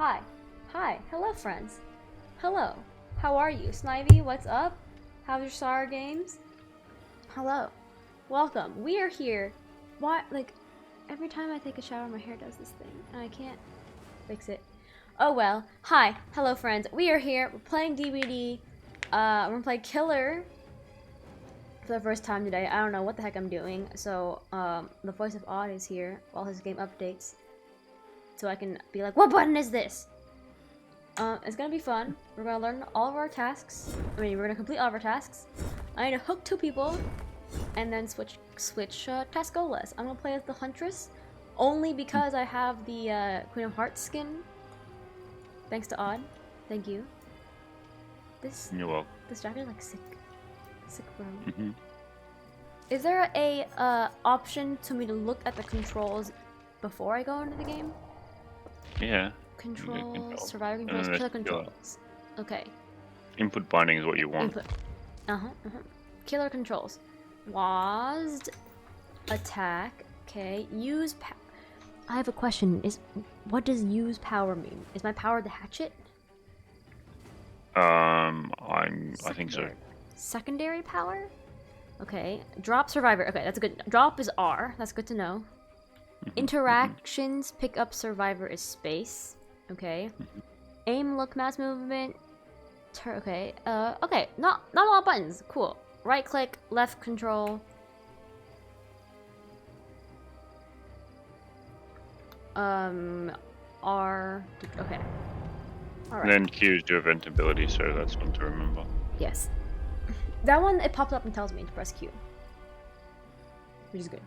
Hi. Hi. Hello, friends. Hello. How are you? Snivy, what's up? How's your SAR games? Hello. Welcome. We are here. Why, like, every time I take a shower, my hair does this thing, and I can't fix it. Oh well. Hi. Hello, friends. We are here. We're playing DBD. We're gonna play Killer for the first time today. I don't know what the heck I'm doing. So, the voice of Odd is here while his game updates. So I can be like, what button is this? It's gonna be fun. We're gonna learn all of our tasks. We're gonna complete all of our tasks. I need to hook 2 people, and then switch Tascolas. I'm gonna play as the Huntress, only because I have the Queen of Hearts skin. Thanks to Odd. Thank you. You're welcome. This jacket is like sick bro. Is there a option to me to look at the controls before I go into the game? Yeah. Controls, survivor controls, killer controls. Okay. Input binding is what you want. Input. Killer controls. WASD. Attack. Okay. Use I have a question. What does use power mean? Is my power the hatchet? I think so. Secondary power? Okay. Drop survivor. Okay, that's a good. Drop is R. That's good to know. Interactions, pick up survivor is space. Okay. Aim, look, mouse movement. Okay. Okay. Not a lot of buttons. Cool. Right click, left control. R. Okay. All right. And then Q is your event ability, so that's one to remember. Yes. That one, it pops up and tells me to press Q, which is good.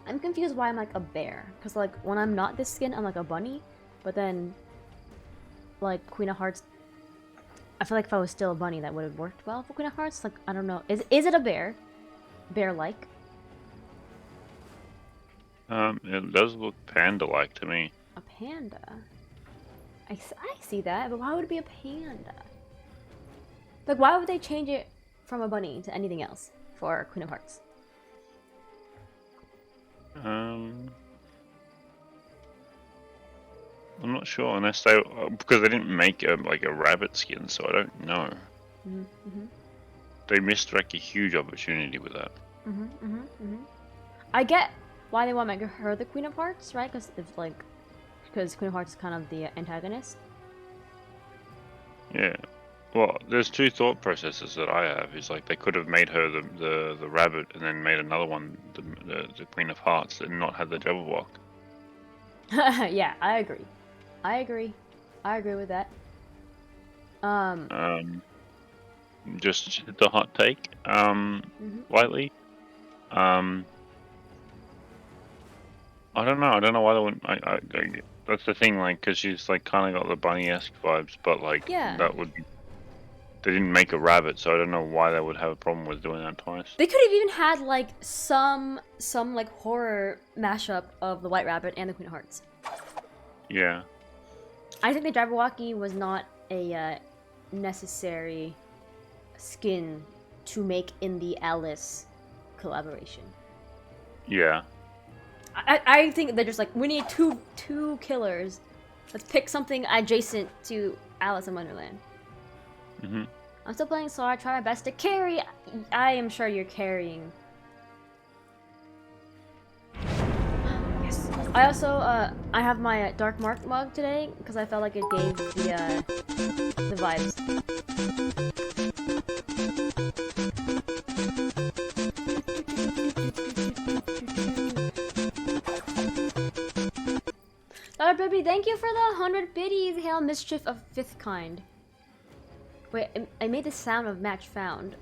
I'm confused why I'm like a bear, because like when I'm not this skin, I'm like a bunny, but then like Queen of Hearts, I feel like if I was still a bunny, that would have worked well for Queen of Hearts. Like, I don't know. Is it a bear? Bear-like? It does look panda-like to me. A panda? I see that, but why would it be a panda? Like, why would they change it from a bunny to anything else for Queen of Hearts? I'm not sure, unless they because they didn't make a rabbit skin, so I don't know. They missed like a huge opportunity with that. I get why they want to make her the Queen of Hearts, right? Because Queen of Hearts is kind of the antagonist. Yeah. Well, there's 2 thought processes that I have. Is like they could have made her the rabbit and then made another one the Queen of Hearts and not had the Jabberwock. Yeah, I agree. I agree with that. Just the hot take. Lightly. I don't know why they wouldn't. That's the thing, like, because she's like kind of got the bunny-esque vibes, but like that would. They didn't make a rabbit, so I don't know why they would have a problem with doing that twice. They could have even had like some like horror mashup of the White Rabbit and the Queen of Hearts. Yeah. I think the Jabberwocky was not a necessary skin to make in the Alice collaboration. Yeah. I think they're just like, we need two killers. Let's pick something adjacent to Alice in Wonderland. I'm still playing, so I try my best to carry. I am sure you're carrying. Yes. I also I have my Dark Mark mug today because I felt like it gave the vibes. Dr. Baby, thank you for the 100 biddies. Hail mischief of 5th kind. Wait, I made the sound of match found.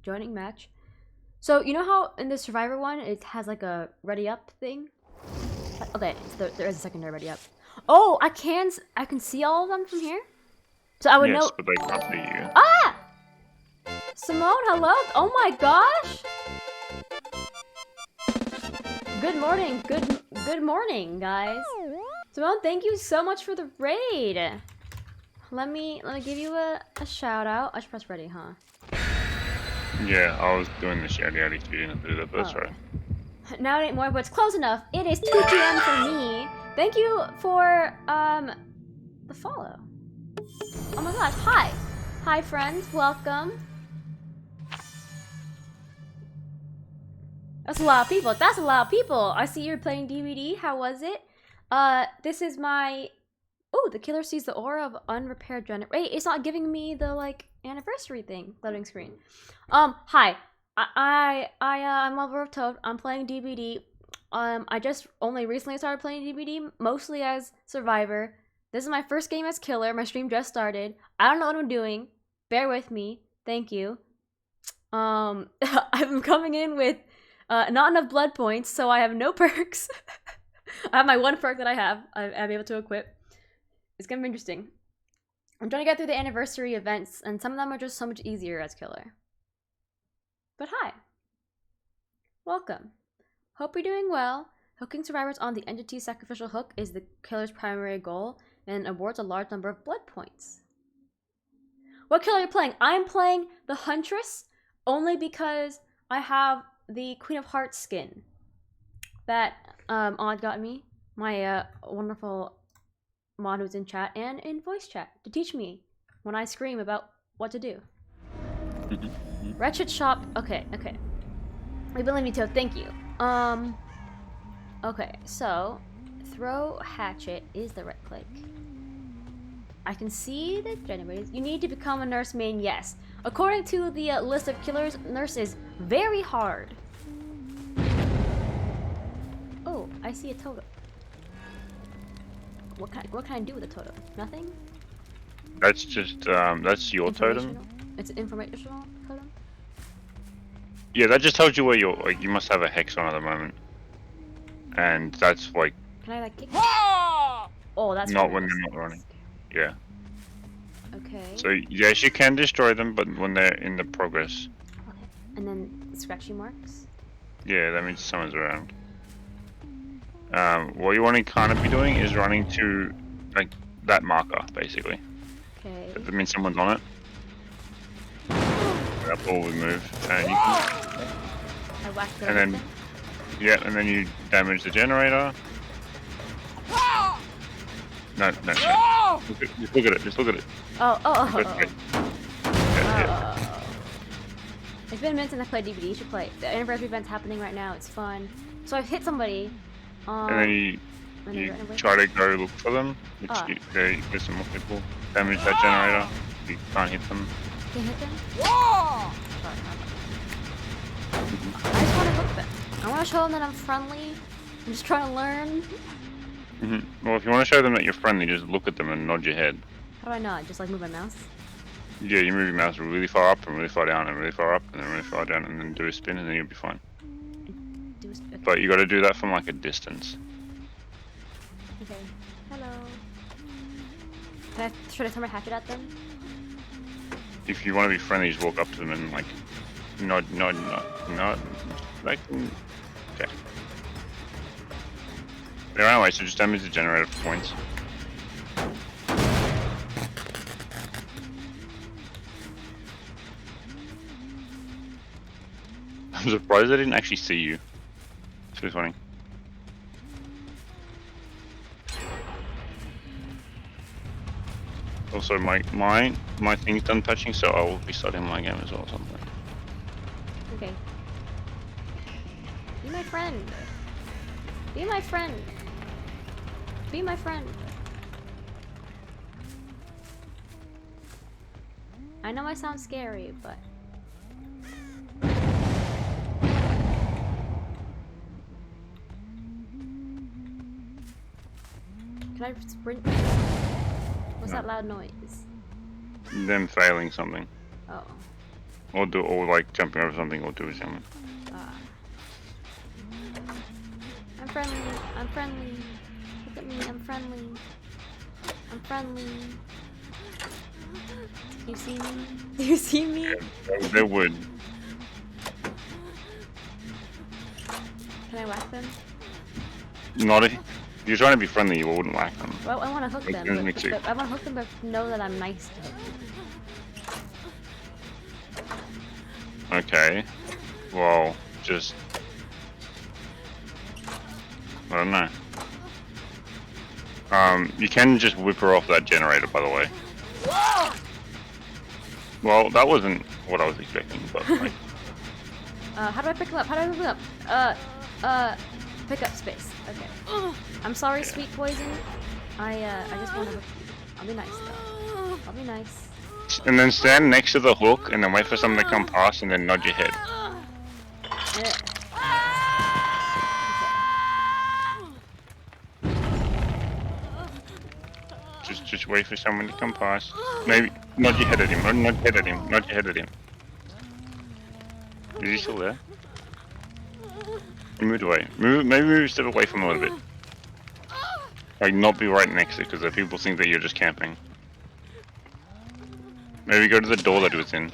Joining match. So, you know how in the Survivor one, it has like a ready up thing? Okay, so there is a secondary ready up. Oh, I can see all of them from here? So I would know. Yes, but they can't see you. Ah! Simone, hello? Oh my gosh! Good morning, good morning, guys. Simone, thank you so much for the raid. Let me give you a shout out. I should press ready, huh? Yeah, I was doing the shout out if you didn't do that, but that's right. Now it ain't more, but it's close enough. It is 2 p.m. for me. Thank you for the follow. Oh my gosh, hi. Hi friends, welcome. That's a lot of people. That's a lot of people. I see you're playing DVD. How was it? This is my... Oh, the killer sees the aura of unrepaired generator. Wait, it's not giving me the, like, anniversary thing. Loading screen. Hi. I'm Lover of Toad. I'm playing DVD. I just only recently started playing DVD, mostly as Survivor. This is my first game as Killer. My stream just started. I don't know what I'm doing. Bear with me. Thank you. I'm coming in with not enough blood points, so I have no perks. I have my one perk that I'm able to equip. It's gonna be interesting. I'm trying to get through the anniversary events, and some of them are just so much easier as Killer. But hi. Welcome. Hope you're doing well. Hooking survivors on the entity sacrificial hook is the killer's primary goal, and awards a large number of blood points. What killer are you playing? I'm playing the Huntress, only because I have the Queen of Hearts skin that Odd got me, my wonderful mod who's in chat and in voice chat to teach me when I scream about what to do. Wretched shop. Okay. We believe me, Toad. Thank you. Okay, so throw hatchet is the right click. I can see the generators. You need to become a nurse main, yes. According to the list of killers, nurse is very hard. Oh, I see a totem. What can I do with a totem? Nothing? That's just, that's your totem. It's an informational totem? Yeah, that just tells you where you're, like, you must have a hex on at the moment. And that's like... Can I, like, kick it? Oh, that's not when they're not running. Yeah. Okay. So, yes, you can destroy them, but when they're in the progress. Okay. And then scratchy marks? Yeah, that means someone's around. What you want to kind of be doing is running to, like, that marker, basically. Okay. That means someone's on it. That ball will move, and you can... I whack it. And then... Yeah, and then you damage the generator. No. Just look at it. Just look at it. Oh. Yeah. It's been a minute since I played DVD. You should play. The anniversary event's happening right now. It's fun. So I've hit somebody. And then you try to go look for them. There's some more people. Damage that generator. You can't hit them. Can you hit them? I just want to hook them. I want to show them that I'm friendly. I'm just trying to learn. Well, if you want to show them that you're friendly, just look at them and nod your head. How do I nod? Just like move my mouse? Yeah, you move your mouse really far up and really far down and really far up and then really far down and then do a spin and then you'll be fine. Okay. But you got to do that from like a distance. Okay. Hello. Should I throw my hatchet at them? If you want to be friendly, just walk up to them and like nod. Like, okay. They're anyway, so just damage the generator for points. I'm surprised they didn't actually see you. It's really funny. Also, my thing's done patching, so I will be starting my game as well at some point. Okay. Be my friend. Be my friend. Be my friend. I know I sound scary, but... Can I sprint? What's that loud noise? Them failing something. Oh. Or like jumping over something or doing something. I'm friendly. I'm friendly. Look at me. I'm friendly. I'm friendly. Do you see me? Do you see me? Yeah, they would. Can I whack them? Not if If you're trying to be friendly, you wouldn't whack them. Well, I want to hook them. I want to hook them, but know that I'm nice to hook them. Okay. Well, just... I don't know. You can just whip her off that generator, by the way. Whoa! Well, that wasn't what I was expecting, but like... how do I pick him up? How do I pick him up? Pick up space. Okay. I'm sorry, sweet poison. I just want to hook you. I'll be nice, though. I'll be nice. And then stand next to the hook, and then wait for someone to come past, and then nod your head. Yeah. Just wait for someone to come past. Maybe nod your head at him. Nod your head at him. Nod your head at him. Is he still there? He moved away. Maybe move a step away from him a little bit. Like not be right next to it, because the people think that you're just camping. Maybe go to the door that it was in.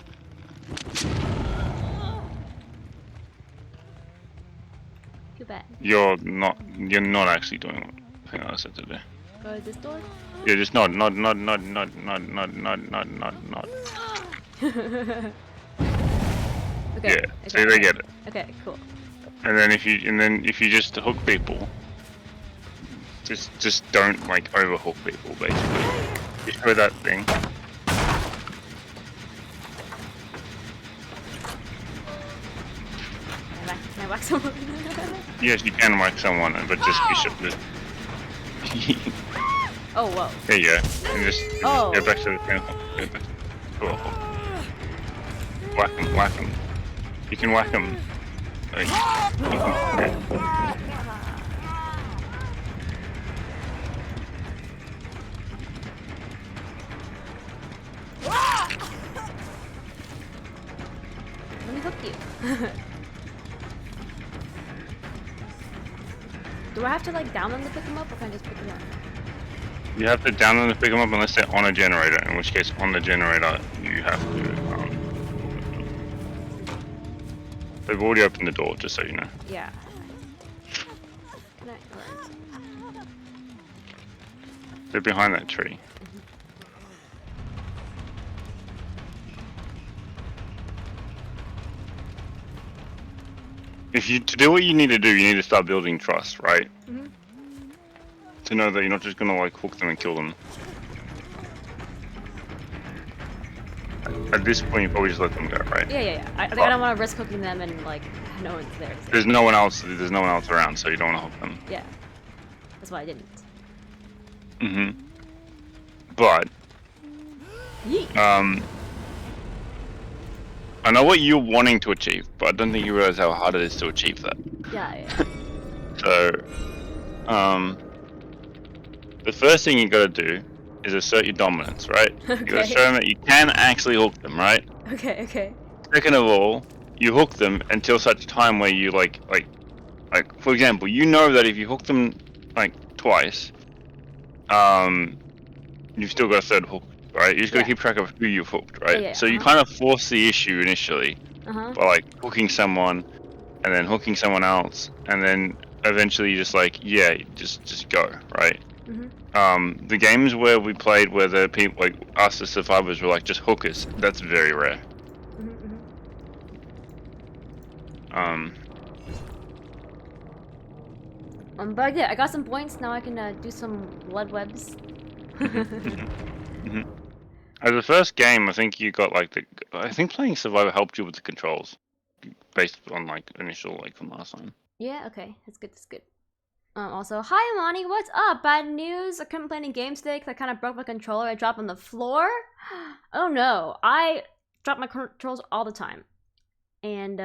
Too bad. You're not actually doing what I think I said to do. Go to this door? Yeah, just nod. Okay. Yeah, see, they get it. Okay, cool. And then if you just hook people, just don't like overhook people basically. Just throw that thing. Can I whack someone? Yes, you can whack someone, but just be sure. Oh, whoa. There you go. And just go back to the thing. Cool. Whack him. You can whack him. Like, Let me hook you. Do I have to like down them to pick them up, or can I just pick them up? you have to down them to pick them up unless they're on a generator, in which case on the generator you have to they've already opened the door, just so you know. Yeah. Can I? Alright. They're behind that tree. To do what you need to do, you need to start building trust, right? Mm-hmm. To know that you're not just gonna like hook them and kill them. At this point, you probably just let them go, right? Yeah. I don't want to risk hooking them and like no one's there. There's no one else around, so you don't want to hook them. Yeah, that's why I didn't. But Yeet. I know what you're wanting to achieve, but I don't think you realize how hard it is to achieve that. Yeah. So, the first thing you gotta do is assert your dominance, right? Okay. You gotta show them that you can actually hook them, right? Okay. Second of all, you hook them until such time where you like for example, you know that if you hook them like twice, you've still got a third hook, right? You just gotta keep track of who you've hooked, right? Yeah, so you kind of force the issue initially by like hooking someone and then hooking someone else, and then eventually you just like, yeah, just go, right? The games where we played where the people like us as survivors were like just hookers, that's very rare. But yeah, I got some points. Now I can do some blood webs. As the first game, I think you got like I think playing Survivor helped you with the controls, based on like initial like from last time. Yeah, okay, that's good. Also, hi Amani, what's up? Bad news. I couldn't play any games today because I kind of broke my controller. I dropped on the floor. Oh no, I drop my controls all the time, and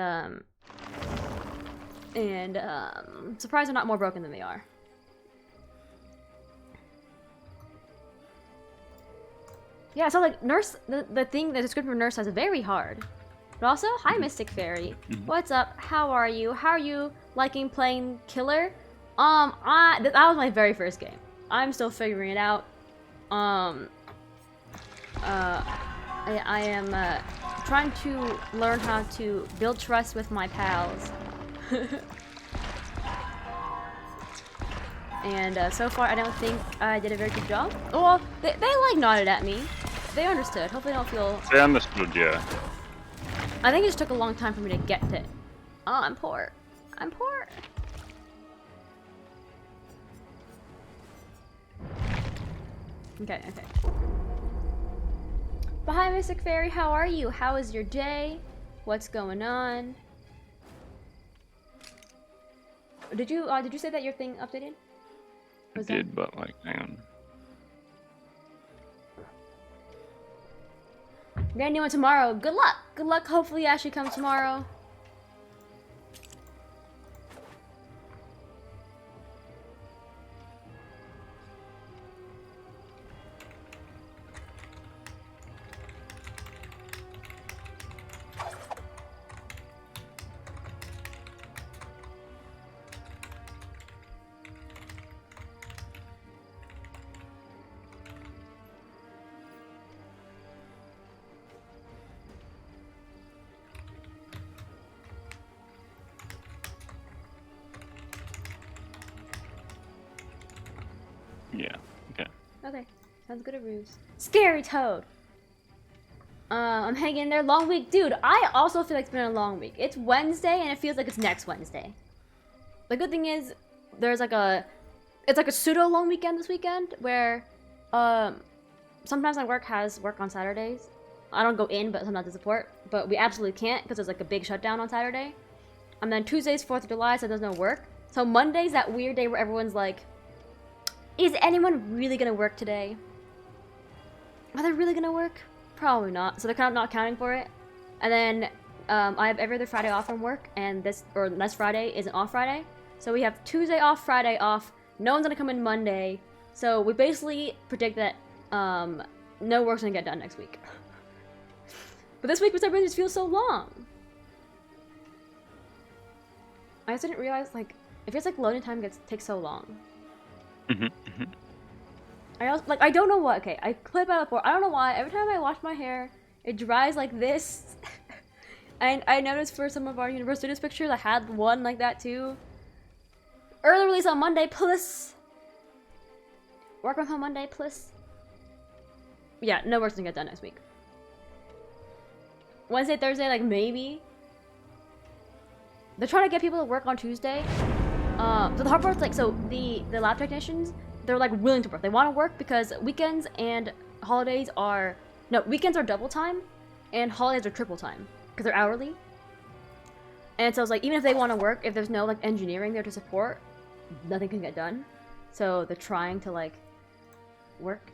surprised they're not more broken than they are. Yeah, so like Nurse, the description for Nurse says very hard. But also, hi Mystic Fairy. What's up? How are you? How are you liking playing Killer? That was my very first game. I'm still figuring it out. I am trying to learn how to build trust with my pals. And so far, I don't think I did a very good job. Well, they like nodded at me. They understood. Hopefully, they don't feel. They understood, yeah. I think it just took a long time for me to get to. Oh, I'm poor. I'm poor. Okay. But hi, Mystic Fairy. How are you? How is your day? What's going on? Did you say that your thing updated? I did, but like, hang on. Get a new one tomorrow. Good luck. Good luck. Hopefully, Ashley comes tomorrow. Yeah. Okay. Okay. Sounds good, Ruse. Scary Toad. I'm hanging in there. Long week, dude. I also feel like it's been a long week. It's Wednesday, and it feels like it's next Wednesday. The good thing is, it's like a pseudo long weekend this weekend, where, sometimes my work has work on Saturdays. I don't go in, but sometimes I support. But we absolutely can't, because there's like a big shutdown on Saturday. And then Tuesday's 4th of July, so there's no work. So Monday's that weird day where everyone's like, is anyone really gonna work today? Are they really gonna work? Probably not. So they're kind of not counting for it. And then I have every other Friday off from work, and next Friday is an off Friday. So we have Tuesday off, Friday off. No one's gonna come in Monday. So we basically predict that no work's gonna get done next week. But this week for some reason just feels so long. I just didn't realize, like, it feels like loading time takes so long. I don't know what. Okay, I played Battle 4. I don't know why. Every time I wash my hair, it dries like this. And I noticed for some of our Universal Studios pictures, I had one like that too. Early release on Monday, plus. Work from home Monday, plus. Yeah, no work's gonna get done next week. Wednesday, Thursday, like maybe. They're trying to get people to work on Tuesday. So the hard part's like, so the lab technicians, they're like willing to work. They want to work because weekends and holidays are, no, weekends are double time and holidays are triple time because they're hourly. And so it's like, even if they want to work, if there's no like engineering there to support, nothing can get done. So they're trying to like work.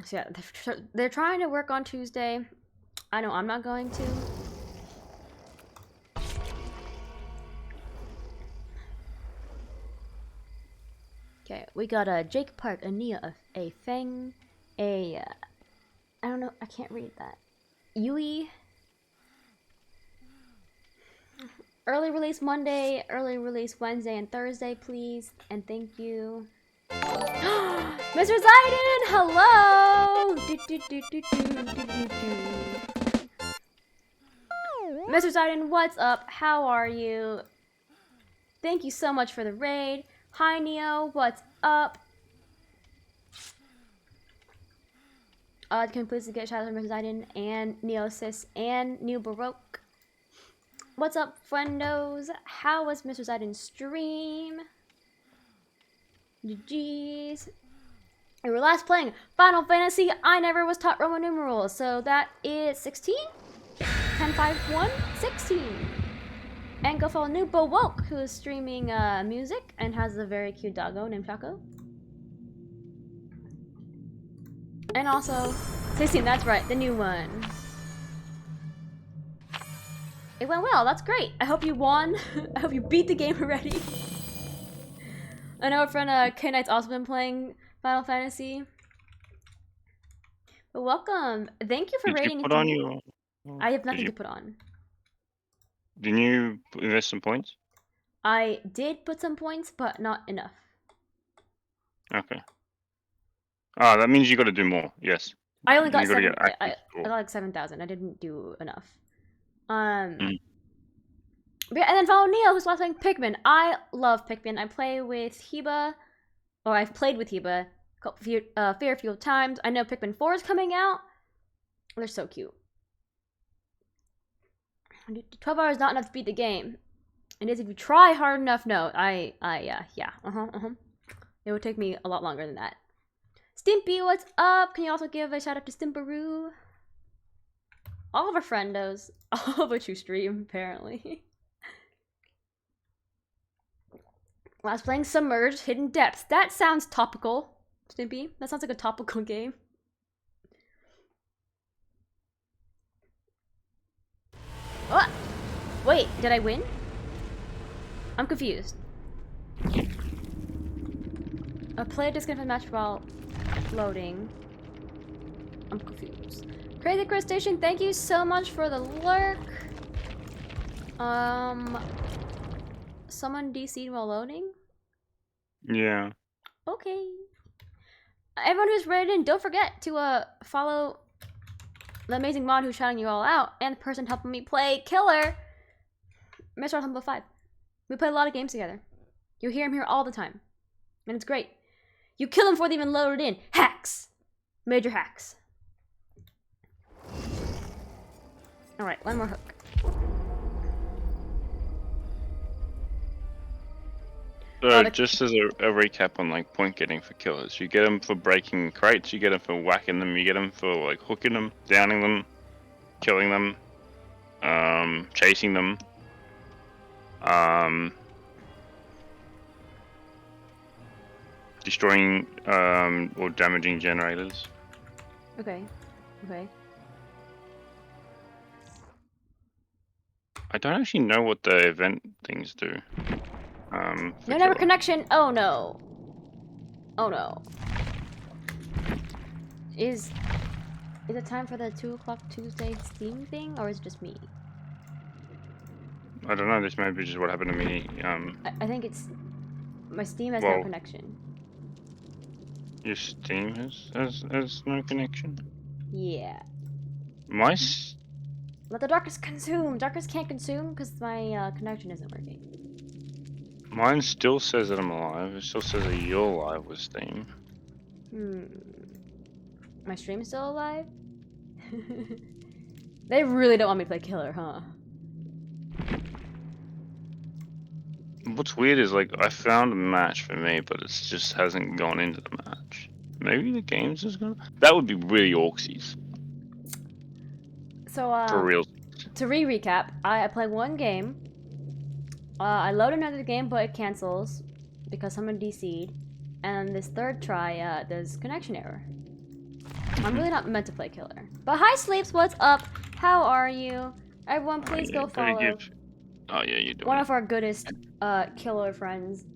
So yeah, they're trying to work on Tuesday. I know I'm not going to. Okay, we got a Jake Park, a Nia, a Feng, I don't know, I can't read that. Yui. Early release Monday, early release Wednesday and Thursday, please, and thank you. Mr. Zaiden, hello! Mr. Zaiden, what's up? How are you? Thank you so much for the raid. Hi, Neo, what's up? Can we please get shout out to Mr. Zaiden and Neosis and New Baroque? What's up, friendos? How was Mr. Zaiden's stream? GG's. We were last playing Final Fantasy. I never was taught Roman numerals, so that is 16? 10, 5, 1, 16. And go follow New Bawoke, who is streaming music and has a very cute doggo named Chaco. And also, 16, that's right, the new one. It went well, that's great. I hope you won. I hope you beat the game already. I know our friend K-Knight's also been playing Final Fantasy. But welcome. Thank you for rating. Did you put on your... I have nothing to put on. Didn't you invest some points? I did put some points, but not enough. Okay. Oh, that means you got to do more. Yes. I only got You got to 7. get active I score. got like 7,000. I didn't do enough. And Mm. then follow Neo, who's last playing Pikmin. I love Pikmin. I play with Heba, or I've played with Heba a fair few times. I know Pikmin 4 is coming out. They're so cute. 12 hours is not enough to beat the game. It is if you try hard enough. No, yeah. It would take me a lot longer than that. Stimpy, what's up? Can you also give a shout out to Stimperoo? All of our friendos. All of which you stream, apparently. Last playing Submerged Hidden Depths. That sounds topical, Stimpy. That sounds like a topical game. Oh! Wait, did I win? I'm confused. A player disconnected from the match while loading. I'm confused. Crazy Crustacean, thank you so much for the lurk. Someone DC'd while loading? Yeah. Okay. Everyone who's rated in, don't forget to follow the amazing mod who's shouting you all out, and the person helping me play Killer, Mr. Humble 5. We play a lot of games together. You'll hear him here all the time. And it's great. You kill him before they even load it in. Hacks! Major hacks. Alright, one more hook. So just as a recap on like point getting for killers, you get them for breaking crates, you get them for whacking them, you get them for like hooking them, downing them, killing them, chasing them, destroying or damaging generators. Okay. I don't actually know what the event things do. No never connection. Oh no. Oh no. Is it time for the 2 o'clock Tuesday Steam thing, or is it just me? I don't know. This may be just what happened to me. I think it's my Steam has no connection. Your Steam has no connection. Yeah. Let the darkness consume. Darkness can't consume because my connection isn't working. Mine still says that I'm alive. It still says that you're alive with Steam. My stream's still alive? They really don't want me to play Killer, huh? What's weird is like I found a match for me, but it just hasn't gone into the match. Maybe the game's just gonna. That would be really orksies. So for real. To recap, I play one game. I load another game, but it cancels because someone DC'd. And this third try, there's connection error. I'm really not meant to play Killer. But hi, Sleeps, what's up? How are you? Everyone, please go follow. Oh yeah, you do. One of our goodest Killer friends.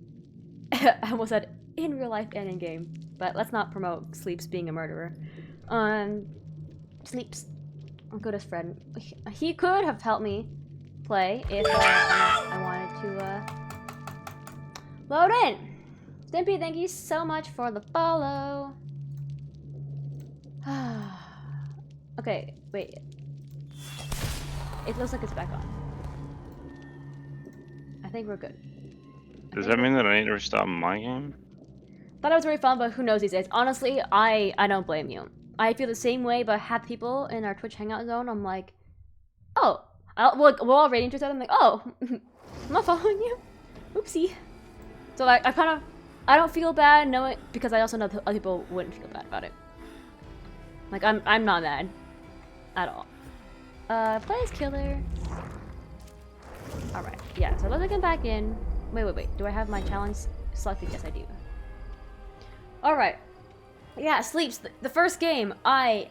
I almost said in real life and in game, but let's not promote Sleeps being a murderer. Sleeps, our goodest friend. He could have helped me play if I wanted to load in. Stimpy, thank you so much for the follow. Okay, wait. It looks like it's back on. I think we're good. Does that mean that I need to restart my game? Thought it was very fun, but who knows these days. Honestly, I don't blame you. I feel the same way, but have people in our Twitch hangout zone, I'm like, oh, we're all rating each other. I'm like, oh, I'm not following you. Oopsie. So like, I don't feel bad knowing, because I also know other people wouldn't feel bad about it. Like, I'm not mad at all. Play as Killer. Alright, yeah, so let's get back in. Wait. Do I have my challenge selected? Yes, I do. Alright. Yeah, Sleeps. The first game, I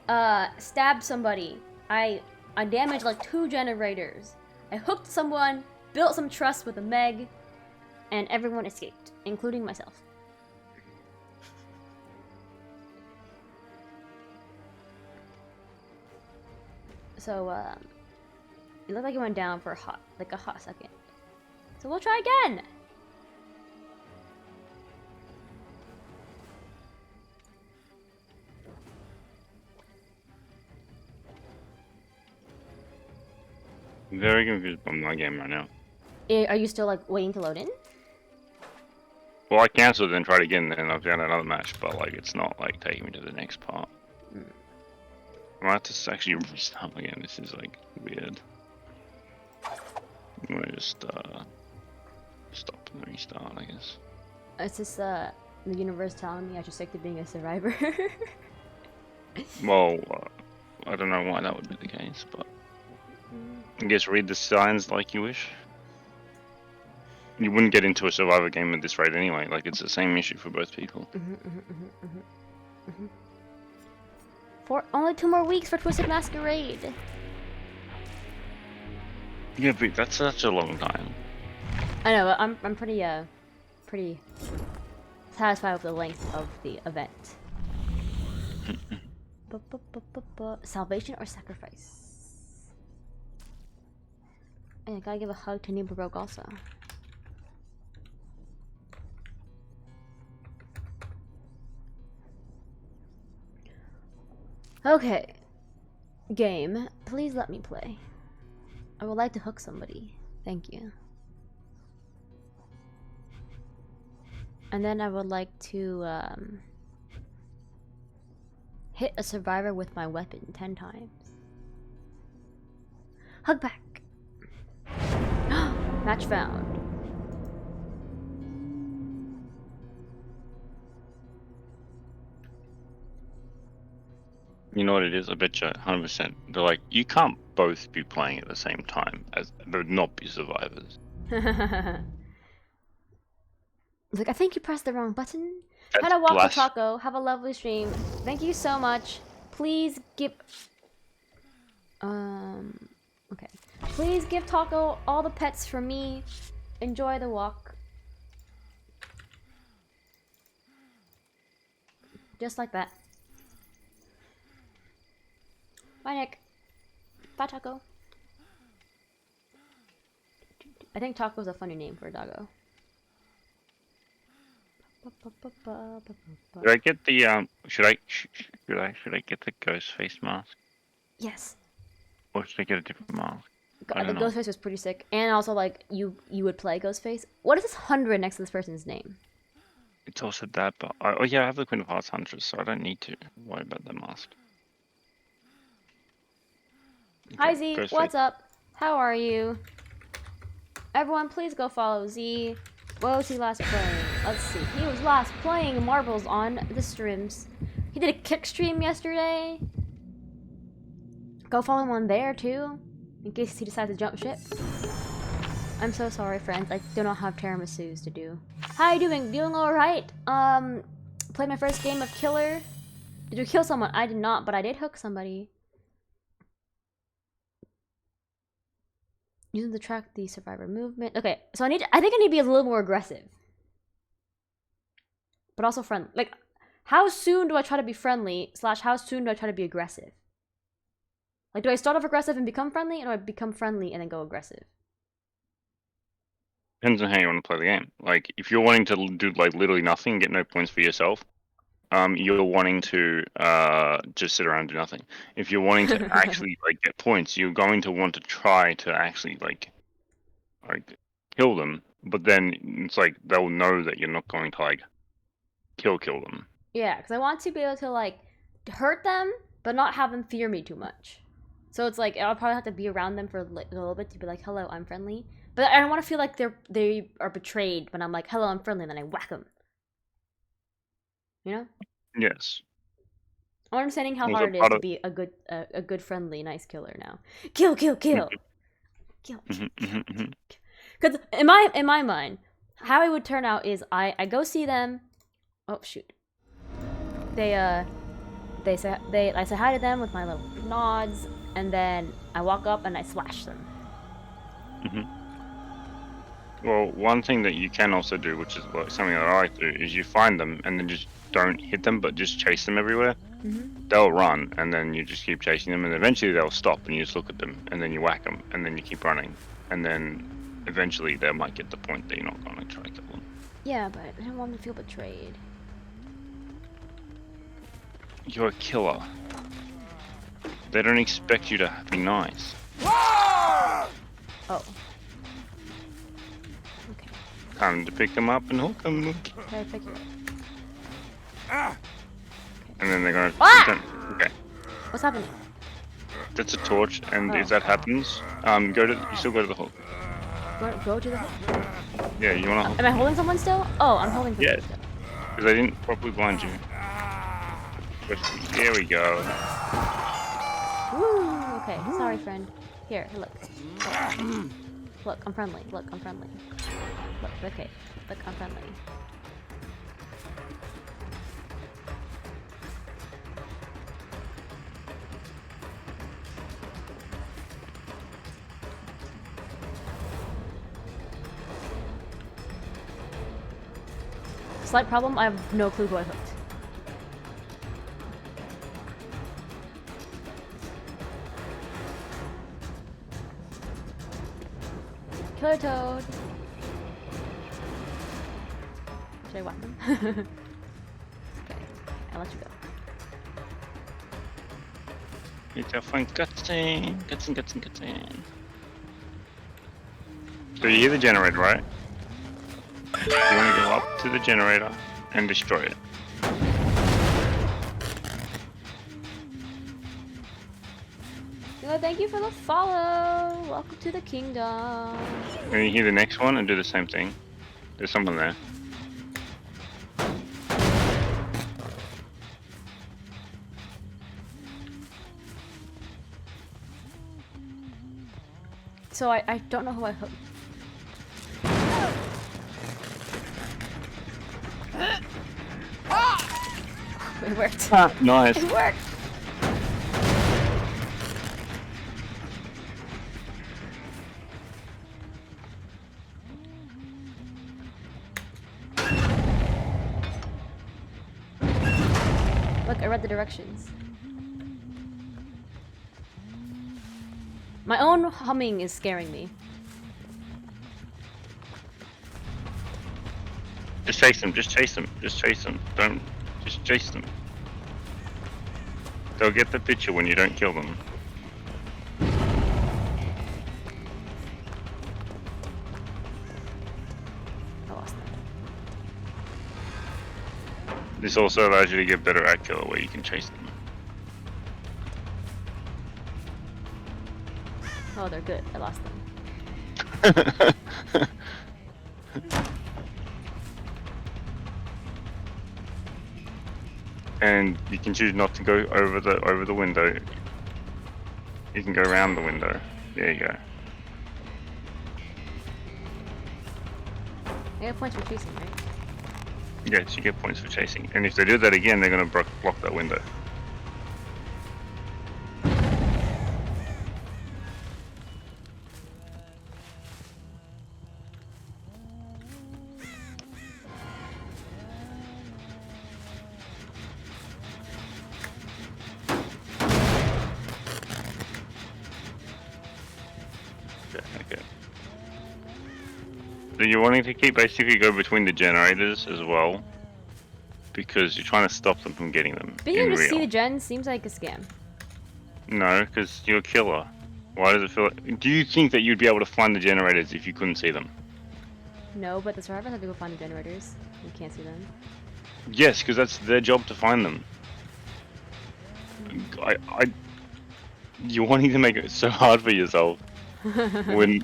stabbed somebody. I damaged like 2 generators. I hooked someone, built some trust with a Meg, and everyone escaped, including myself. So, it looked like it went down for a hot second. So we'll try again! I'm very confused by my game right now. Are you still like waiting to load in? Well, I cancelled and tried again, and I've got another match, but like it's not like taking me to the next part. I might have to actually restart again. This is like weird. I'm gonna just stop and restart, I guess. It's just the universe telling me I should stick to being a survivor. Well, I don't know why that would be the case, but I guess read the signs like you wish. You wouldn't get into a survivor game at this rate anyway. Like it's the same issue for both people. For only 2 more weeks for Twisted Masquerade. Yeah, but that's such a long time. I know, but I'm pretty satisfied with the length of the event. Salvation or sacrifice? And I gotta give a hug to Neighbor Rogue also. Okay. Game, please let me play. I would like to hook somebody. Thank you. And then I would like to hit a survivor with my weapon 10 times. Hug back. Match found. You know what it is? I bet you 100%. They're like, you can't both be playing at the same time, as there would not be survivors. Like, I think you pressed the wrong button. That's Had a walk with Taco. Have a lovely stream. Thank you so much. Please give. Okay. Please give Taco all the pets for me. Enjoy the walk. Just like that. Bye, Nick. Bye, Taco. I think Taco's a funny name for a doggo. Did I get the should I get the ghost face mask? Yes. Or should I get a different mask? The Ghostface was pretty sick, and also like you would play Ghostface. What is this 100 next to this person's name? It's also that, but oh yeah, I have the Queen of Hearts Huntress, so I don't need to worry about the mask. Okay, hi Z, what's up? How are you? Everyone, please go follow Z. What was he last playing? Let's see. He was last playing marbles on the streams. He did a kick stream yesterday. Go follow him on there too, in case he decides to jump ship. I'm so sorry, friends. I do not have tiramisus to do. How you doing? Doing alright? Played my first game of Killer. Did you kill someone? I did not, but I did hook somebody. Using to track the survivor movement. Okay, so I think I need to be a little more aggressive. But also friendly. Like, how soon do I try to be friendly / how soon do I try to be aggressive? Like, do I start off aggressive and become friendly, or do I become friendly and then go aggressive? Depends on how you want to play the game. Like, if you're wanting to do like literally nothing, get no points for yourself, you're wanting to just sit around and do nothing. If you're wanting to actually like get points, you're going to want to try to actually like kill them. But then it's like they'll know that you're not going to like kill them. Yeah, because I want to be able to like hurt them, but not have them fear me too much. So it's like I'll probably have to be around them for a little bit to be like, "Hello, I'm friendly." But I don't want to feel like they are betrayed when I'm like, "Hello, I'm friendly," and then I whack them. You know? Yes. I'm understanding how hard it is to be a good, friendly, nice killer now. Kill. Kill. Because in my mind, how it would turn out is I go see them. Oh shoot. I say hi to them with my little nods, and then I walk up and I slash them. Well, one thing that you can also do, which is like something that I like to do, is you find them and then just don't hit them, but just chase them everywhere. They'll run, and then you just keep chasing them, and eventually they'll stop, and you just look at them, and then you whack them, and then you keep running, and then eventually they might get the point that you're not going to try to kill them. Yeah, but I don't want them to feel betrayed. You're a killer. They don't expect you to be nice. Oh. Okay. Time to pick them up and hook them. Okay, pick you up. Okay. And then they're gonna. Ah! Okay. What's happening? That's a torch, and if that happens, you still go to the hook. Go to the hook? Yeah, you wanna hook. Am I holding someone still? Oh, I'm holding someone still. Because I didn't properly blind you. But there we go. Woo! Okay, sorry, friend. Here, look. Look, I'm friendly. Look, I'm friendly. Look, okay. Look, I'm friendly. Slight problem, I have no clue who I hooked. Killer Toad! Should I whack him? Okay, I'll let you go. It's a fun cutscene. Cutscene. So you hear the generator, right? You want to go up to the generator and destroy it. Thank you for the follow! Welcome to the kingdom! And you hear the next one and do the same thing. There's someone there. So I don't know who I hooked. It worked. Ah, nice. It worked! Look, I read the directions. My own humming is scaring me. Just chase them, just chase them, just chase them. Don't, just chase them. They'll get the picture when you don't kill them. I lost that. This also allows you to get better at killer where you can chase them. Oh, they're good. I lost them. And you can choose not to go over the window. You can go around the window. There you go. I get points for chasing, right? Yes, you get points for chasing. And if they do that again, they're going to block that window. Okay. So you're wanting to basically go between the generators as well, because you're trying to stop them from getting them. Being able to see the gens seems like a scam. No, because you're a killer. Why does it feel like... Do you think that you'd be able to find the generators if you couldn't see them? No, but the survivors have to go find the generators. You can't see them. Yes, because that's their job to find them. You're wanting to make it so hard for yourself when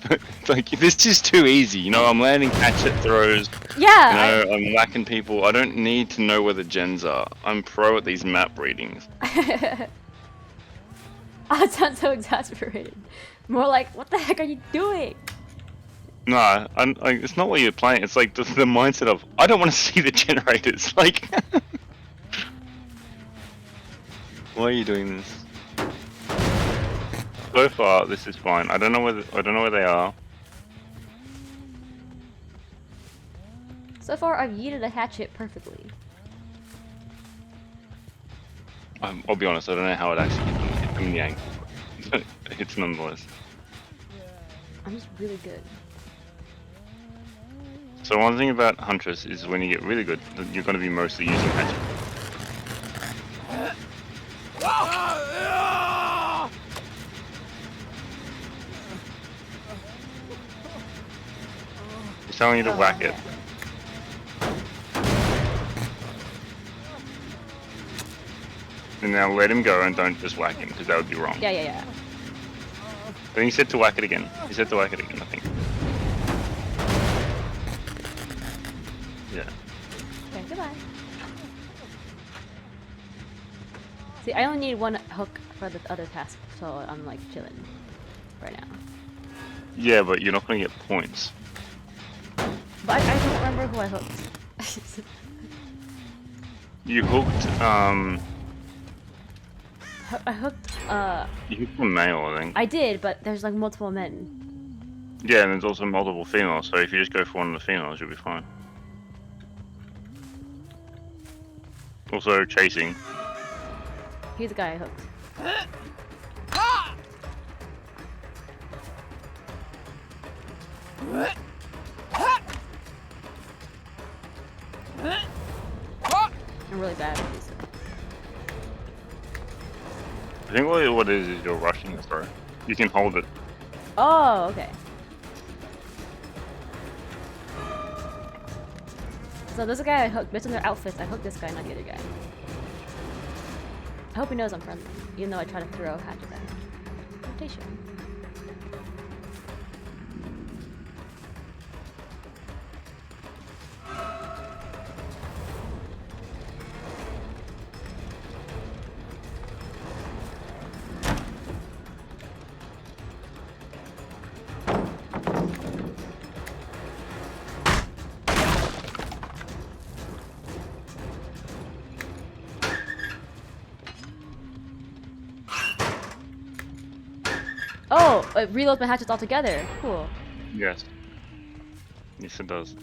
it's like, this is too easy. You know, I'm landing hatchet throws. Yeah. You know, I'm whacking people. I don't need to know where the gens are. I'm pro at these map readings. Oh, it sounds so exasperated. More like, what the heck are you doing? No, it's not what you're playing. It's like the mindset of, I don't want to see the generators. Like, why are you doing this? So far, this is fine. I don't know where they are. So far, I've yeeted a hatchet perfectly. I'll be honest. I don't know how it actually hit them in the ankle. But it's nonetheless. I'm just really good. So one thing about Huntress is when you get really good, you're going to be mostly using hatchet. It's telling you to whack it. And now let him go and don't just whack him, because that would be wrong. Yeah. Then he said to whack it again. I think. Yeah. Okay, goodbye. See, I only need one hook for the other task, so I'm like chilling right now. Yeah, but you're not going to get points. But I don't remember who I hooked. You hooked, I hooked, You hooked a male, I think. I did, but there's like multiple men. Yeah, and there's also multiple females, so if you just go for one of the females, you'll be fine. Also, chasing. He's the guy I hooked. I'm really bad at these. I think what it is you're rushing the throw. You can hold it. Oh, okay. So there's a guy I hooked. Based on their outfits, I hooked this guy, not the other guy. I hope he knows I'm friendly, even though I try to throw hatches at him. Rotation. Oh, it reloads my hatchets altogether. Cool. Yes. Yes, it does.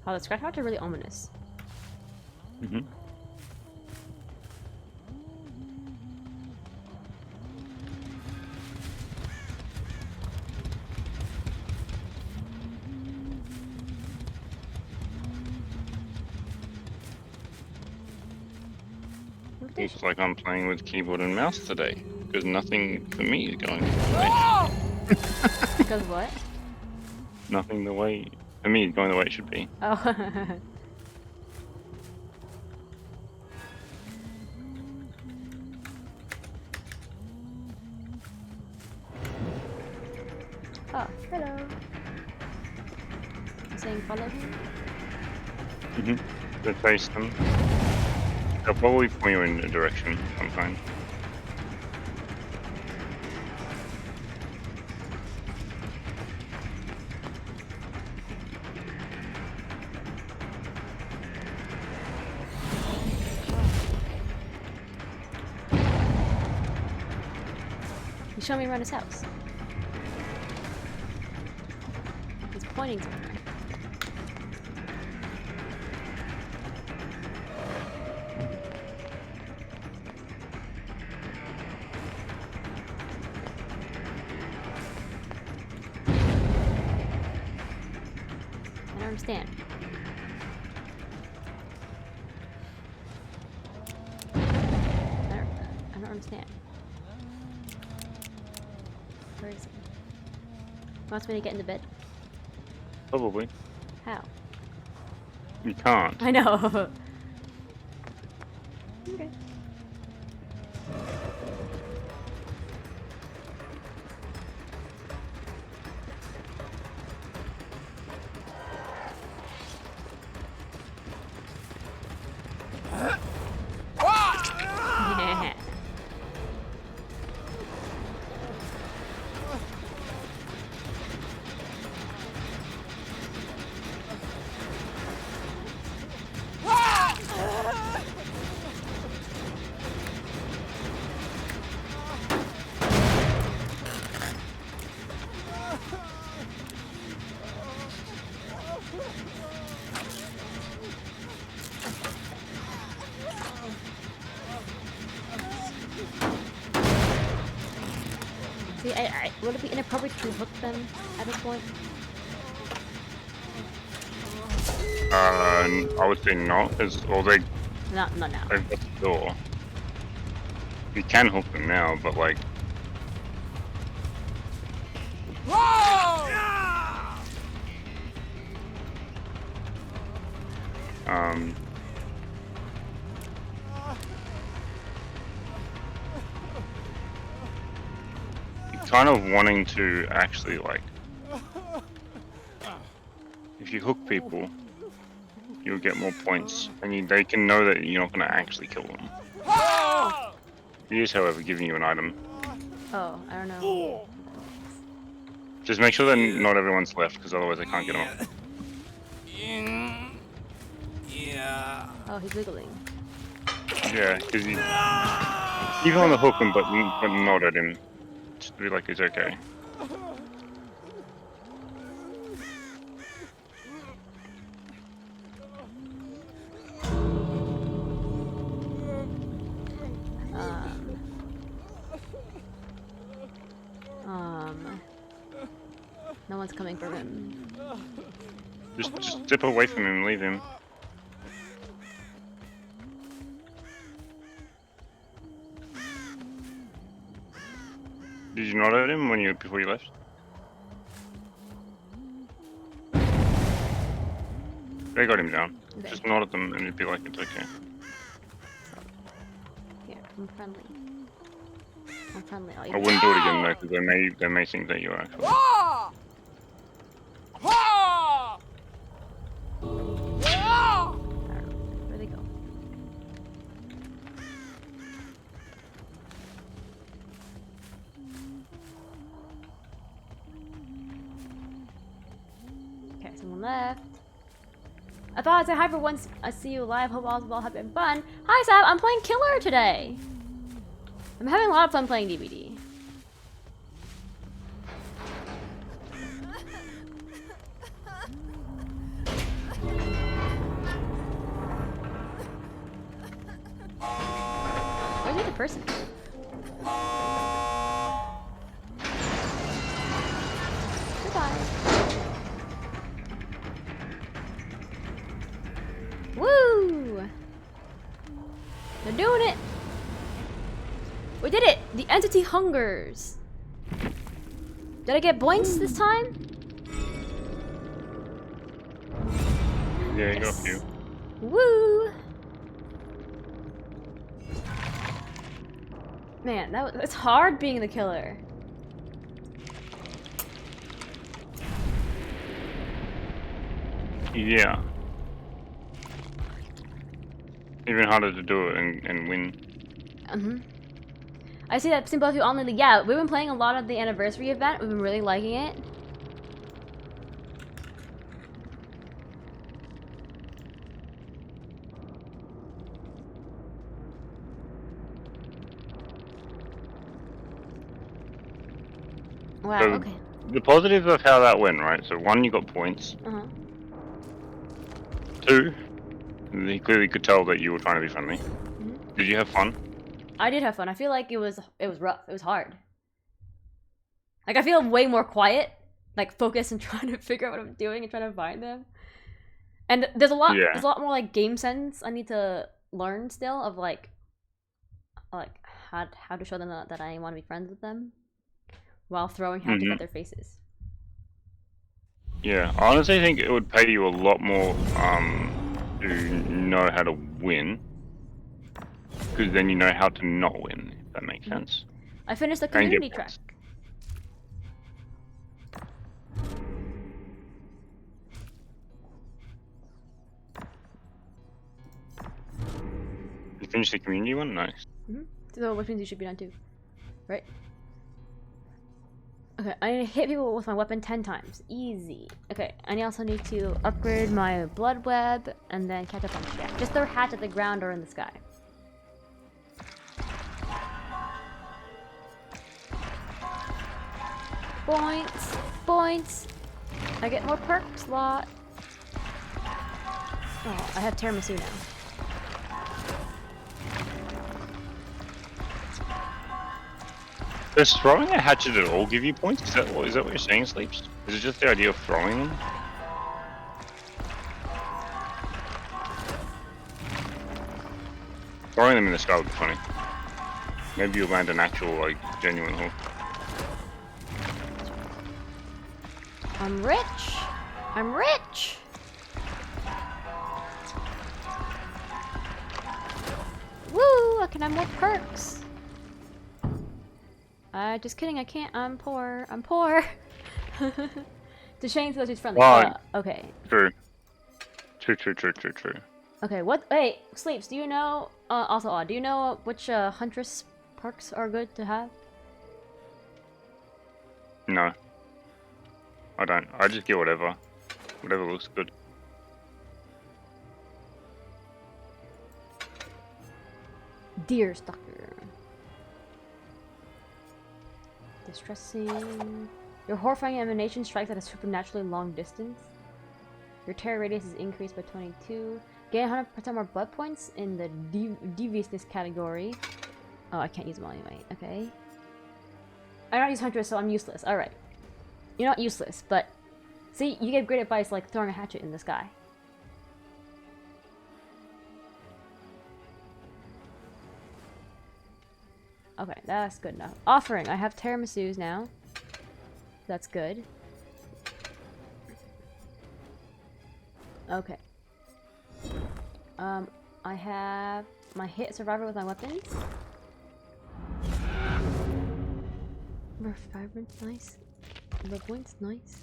Oh, the scratch marks are really ominous. Mm-hmm. Looks like I'm playing with keyboard and mouse today, because nothing for me is going the way. Because what? Nothing the way, for me, is going the way it should be. Oh. Oh, hello. I'm saying follow him? Mm-hmm. To chase them. They'll probably point you in a direction sometime. He's showing me around his house. He's pointing somewhere. I don't understand. I don't understand. Where is he? Wants me to get into bed? Probably. How? You can't. I know. Okay. would it be inappropriate to hook them at this point? I would say not, or they. Not now. They've got the door. You can hook them now, but like. Whoa! Kind of wanting to actually like, if you hook people, you'll get more points, and they can know that you're not going to actually kill them. He is, however, giving you an item. Oh, I don't know. Just make sure that not everyone's left, because otherwise I can't get them up. Yeah. Oh, he's wiggling. Yeah, because you want to hook him, but not at him. Just be like, it's okay. No one's coming for him. Just dip away from him and leave him. Did you not at him before you left? They got him down. Okay. Just nod at them and you'd be like, it's okay. Here, I'm friendly. I'm friendly. I wouldn't do it again though, because they may think that you're actually. Where'd they go? Okay, someone left. I thought I'd say hi for once I see you live. Hope all is well, have been fun. Hi Sab, I'm playing Killer today. I'm having a lot of fun playing DBD. Where's the other person? Goodbye. Woo! They're doing it! We did it! The entity hungers! Did I get points this time? Yeah, you got a few. Woo! Man, it's hard being the killer. Yeah. Even harder to do it and win. I see that both of you online. Yeah, we've been playing a lot of the anniversary event. We've been really liking it. Wow, so okay. The positives of how that went, right? So 1, you got points. 2, he clearly could tell that you were trying to be friendly. Did you have fun? I did have fun. I feel like it was rough. It was hard. Like I feel way more quiet, like focused and trying to figure out what I'm doing and trying to find them. And there's a lot more like game sense I need to learn still of like how to show them that I want to be friends with them while throwing hatchets at their faces. Yeah, I honestly think it would pay you a lot more to know how to win, because then you know how to not win, if that makes sense. I finished the community track. You finished the community one? Nice. So which means you should be done too, right? Okay, I need to hit people with my weapon 10 times. Easy. Okay, I also need to upgrade my blood web and then catch up on the Just throw hatch at the ground or in the sky. Points! Points! I get more perk slot. Oh, I have tiramisu now. Does throwing a hatchet at all give you points? Is that what you're saying, Sleeps? Is it just the idea of throwing them? Throwing them in the sky would be funny. Maybe you'll land an actual, like, genuine hook. I'm rich! I'm rich! Woo! I can have more perks! Just kidding, I can't. I'm poor. I'm poor! To Shane says he's friendly. Okay. True. True. Okay, what? Hey, Sleeps, do you know, also Odd, do you know which, Huntress perks are good to have? No. I don't. I just get whatever. Whatever looks good. Deer Stalker. Distressing. Your horrifying emanation strikes at a supernaturally long distance. Your terror radius is increased by 22. Gain 100% more blood points in the deviousness category. Oh, I can't use them all anyway. Okay. I don't use Huntress, so I'm useless. Alright. You're not useless, but... See, you gave great advice like throwing a hatchet in the sky. Okay, that's good enough. Offering. I have tiramisu's now. That's good. Okay. I have my hit survivor with my weapons. Vibrant, nice. The points, nice.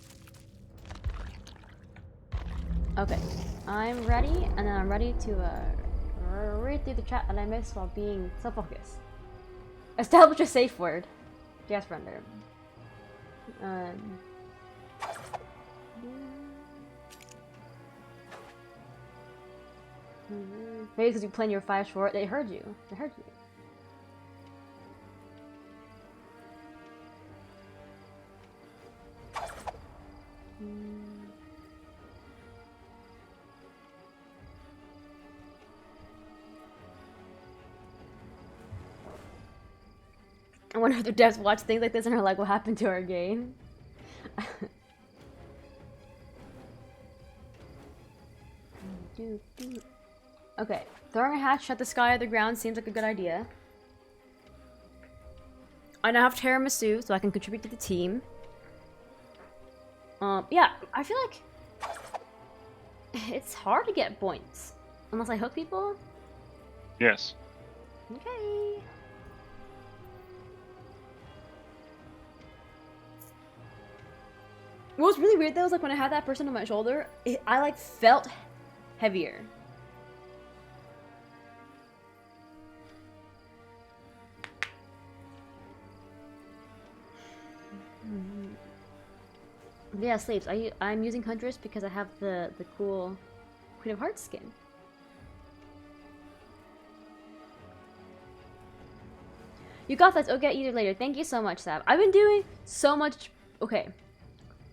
Okay, I'm ready, and then I'm ready to read through the chat that I missed while being self-focused. Establish a safe word. Yes, render. Maybe because you plan your 5 short, they heard you. They heard you. I wonder if the devs watch things like this and are like, what happened to our game? Okay, throwing a hatch at the sky or the ground seems like a good idea. I now have tiramisu, so I can contribute to the team. Yeah, I feel like it's hard to get points unless I hook people. Yes. Okay. What was really weird though is like when I had that person on my shoulder, I like felt heavier. Yeah, Sleeps. I'm using Huntress because I have the cool Queen of Hearts skin. You got this. Okay, either later. Thank you so much, Sav. I've been doing so much. Okay,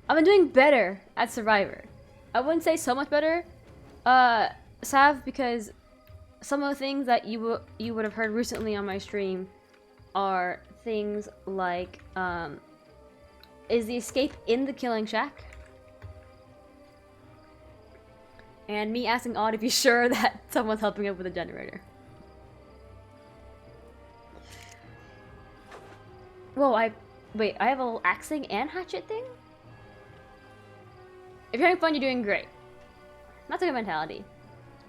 I've been doing better at Survivor. I wouldn't say so much better, Sav, because some of the things that you would have heard recently on my stream are things like is the escape in the killing shack? And me asking Odd if he's sure that someone's helping him with the generator. Whoa, I have a little axing and hatchet thing? If you're having fun, you're doing great. That's a good mentality.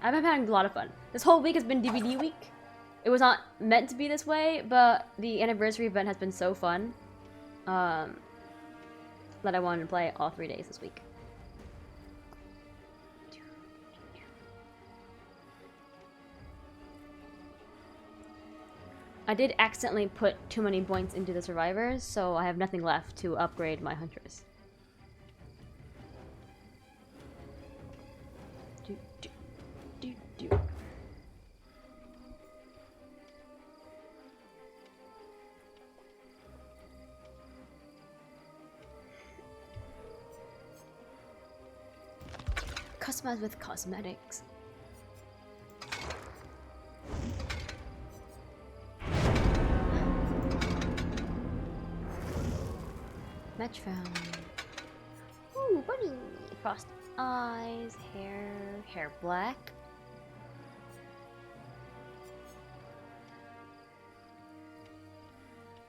I've been having a lot of fun. This whole week has been DVD week. It was not meant to be this way, but the anniversary event has been so fun. That I wanted to play all 3 days this week. I did accidentally put too many points into the survivors, so I have nothing left to upgrade my Huntress. Customize with cosmetics. Patch found. Ooh, bunny. Frost eyes, hair black.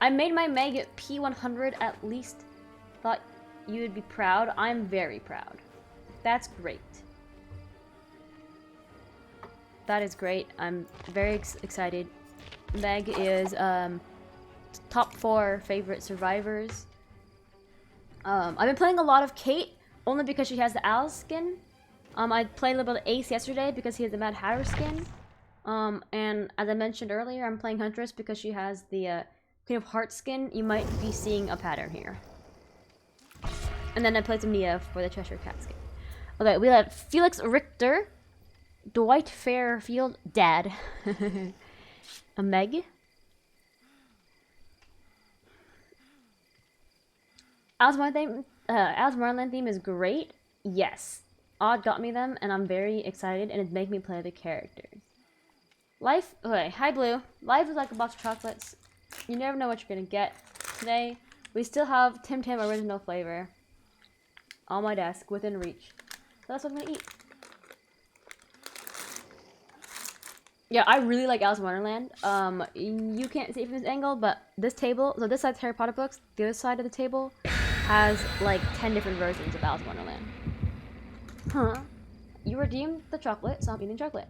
I made my Meg P100 at least. Thought you would be proud. I'm very proud. That's great. That is great. I'm very excited. Meg is top 4 favorite survivors. I've been playing a lot of Kate only because she has the Alice skin. I played a little bit of Ace yesterday because he has the Mad Hatter skin. And as I mentioned earlier, I'm playing Huntress because she has the Queen of Hearts skin. You might be seeing a pattern here. And then I played some Nia for the Cheshire Cat skin. Okay, we have Felix Richter, Dwight Fairfield, Dad, a Meg. Alice Marland theme is great. Yes. Odd got me them, and I'm very excited, and it makes me play the characters. Life, okay, hi Blue. Life is like a box of chocolates. You never know what you're gonna get. Today, we still have Tim Tam original flavor on my desk, within reach. So that's what I'm gonna eat. Yeah, I really like Alice in Wonderland. You can't see it from this angle, but this table, so this side's Harry Potter books, the other side of the table has like 10 different versions of Alice in Wonderland. Huh. You redeemed the chocolate, so I'm eating chocolate.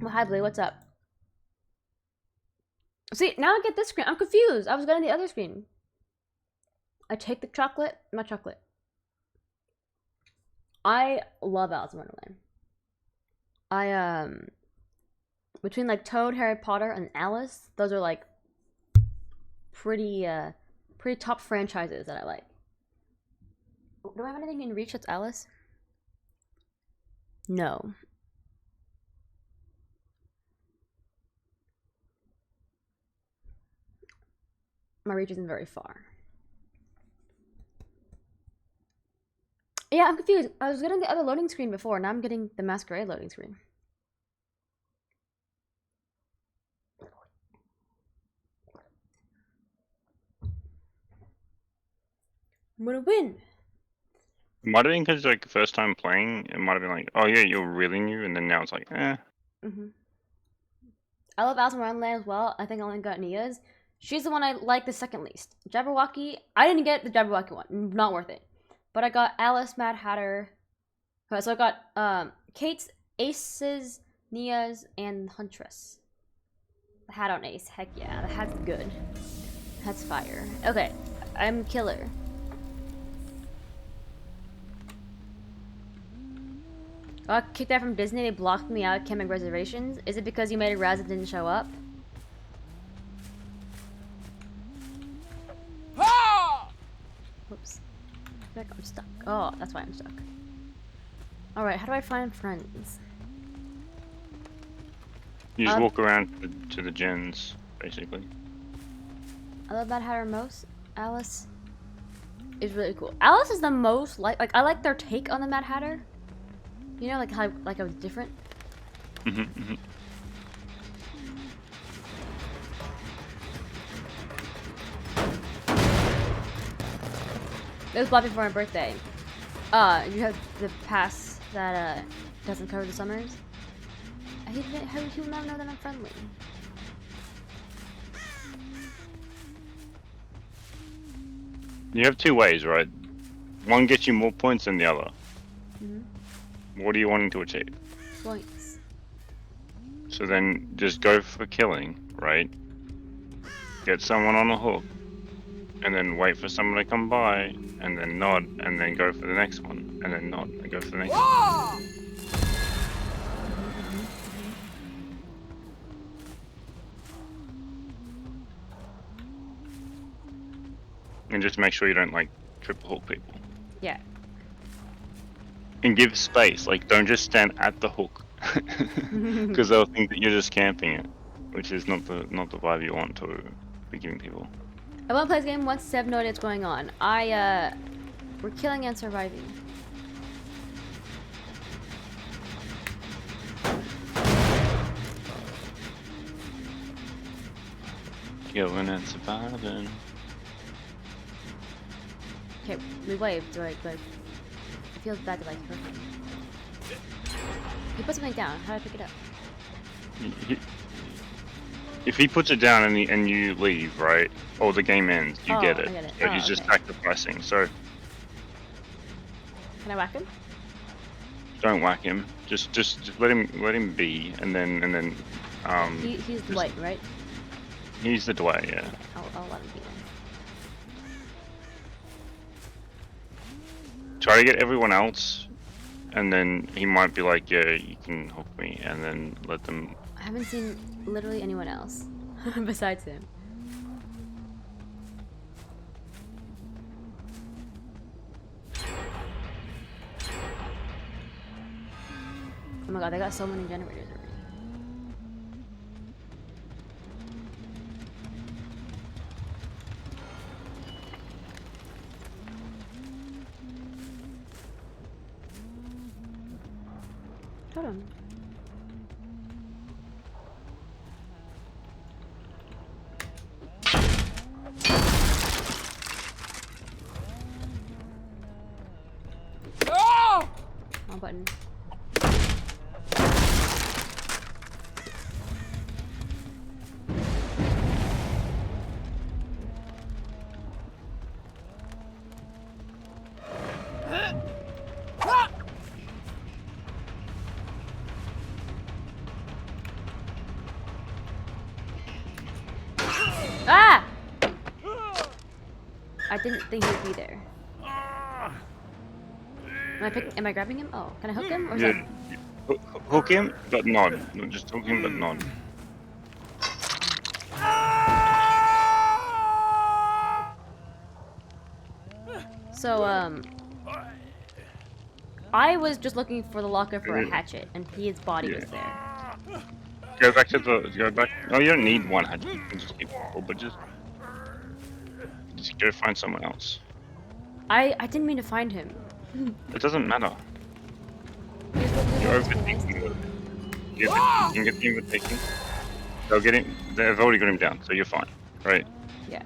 Well, hi Blue, what's up? See, now I get this screen. I'm confused. I was getting the other screen. I take the chocolate, my chocolate. I love Alice in Wonderland. Between like Toad, Harry Potter, and Alice, those are like pretty top franchises that I like. Do I have anything in reach that's Alice? No. My reach isn't very far. Yeah, I'm confused. I was getting the other loading screen before, now I'm getting the Masquerade loading screen. I'm gonna win! Might have been because, like, first time playing, it might have been like, oh yeah, you're really new, and then now it's like, eh. I love Alice in Wonderland as well. I think I only got Nia's. She's the one I like the second least. Jabberwocky, I didn't get the Jabberwocky one. Not worth it. But I got Alice, Mad Hatter. Okay, so I got Kate's, Ace's, Nia's, and Huntress. The hat on Ace. Heck yeah, the hat's good. That's fire. Okay, I'm killer. Got kicked out from Disney. They blocked me out. Can't make reservations. Is it because you made a Raz that didn't show up? Whoops. I feel like I'm stuck. Oh, that's why I'm stuck. Alright, how do I find friends? You just walk around to the gens, basically. I love Mad Hatter most. Alice is really cool. Alice is the most like I like their take on the Mad Hatter. You know, like how like it was different. It was bought before my birthday. You have the pass that doesn't cover the summers. He will not know that I'm friendly. You have two ways, right? One gets you more points than the other. What are you wanting to achieve? Points. So then just go for killing, right? Get someone on a hook, and then wait for someone to come by, and then nod, and then go for the next one, and then nod, and go for the next one. And just make sure you don't, like, triple hook people. Yeah. And give space, like, don't just stand at the hook. Because they'll think that you're just camping it, which is not the vibe you want to be giving people. I want to play this game once I have no idea what's going on. We're killing and surviving. Killing and surviving. Okay, we waved. Like, it feels bad to like hurt him. He put something down. How do I pick it up? If he puts it down and you leave, right? Or the game ends, you get it. I get it. So he's just sacrificing. So can I whack him? don't whack him. Just let him be, and then He's Dwight, right? He's the Dwight, yeah. Okay, I'll let him be then. Try to get everyone else, and then he might be like, yeah, you can hook me, and then let them. I haven't seen literally anyone else besides him. Oh my god, they got so many generators already. Hold on. No! Wrong button. Ah! I didn't think he'd be there. Am I grabbing him? Oh, can I hook him? Or is Yeah, hook him, but nod. No, just hook him, but nod. So, I was just looking for the locker for a hatchet, and his body was there. Go back. Oh, you don't need one hatchet. You can just keep it, but just go find someone else. I didn't mean to find him. It doesn't matter. You're overthinking it. You can get the overthinking. They'll get him. They've already got him down, so you're fine, right? Yeah.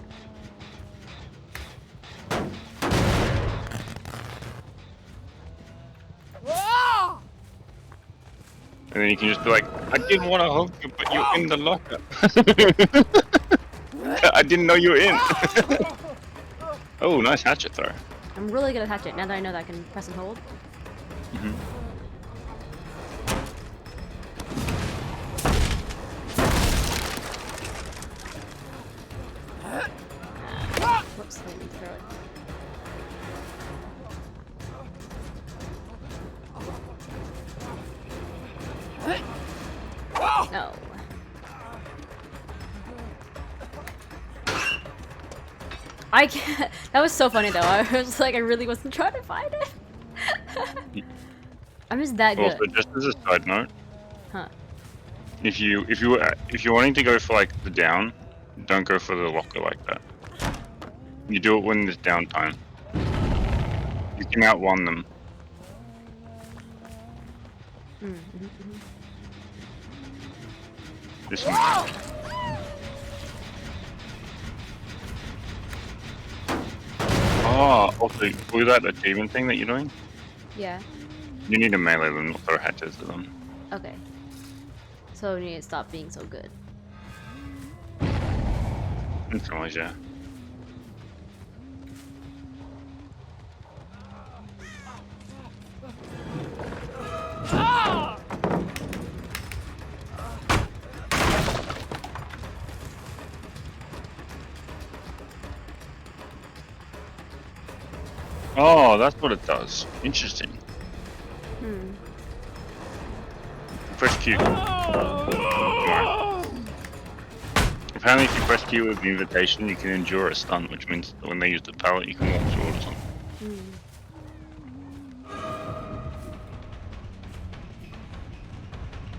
And then you can just be like, I didn't want to hug you, but you're in the locker. I didn't know you were in. Oh, nice hatchet throw. I'm really good at hatchet now that I know that I can press and hold. Whoops, let me throw it. No. I can't. That was so funny though. I was like, I really wasn't trying to find it. I'm just that good. Also, just as a side note, Huh. if you're wanting to go for like the down, don't go for the locker like that. You do it when there's downtime. You can outrun them. This one. Oh, also, was that achievement thing that you're doing? Yeah. You need to melee them, not throw hatchets at them. Okay. So we need to stop being so good. In some ways, yeah. Oh, that's what it does. Interesting. Press Q. Apparently, if you press Q with the invitation, you can endure a stun, which means that when they use the pallet, you can walk through it or something.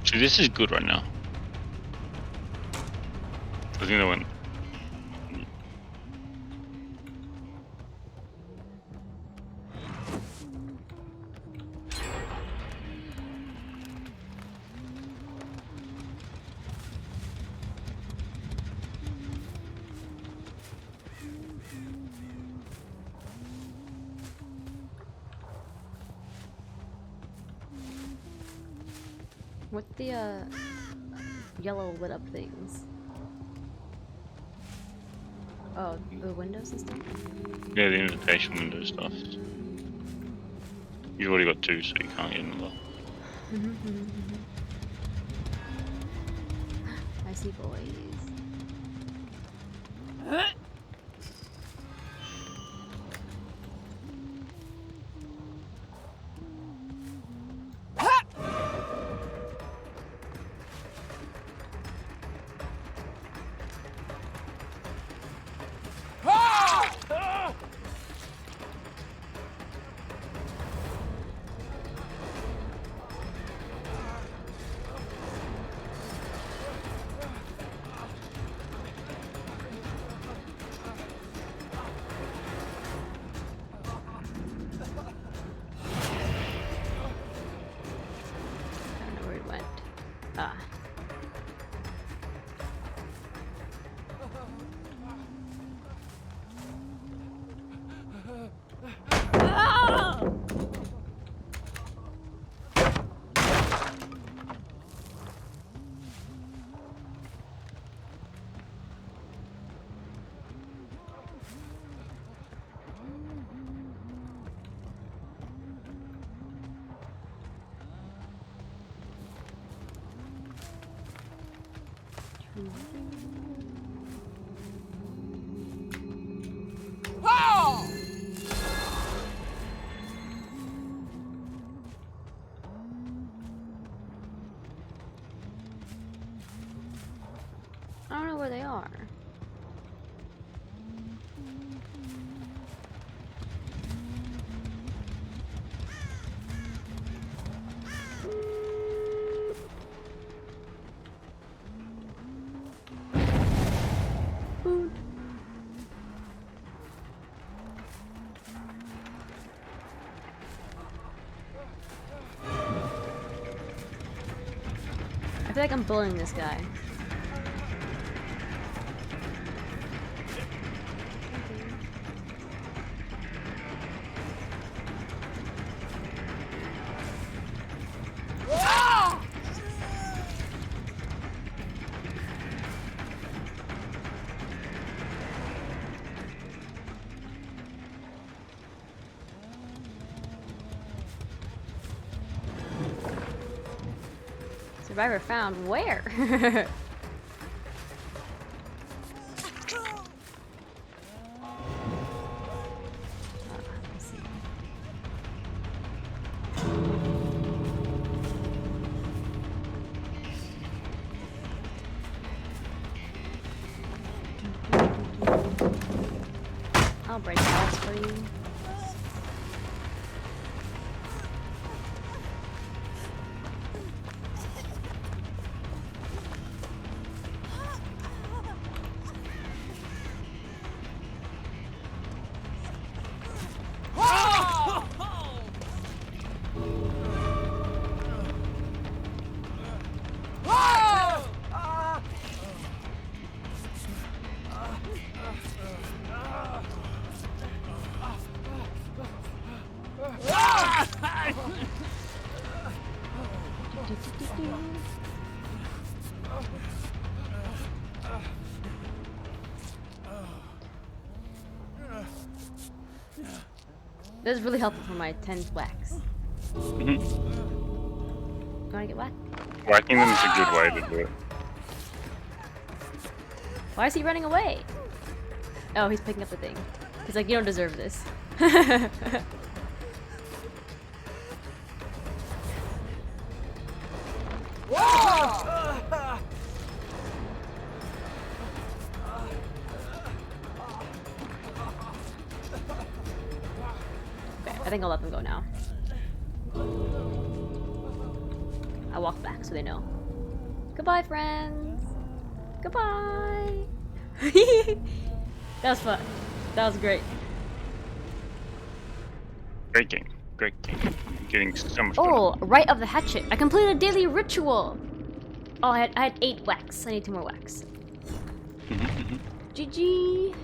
So this is good right now. I think they went. What the yellow lit up things? Oh, the windows and stuff? Yeah, the invitation window stuff. You've already got 2, so you can't get another. I see boys. Ah. I don't know where they are. Food. I feel like I'm bullying this guy. Survivor found where? I'll break that for you. This is really helpful for my 10th wax. Mm-hmm. You wanna get whacked? Whacking them is a good way to do it. Why is he running away? Oh, he's picking up the thing. He's like, you don't deserve this. I think I'll let them go now. I walk back so they know. Goodbye, friends. Goodbye. That was fun. That was great. Great game. Great game. I'm getting so much Oh, Rite of the Hatchet. I completed a daily ritual. Oh, I had 8 wax. I need 2 more wax. GG.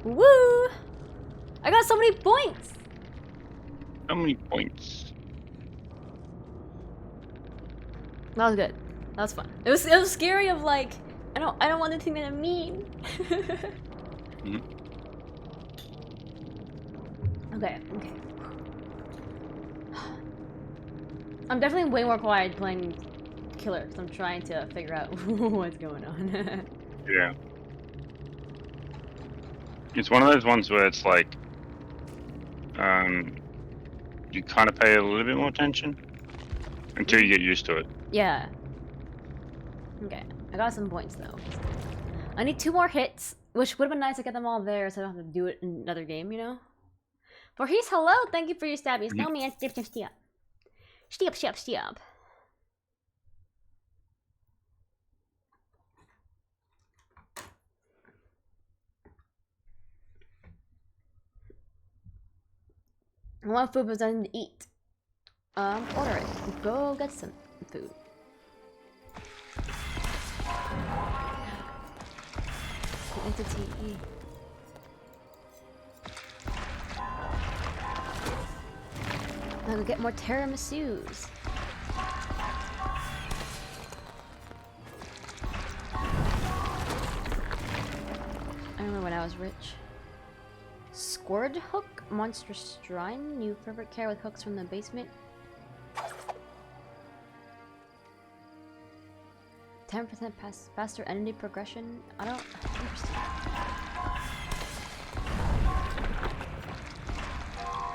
Woo! I got so many points! How many points? That was good. That was fun. It was scary of like, I don't want to think that I'm mean. Mm-hmm. Okay. I'm definitely way more quiet playing Killer because I'm trying to figure out what's going on. Yeah. It's one of those ones where it's like, you kind of pay a little bit more attention until you get used to it. Yeah. Okay, I got some points though. I need 2 more hits, which would have been nice to get them all there so I don't have to do it in another game, you know? Voorhees, hello! Thank you for your stabbies. Tell me, stiap. I want food, but I need to eat. Order it. Go get some food. Entity. I'm gonna get more tiramisu's. I remember when I was rich. Scourge hook, monstrous shrine, new favorite care with hooks from the basement. 10% faster enemy progression. I don't. Interesting.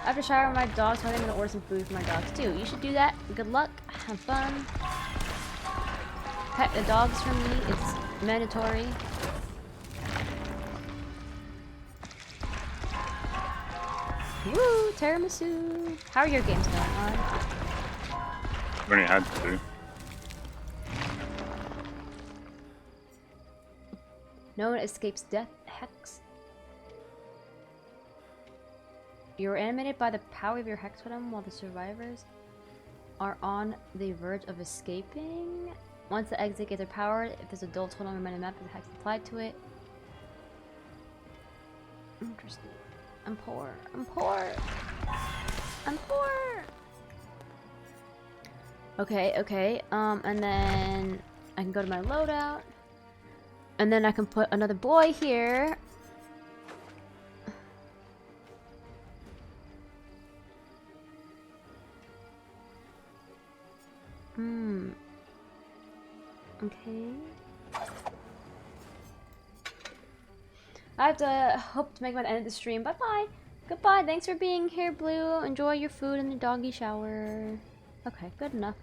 After showering my dogs, I'm gonna order some food for my dogs too. You should do that. Good luck. Have fun. Pet the dogs for me. It's mandatory. Woo! Tiramisu! How are your games going on? I've only had 2. No one escapes death. Hex. You're animated by the power of your hex totem while the survivors are on the verge of escaping. Once the exit gates are powered, if there's a dual totem on the map, the hex applied to it. Interesting. I'm poor. Okay. And then I can go to my loadout. And then I can put another boy here. Okay. I have to hope to make my end of the stream. Bye-bye. Goodbye. Thanks for being here, Blue. Enjoy your food in the doggy shower. Okay, good enough.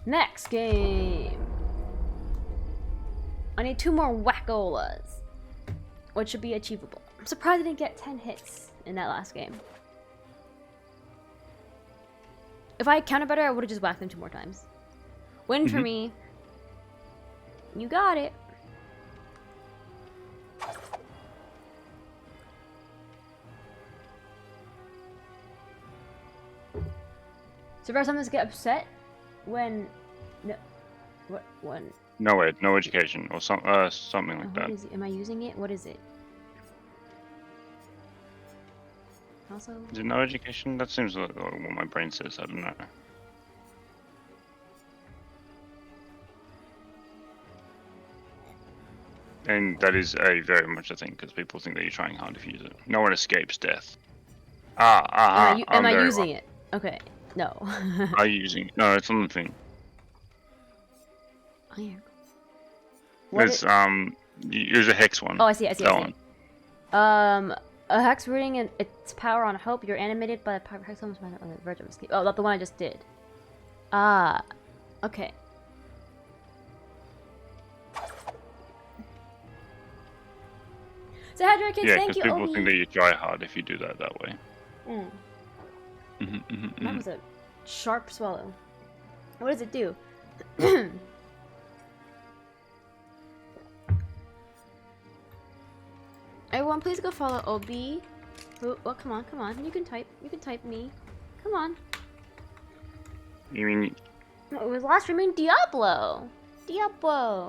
Next game. I need 2 more whackolas, which should be achievable. I'm surprised I didn't get 10 hits in that last game. If I had counted better, I would have just whacked them 2 more times. Win for me. You got it. So first, sometimes get upset when when. No ed, no education, or something like that. Am I using it? What is it? Also. Is it no education? That seems like what my brain says. I don't know. And that is very much a thing because people think that you're trying hard if you use it. No one escapes death. Am I using it? Okay. No. Are you using it? No, it's on the thing. Oh, yeah. There's use a hex one. Oh, I see. That one. A hex rooting and its power on hope. You're animated by the power of hex on the verge of escape. Oh, that's the one I just did. Okay. So, Hadra Kids, thank you, people think that you try hard if you do that way. That was a sharp swallow. What does it do? Everyone, please go follow Obi. Oh, come on. You can type me. Come on. You mean? No, it was last streaming Diablo. Diablos.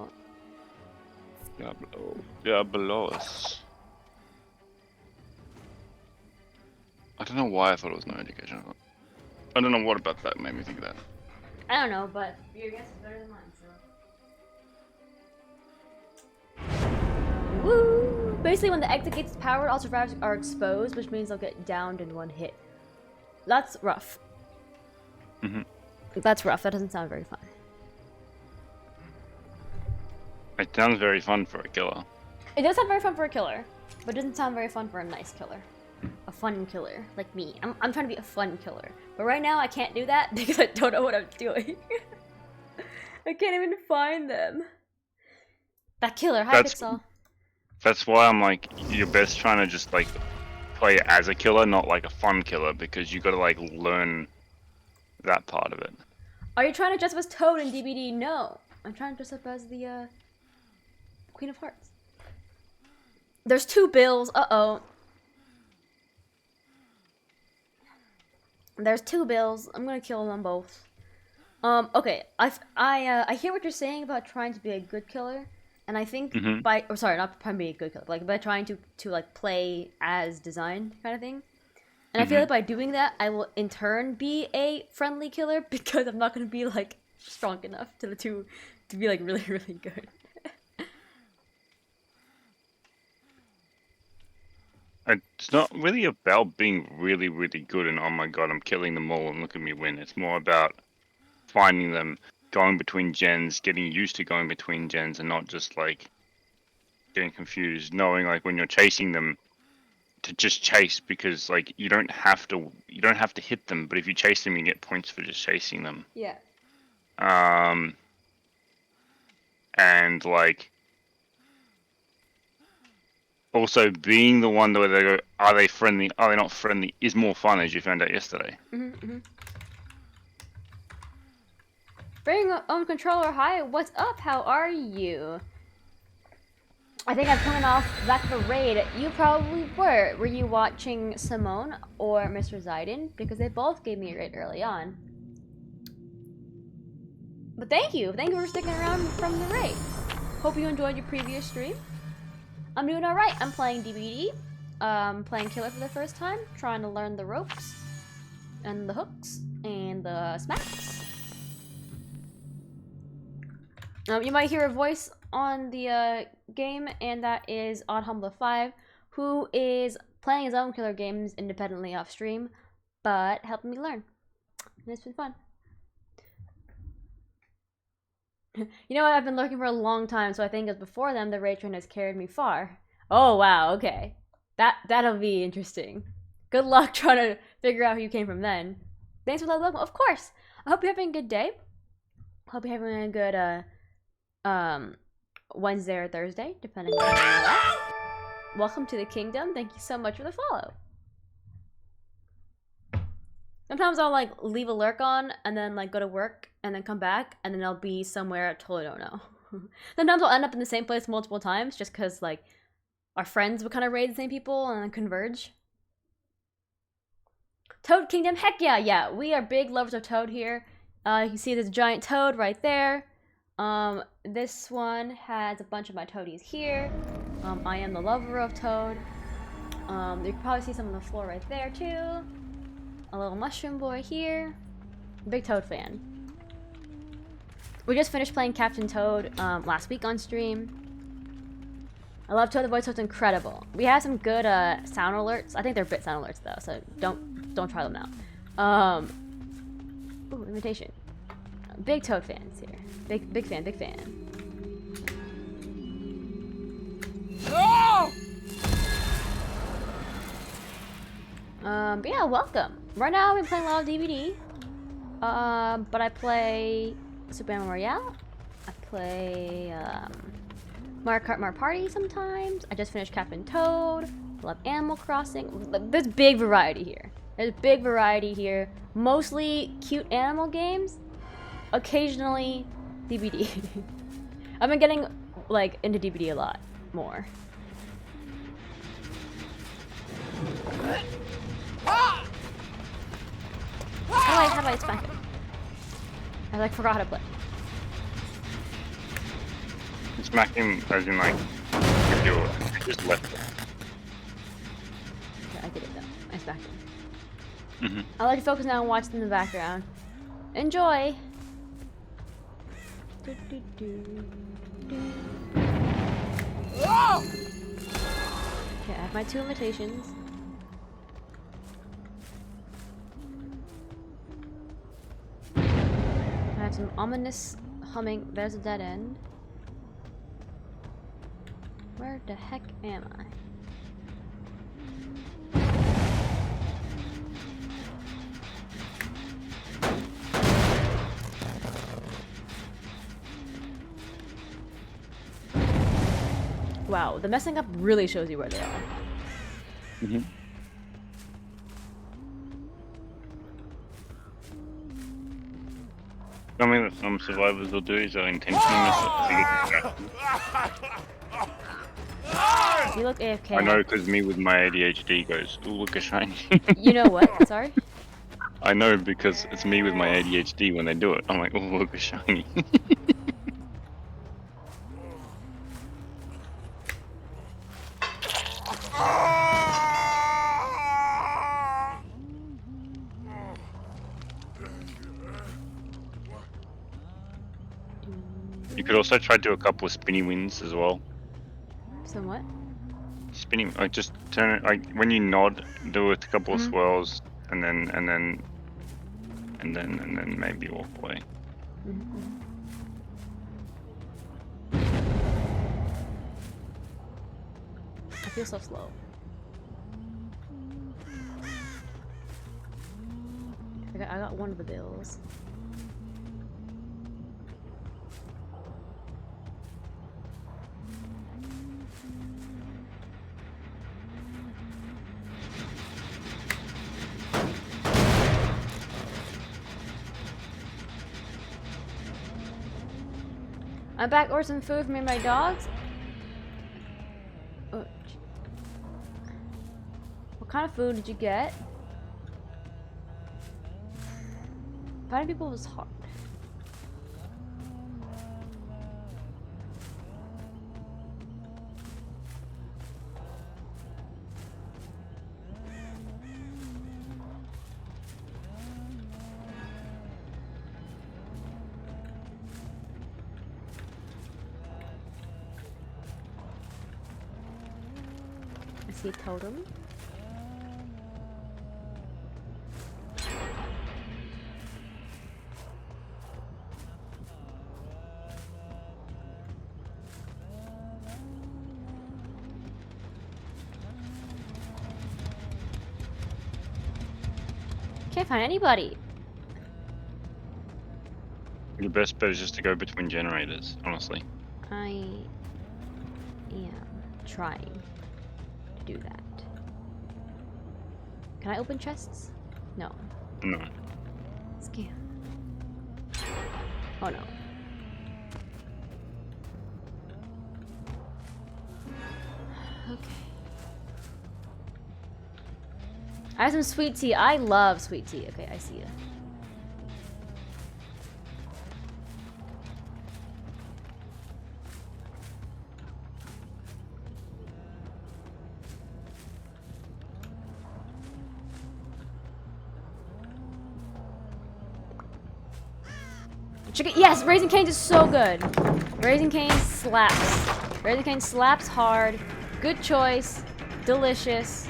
don't know why I thought it was no education. I don't know what about that made me think of that. I don't know, but your guess is better than mine, so. Woo! Basically, when the exit gates is powered, all survivors are exposed, which means they'll get downed in one hit. That's rough. That's rough. That doesn't sound very fun. It sounds very fun for a killer. It does sound very fun for a killer, but it doesn't sound very fun for a nice killer. A fun killer, like me. I'm trying to be a fun killer. But right now I can't do that because I don't know what I'm doing. I can't even find them. That killer, hi Pixel. That's why I'm like, you're best trying to just like play as a killer, not like a fun killer, because you gotta like learn that part of it. Are you trying to dress up as Toad in DBD? No. I'm trying to dress up as the Queen of Hearts. There's 2 Bills. Uh-oh. There's 2 Bills. I'm gonna kill them both. Okay. I hear what you're saying about trying to be a good killer, and I think by sorry, not trying to be a good killer, but like by trying to like play as designed kind of thing. And I feel like by doing that, I will in turn be a friendly killer because I'm not gonna be like strong enough to be like really really good. It's not really about being really, really good and oh my god, I'm killing them all and look at me win. It's more about finding them, going between gens, getting used to going between gens and not just like getting confused, knowing like when you're chasing them to just chase because like you don't have to hit them, but if you chase them you get points for just chasing them. Yeah. And like also, being the one where they go, are they friendly, are they not friendly, is more fun, as you found out yesterday. Bring on controller, hi, what's up, how are you? I think I'm coming off back of a raid. You probably were. Were you watching Simone or Mr. Zayden? Because they both gave me a raid early on. But thank you for sticking around from the raid. Hope you enjoyed your previous stream. I'm doing alright. I'm playing DBD. Playing Killer for the first time. Trying to learn the ropes. And the hooks. And the smacks. You might hear a voice on the game. And that is OddHumbler5. Who is playing his own killer games independently off stream. But helping me learn. And it's been fun. You know what? I've been lurking for a long time, so I think as before them, the raid train has carried me far. Oh wow, okay. That'll be interesting. Good luck trying to figure out who you came from then. Thanks for the welcome. Of course. I hope you're having a good day. Hope you're having a good Wednesday or Thursday, depending on where you're at. Welcome to the kingdom. Thank you so much for the follow. Sometimes I'll like leave a lurk on and then like go to work and then come back and then I'll be somewhere I totally don't know. Sometimes I'll end up in the same place multiple times just because like our friends would kind of raid the same people and then converge. Toad Kingdom, heck yeah, we are big lovers of Toad here. You can see this giant toad right there. This one has a bunch of my toadies here. I am the lover of Toad. You can probably see some on the floor right there too. A little mushroom boy here. Big Toad fan. We just finished playing Captain Toad last week on stream. I love Toad. The voice was incredible. We have some good sound alerts. I think they're bit sound alerts though, so don't try them out. Ooh, invitation. Big Toad fans here. Big fan. No! But yeah, welcome. Right now I've been playing a lot of DBD. But I play Super Mario Royale. I play Mario Kart Mario Party sometimes. I just finished Captain Toad. I love Animal Crossing. There's big variety here. There's big variety here. Mostly cute animal games. Occasionally DBD. I've been getting like into DBD a lot more. How do I smack him? I like forgot how to play. Smack him as in like if you just left him. Okay, I did it though. I smacked him. I'll let you focus now and watch in the background. Enjoy! Oh! Okay, I have my 2 invitations. I have some ominous humming. There's a dead end. Where the heck am I? Wow, the messing up really shows you where they are. Something that some survivors will do is they'll intentionally miss it. You look AFK. I know, because me with my ADHD goes, ooh, look a shiny. You know what? Sorry? I know, because it's me with my ADHD when they do it. I'm like, ooh, look a shiny. You could also try to do a couple of spinny wins as well. So what? Spinning, like just turn it, like when you nod, do a couple of swirls, and then maybe walk away. I feel so slow. I got one of the bills. I'm back. Ordered some food for me and my dogs. Oh, what kind of food did you get? Finding people was hard. I see a totem. Can't find anybody. Your best bet is just to go between generators, honestly. I am trying to do that. Can I open chests? No. No. Scam. Oh no. Okay. I have some sweet tea. I love sweet tea. Okay, I see you. Chicken. Yes, Raising Cane's is so good. Raising Cane slaps. Raising Cane slaps hard. Good choice. Delicious.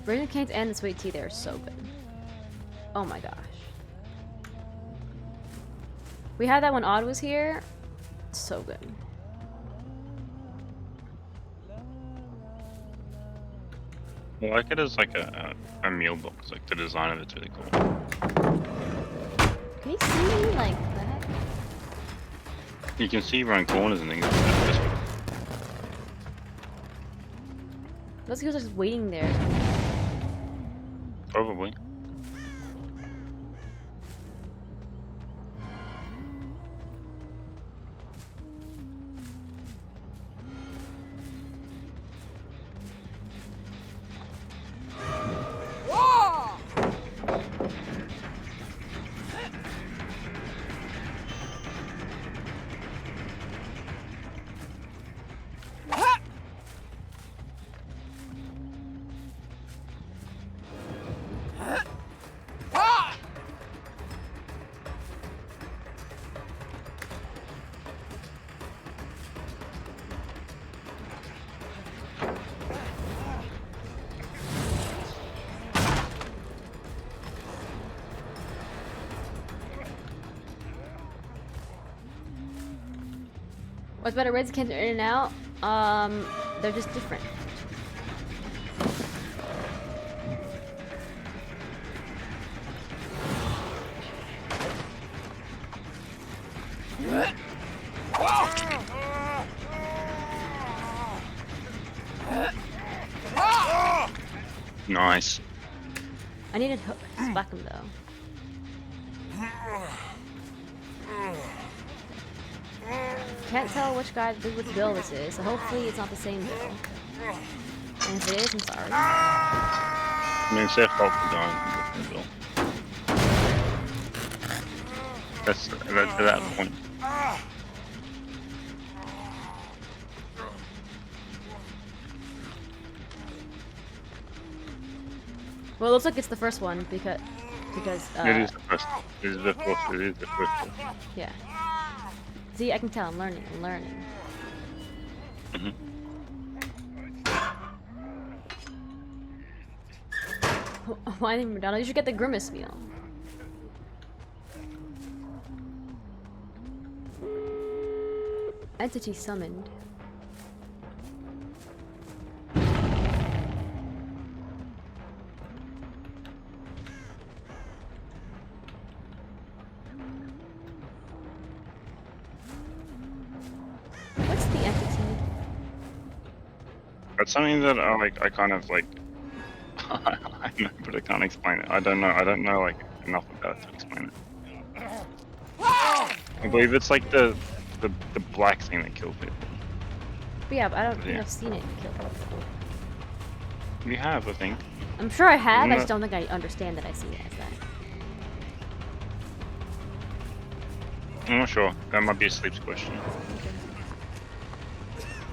Raising Cane's and the sweet tea there are so good. Oh my gosh. We had that when Odd was here. So good. I like it as like a meal box. Like the design of it's really cool. Can you see me like that? You can see around corners and things. Those girls are just waiting there. Probably. What's better ways to cancel in and out? They're just different. Nice. I need to smack him though. Can't tell which bill this is, so hopefully it's not the same bill. And if it is, I'm sorry. I mean, it's their fault for going with the bill. That's to that point. Well, it looks like it's the first one because it is the first. It is the first. It is the first one. Yeah. See, I can tell. I'm learning. Mm-hmm. Why didn't McDonald? You should get the Grimace meal. Entity summoned. What's the entity? That's something that I kind of like. I know, but I can't explain it. I don't know like enough about it to explain it. I believe it's like the black thing that killed people. But yeah, but I don't think I've seen it kill people. You have, I think. I'm sure I have. I just don't think I understand that I see it as that. I'm not sure. That might be a sleeps question.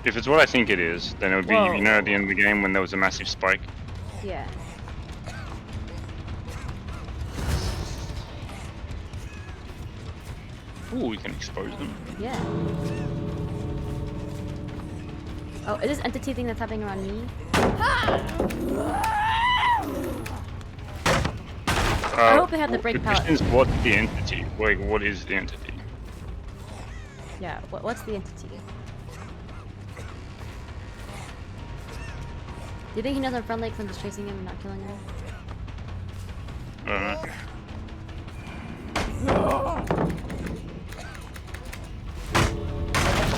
If it's what I think it is, then it would be, you know, at the end of the game when there was a massive spike. Yeah. Ooh, we can expose them. Yeah. Oh, is this entity thing that's happening around me? I hope they have the break pallet. The question is, what's the entity? Like, what is the entity? Yeah, what's the entity? Do you think he knows I'm friendly because I'm just chasing him and not killing him? I don't know.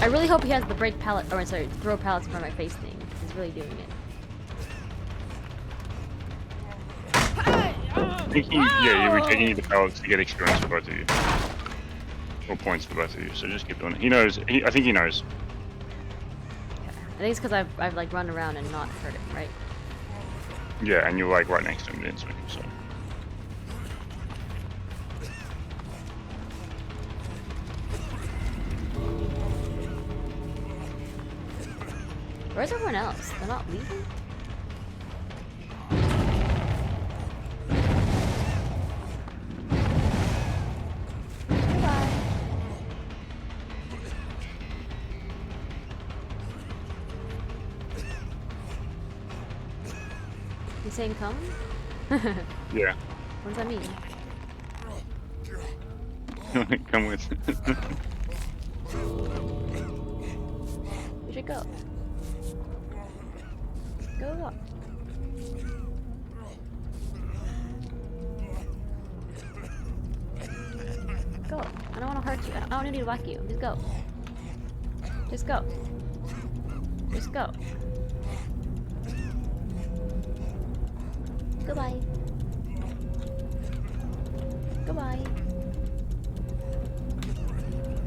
I really hope he has the break pallet, or sorry, throw pallets in front of my face thing. He's really doing it. I think you're retaking the pallets to get experience for both of you. Or points for both of you, so just keep doing it. He knows, I think he knows. I think it's because I've like run around and not hurt him, right? Yeah, and you're like right next to him, didn't swing him, so. Where's everyone else? They're not leaving? Goodbye. You saying come? Yeah. What does that mean? Come with. We should go. Go up. Go. I don't want to hurt you. I don't need to whack you. Just go. Just go. Just go. Goodbye. Goodbye.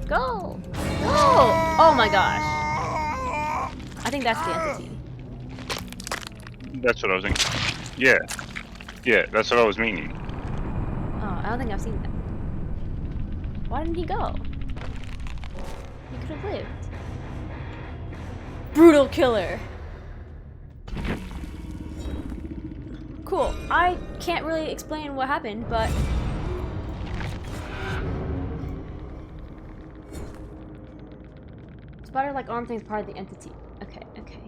Go! Go! Oh my gosh. I think that's the entity. That's what I was thinking. Yeah. Yeah, that's what I was meaning. Oh, I don't think I've seen that. Why didn't he go? He could have lived. Brutal killer. Cool. I can't really explain what happened, but spider-like arm thing is part of the entity. Okay, okay.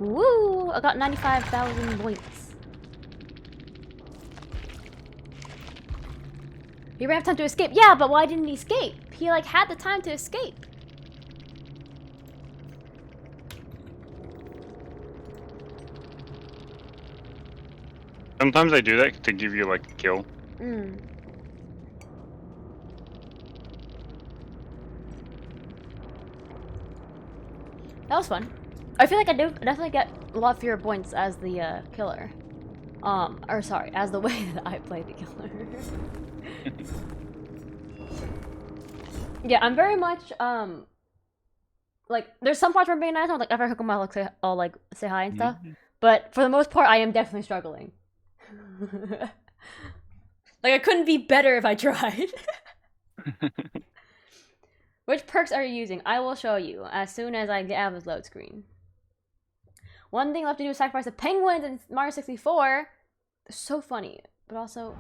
Woo! I got 95,000 points. He ran out of time to escape. Yeah, but why didn't he escape? He like had the time to escape. Sometimes they do that to give you like a kill. That was fun. I feel like I definitely get a lot fewer points as the killer. Or sorry, as the way that I play the killer. Yeah, I'm very much like there's some parts where I'm being nice. I'm like if I hook them out, I'll like say hi and stuff. But for the most part, I am definitely struggling. Like I couldn't be better if I tried. Which perks are you using? I will show you as soon as I get out of this load screen. One thing left to do is sacrifice the penguins in Mario 64. They're so funny, but also...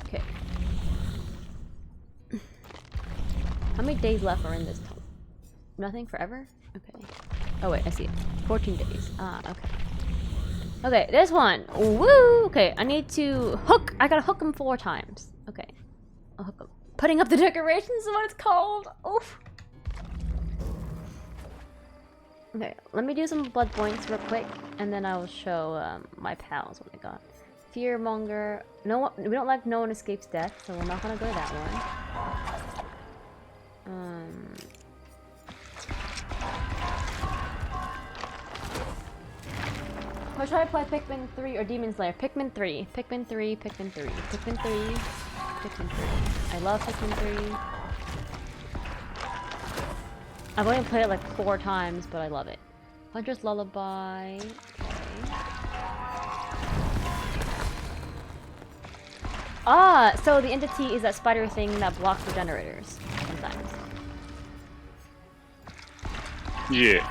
Okay. How many days left are in this? Nothing? Forever? Okay. Oh wait, I see it. 14 days. Ah, okay. Okay, this one. Woo! Okay, I need to hook. I gotta hook him 4 times. Okay. I'll hook him. Putting up the decorations is what it's called. Oof. Okay, let me do some blood points real quick, and then I will show my pals what they got. Fearmonger. No one. We don't like no one escapes death, so we're not gonna go that one. Or should I play Pikmin 3 or Demon Slayer? Pikmin 3. Pikmin 3. Pikmin 3. Pikmin 3. Pikmin 3. I love Pikmin 3. I've only played it like 4 times, but I love it. Huntress Lullaby. Okay. Ah, so the entity is that spider thing that blocks the generators sometimes. Yeah.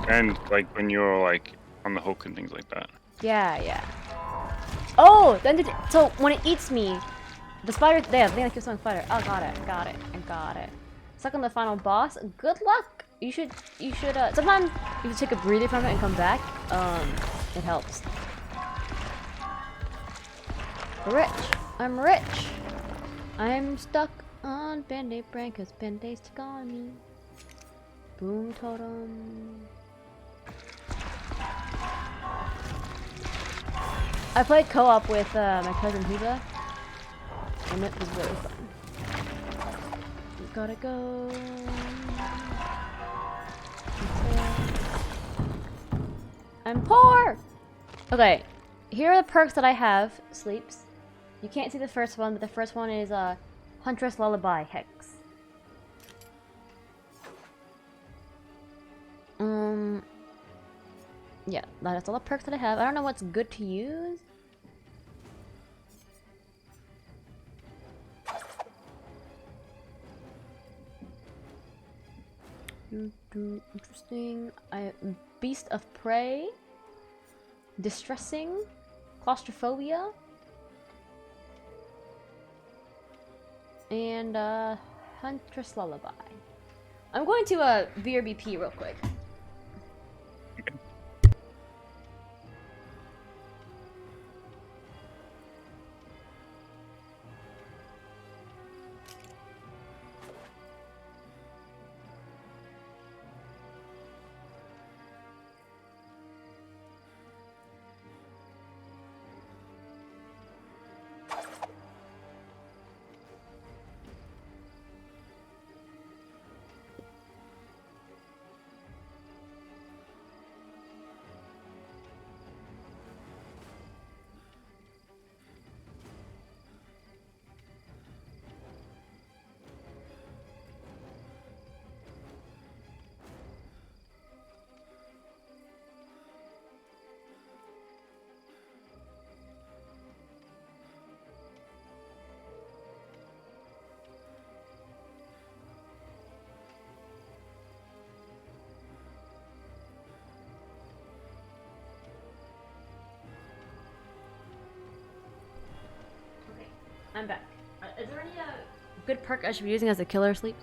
And like when you're like on the hook and things like that. Yeah, yeah. Oh, the entity. So when it eats me, the spider. There, the thing that keeps on spider. Oh, got it. Got it. I got it. Stuck on the final boss. Good luck. You should. Sometimes you should take a breather from it and come back. It helps. Rich. I'm rich. I'm stuck on Band-Aid brand because Band-Aid's stuck on me. Boom totem. I played co-op with my cousin Hiba, and it was really fun. We gotta go. I'm poor! Okay, here are the perks that I have. Sleeps. You can't see the first one, but the first one is Huntress Lullaby Hex. Yeah, that's all the perks that I have. I don't know what's good to use. Interesting. Beast of Prey. Distressing. Claustrophobia. And Huntress Lullaby. I'm going to BRBP real quick. I'm back. Is there any good perk I should be using as a killer sleep?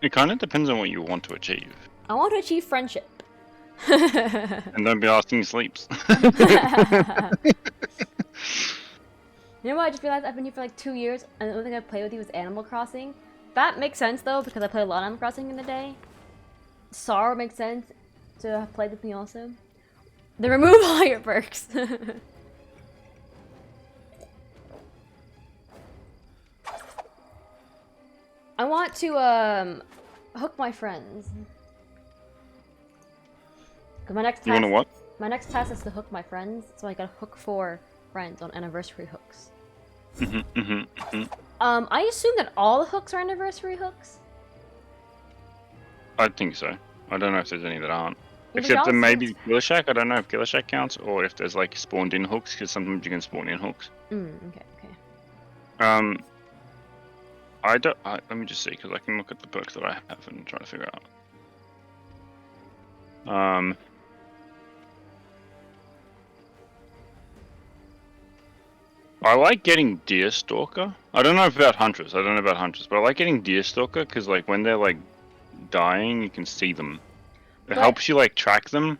It kind of depends on what you want to achieve. I want to achieve friendship. And don't be asking sleeps. You know what? I just realized I've been here for like 2 years, and the only thing I played with you was Animal Crossing. That makes sense though, because I play a lot of Animal Crossing in the day. SAR makes sense to have played with me also. Then remove all your perks. I want to hook my friends. 'Cause my next task, You wanna what? My next task is to hook my friends, so I gotta hook 4 friends on anniversary hooks. I assume that all the hooks are anniversary hooks. I think so. I don't know if there's any that aren't. Except that maybe Killer Shack. I don't know if Killer Shack counts or if there's like spawned in hooks, because sometimes you can spawn in hooks. Okay. I don't. Let me just see, because I can look at the perks that I have and try to figure out. I like getting Deerstalker. I don't know about Huntress. But I like getting Deerstalker because, like, when they're like dying, you can see them. It helps you like track them.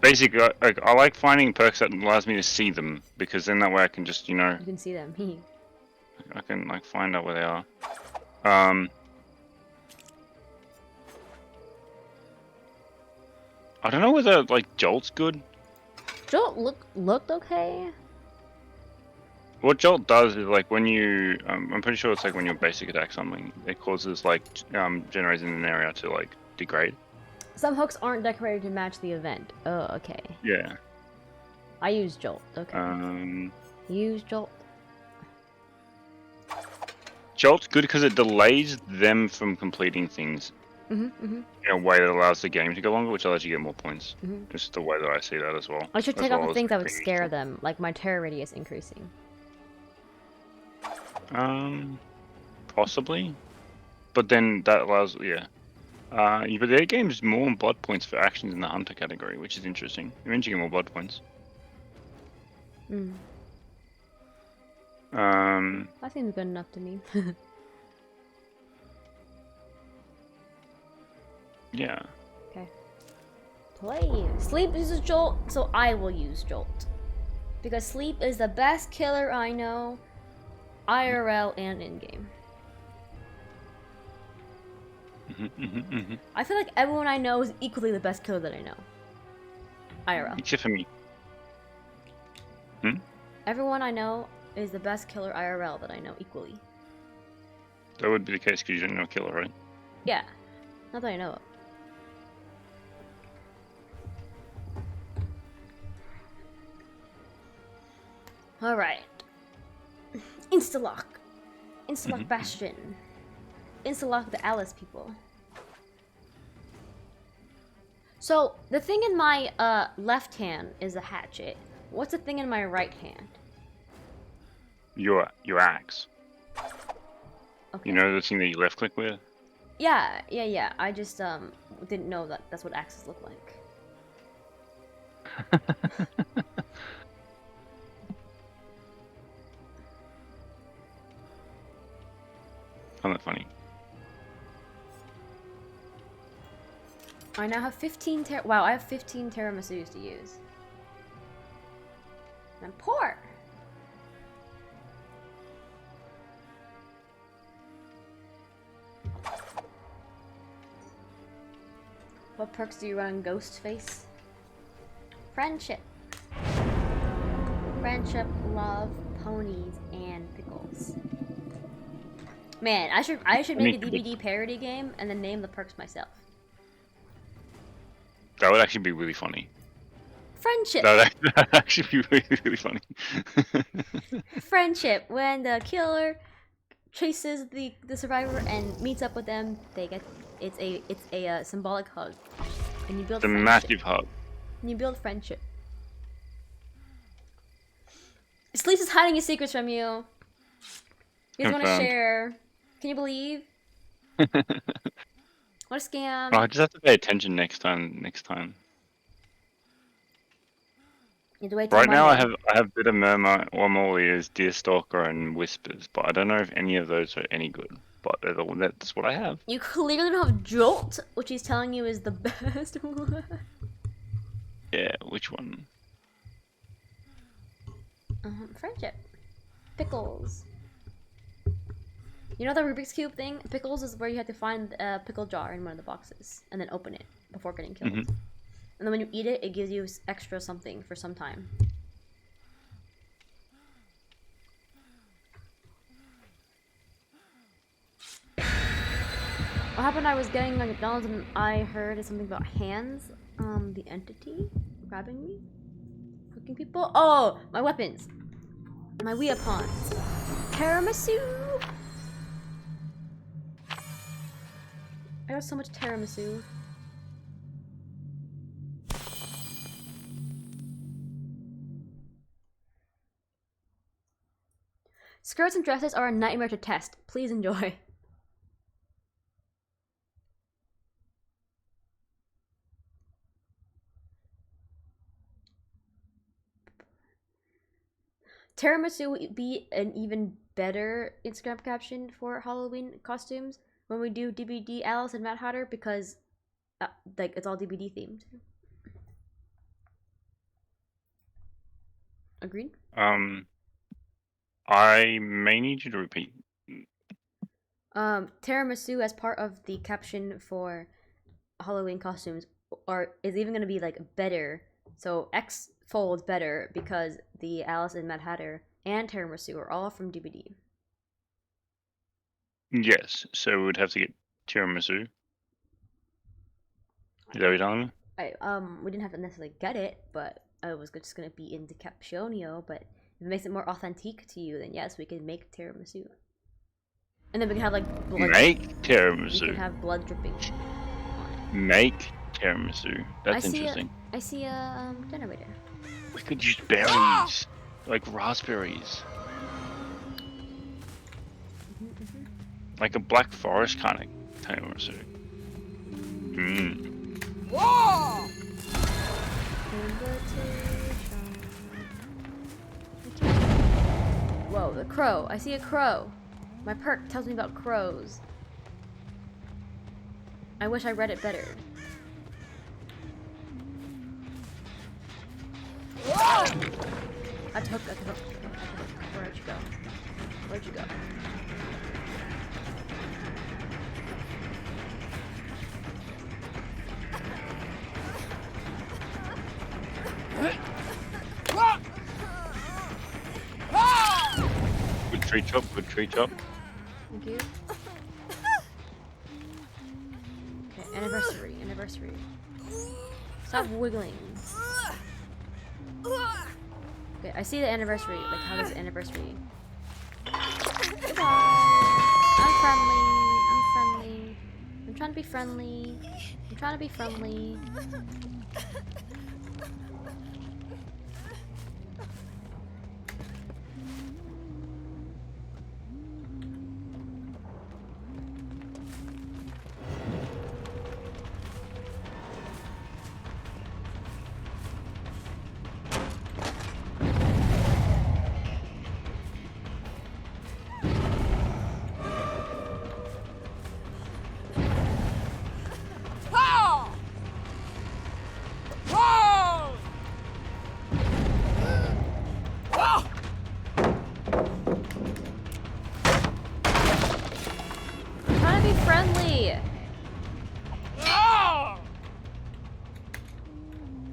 Basically, I like finding perks that allows me to see them, because then that way I can just, you know. You can see them. I can like find out where they are. I don't know whether like Jolt's good. Jolt looked okay. What Jolt does is like when you, I'm pretty sure it's like when you basic attack something, it causes like generators in an area to like degrade. Some hooks aren't decorated to match the event. Oh, okay. Yeah. I use Jolt. Okay. Use Jolt. Jolt's good because it delays them from completing things in a way that allows the game to go longer, which allows you to get more points. Just the way that I see that as well. I should take off the things that would scare them, like my terror radius increasing. Possibly. But then that allows, yeah. But their game's more blood points for actions in the hunter category, which is interesting. It means you get more blood points. That seems good enough to me. Yeah. Okay. Play. Sleep uses Jolt, so I will use Jolt. Because Sleep is the best killer I know, IRL and in-game. I feel like everyone I know is equally the best killer that I know. IRL. Except for me. Everyone I know is the best killer IRL that I know equally. That would be the case because you don't know killer, right? Yeah. Not that I know of. Alright. Instalock. Instalock Bastion. Instalock the Alice people. So, the thing in my left hand is a hatchet. What's the thing in my right hand? Your axe. Okay. You know the thing that you left click with? Yeah. I just didn't know that that's what axes look like. Isn't that funny? I now have 15 wow, I have 15 tiramisus to use. I'm poor. What perks do you run on Ghostface? Friendship. Friendship, love, ponies, and pickles. Man, I should make a DVD parody game and then name the perks myself. That would actually be really funny. Friendship. That would actually be really, really funny. Friendship. When the killer chases the survivor and meets up with them, they get it's a symbolic hug, and you build. The massive hug. And you build friendship. Sleeps is hiding his secrets from you. He doesn't want to share. Can you believe? What a scam. Oh, I just have to pay attention next time. Right now I have Bitter Murmur, Wormoli, Deerstalker, and Whispers, but I don't know if any of those are any good. but that's what I have. You clearly don't have Jolt, which he's telling you is the best one. Yeah, which one? Friendship. Pickles. You know the Rubik's Cube thing? Pickles is where you have to find a pickle jar in one of the boxes and then open it before getting killed. And then when you eat it, it gives you extra something for some time. What happened? I was getting like McDonald's and I heard something about hands. The entity grabbing me, hooking people. Oh, my weapons, my weapons. Tiramisu. I got so much tiramisu. Skirts and dresses are a nightmare to test. Please enjoy. Tiramisu would be an even better Instagram caption for Halloween costumes when we do DBD Alice and Mad Hatter, because like it's all DBD themed. Agreed? I may need you to repeat. Tiramisu as part of the caption for Halloween costumes is even gonna be like better. So X folds better because the Alice and Mad Hatter and Tiramisu are all from DBD. Yes, so we would have to get tiramisu. Is that what you're telling me? We didn't have to necessarily get it, but I was just gonna be into Captionio. But if it makes it more authentic to you, then yes, we can make tiramisu. And then we can have like blood. Make tiramisu. We can have blood dripping. Make tiramisu. That's interesting. I see a generator. We could use berries, like raspberries. Like a Black Forest kind of tiramisu. Whoa! Whoa, the crow. I see a crow. My perk tells me about crows. I wish I read it better. Whoa! I took. Where'd you go? Where'd you go? Good tree chop, good tree chop. Thank you. Okay, anniversary. Stop wiggling. Okay, I see the anniversary. Like, how does the anniversary? Goodbye. I'm friendly. I'm trying to be friendly.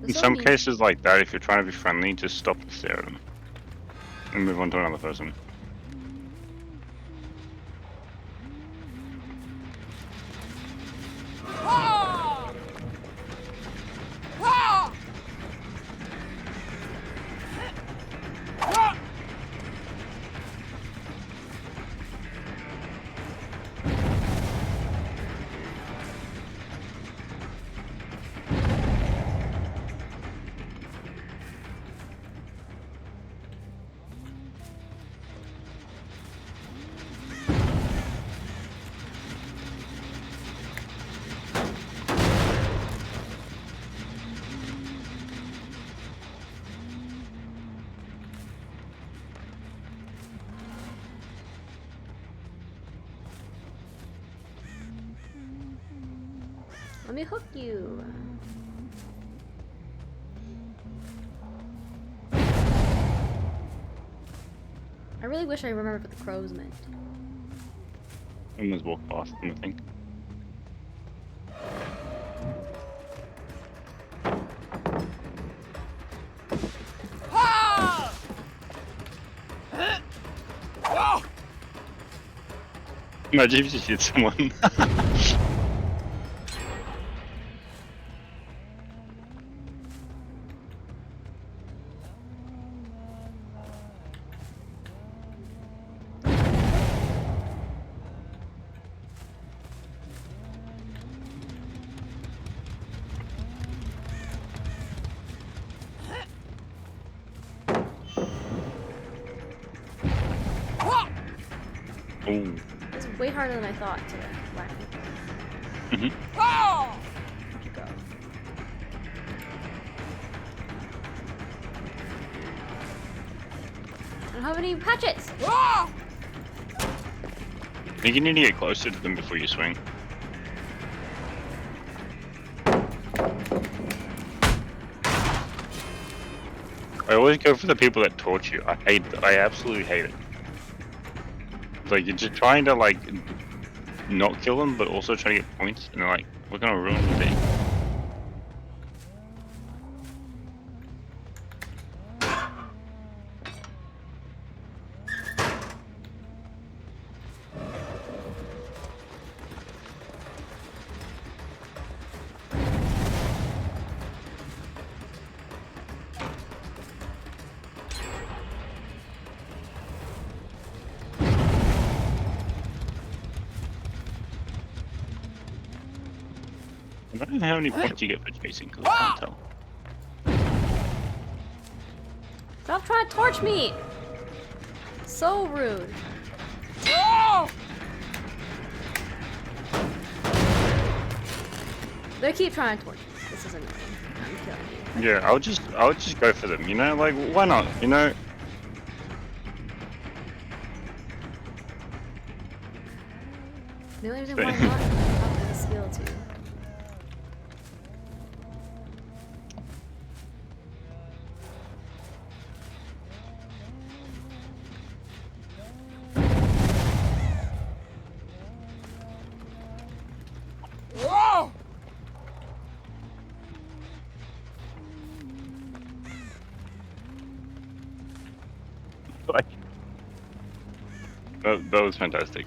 In some cases like that, if you're trying to be friendly, just stop and stare at them. And move on to another person. Let me hook you. I really wish I remembered what the crows meant. I must walk past them, I think. Imagine if you just hit someone. Ooh. It's way harder than I thought to whack. Oh! Where'd you go? I don't have any hatchets! Oh! I think you need to get closer to them before you swing. I always go for the people that torch you. I absolutely hate it. Like, you're just trying to, like, not kill them, but also trying to get points, and they're like, we're gonna ruin the day. I don't know how many points you get for chasing, because I can't tell. Stop trying to torch me! So rude. Oh! They keep trying to torch me. This is annoying. I'm killing you. Yeah, I would just go for them, you know? Like, why not, you know? The only reason why not have the skill to. Oh! Like, that was fantastic.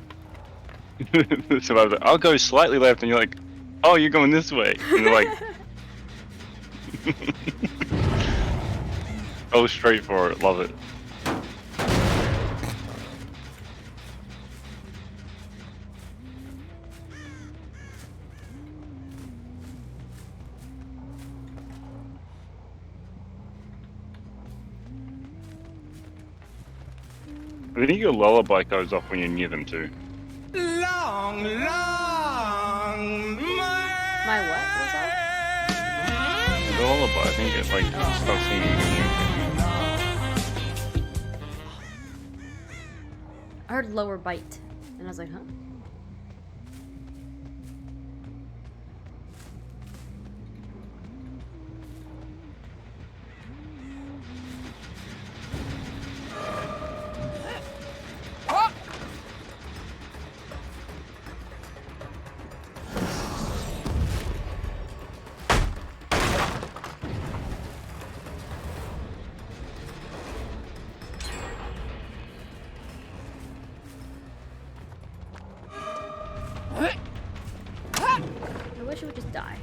So I was like, I'll go slightly left, and you're like, oh, you're going this way. And you're like, go straight for it, love it. I think your lullaby goes off when you're near them too. Long, long My what was off? The lullaby, I think it like starts singing when you. I heard lower bite, and I was like, huh? I wish it would just die.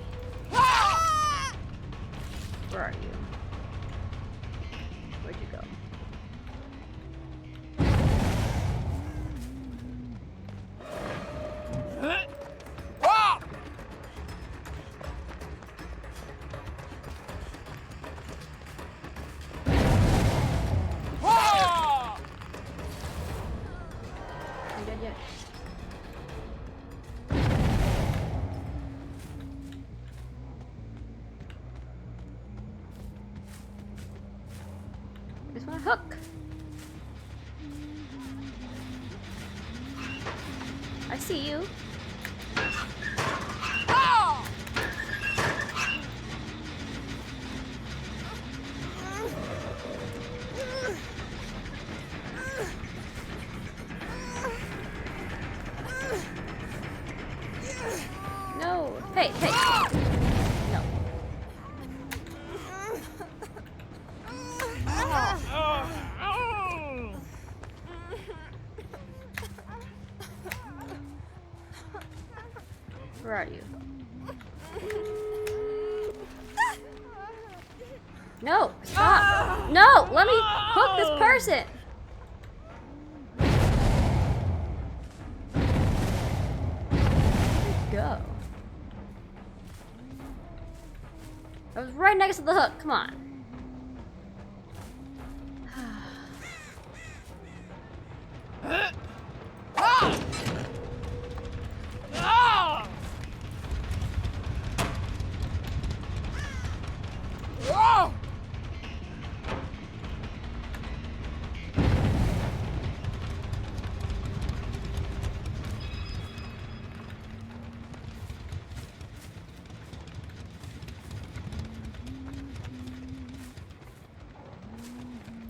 Where are you? Where'd you go? You dead yet? I just want a hook. I see you. Where are you? No! Stop! No! Let me hook this person! Where'd it go? I was right next to the hook. Come on.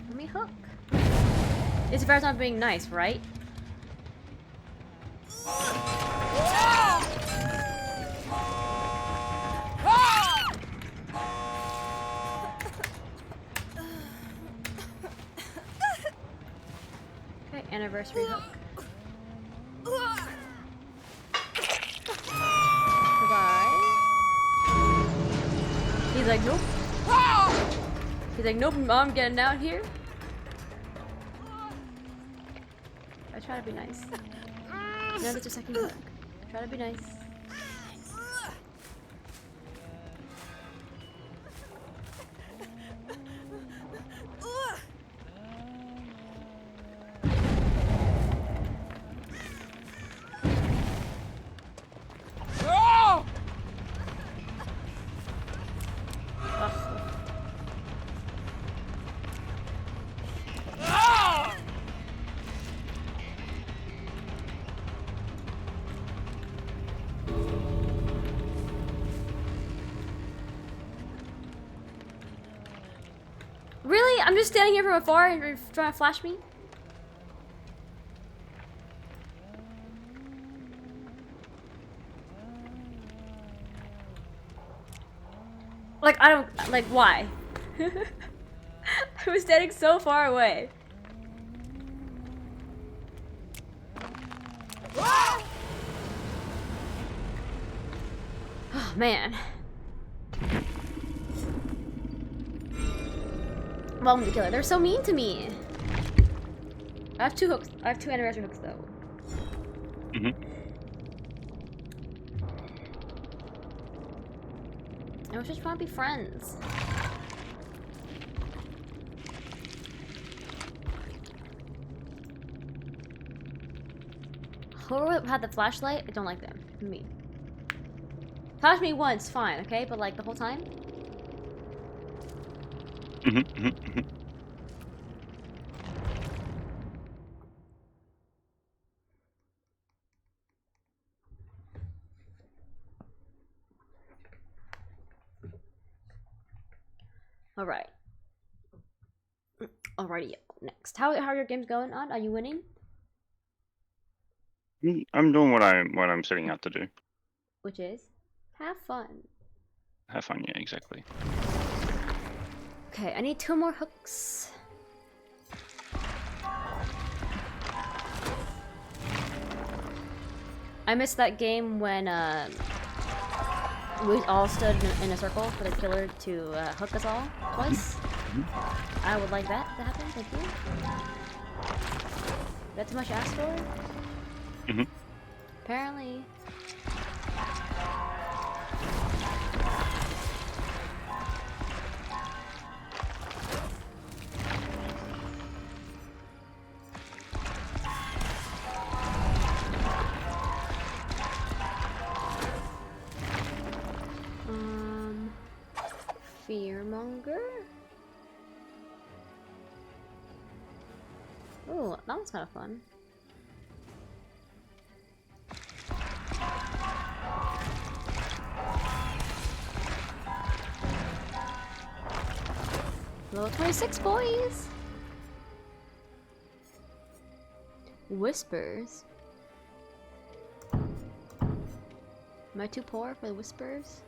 Let me hook. It's the first time being nice, right? Okay, anniversary hook. Goodbye. He's like, nope. He's like, nope, I'm getting out here. I try to be nice. No, that's a second hook. Try to be nice. Really? I'm just standing here from afar and you're trying to flash me? Like, I don't, like, why? I was standing so far away. Oh, man. Welcome to Killer. They're so mean to me. I have 2 hooks. I have 2 anniversary hooks, though. I was just trying to be friends. Whoever had the flashlight, I don't like them. Me. Flash me once, fine, okay? But like the whole time? Alright. Alrighty, next. How are your games going on? Are you winning? I'm doing what I'm setting out to do. Which is? Have fun. Have fun, yeah, exactly. Okay, I need 2 more hooks. I missed that game when we all stood in a circle for the killer to hook us all twice. I would like that to happen, thank you. Is that too much to ask for? Apparently. Fearmonger? Oh, that one's kind of fun. Level 26, boys! Whispers? Am I too poor for the whispers?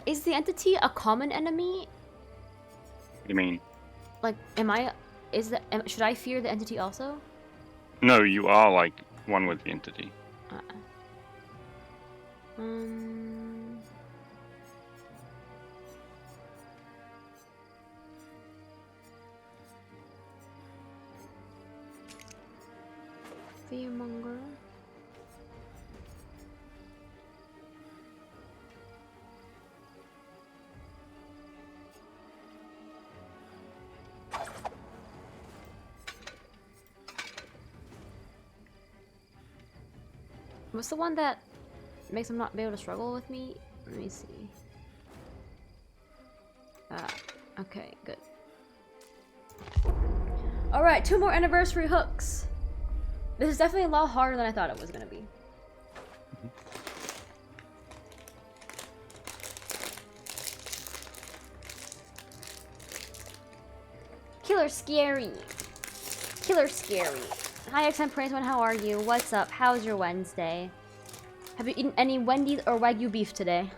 Is the entity a common enemy? What do you mean? Like, should I fear the entity also? No, you are like one with the entity. Fearmonger. What's the one that makes him not be able to struggle with me? Let me see. Okay, good. Alright, 2 more anniversary hooks. This is definitely a lot harder than I thought it was gonna be. Killer Scary. Killer Scary. Hi, XM how are you? What's up? How's your Wednesday? Have you eaten any Wendy's or Wagyu beef today?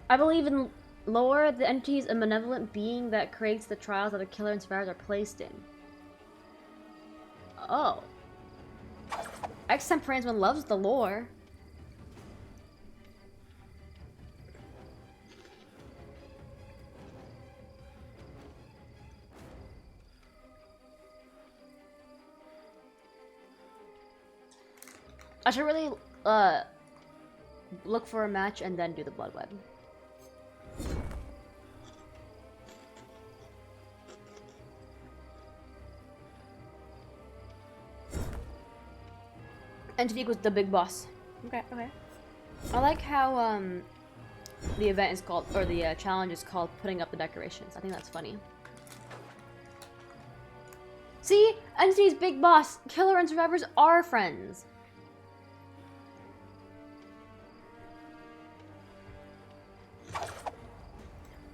I believe in lore, the entity is a malevolent being that creates the trials that a killer and survivors are placed in. Oh. XM loves the lore. I should really look for a match and then do the blood web. Entity equals the big boss. Okay, okay. I like how the event is called, or the challenge is called putting up the decorations. I think that's funny. See? Entity's big boss. Killer and survivors are friends.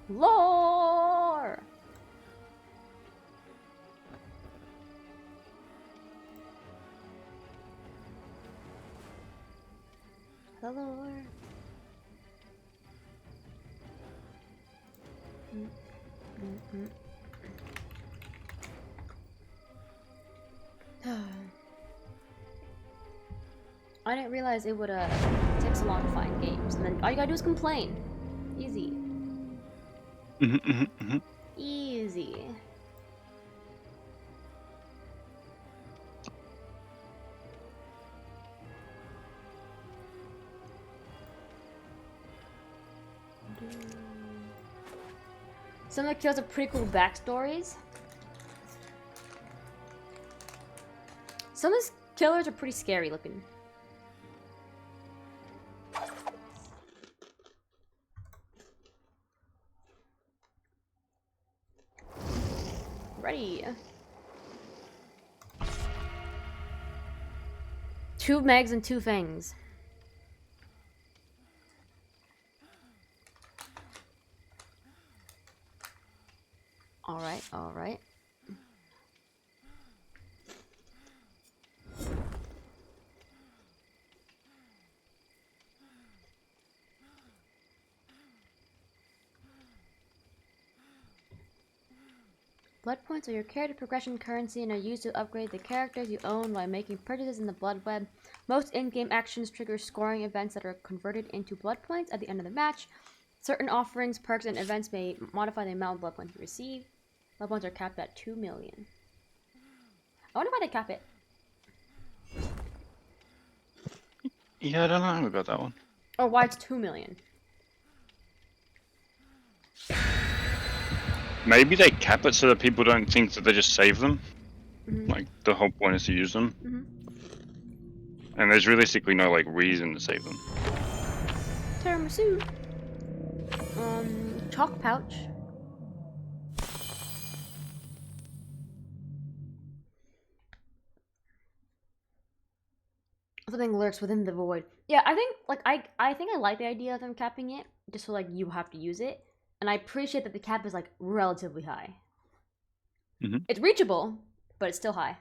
Lore! The lore. I didn't realize it would take so long to find games, and then all you gotta do is complain. Easy. Easy. Some of the kills have pretty cool backstories. Some of these killers are pretty scary looking. Ready. 2 Megs and 2 Fangs. Alright, alright. Blood points are your character progression currency and are used to upgrade the characters you own by making purchases in the blood web. Most in-game actions trigger scoring events that are converted into blood points at the end of the match. Certain offerings, perks, and events may modify the amount of blood points you receive. Blood points are capped at 2 million. I wonder why they cap it. Yeah, I don't know who got that one. Or why it's 2 million. Maybe they cap it so that people don't think that they just save them. Like, the whole point is to use them. And there's realistically no, like, reason to save them. Tiramisu. Chalk pouch. Something lurks within the void. Yeah, I think, like, I think I like the idea of them capping it, just so, like, you have to use it. And I appreciate that the cap is, like, relatively high. It's reachable, but it's still high.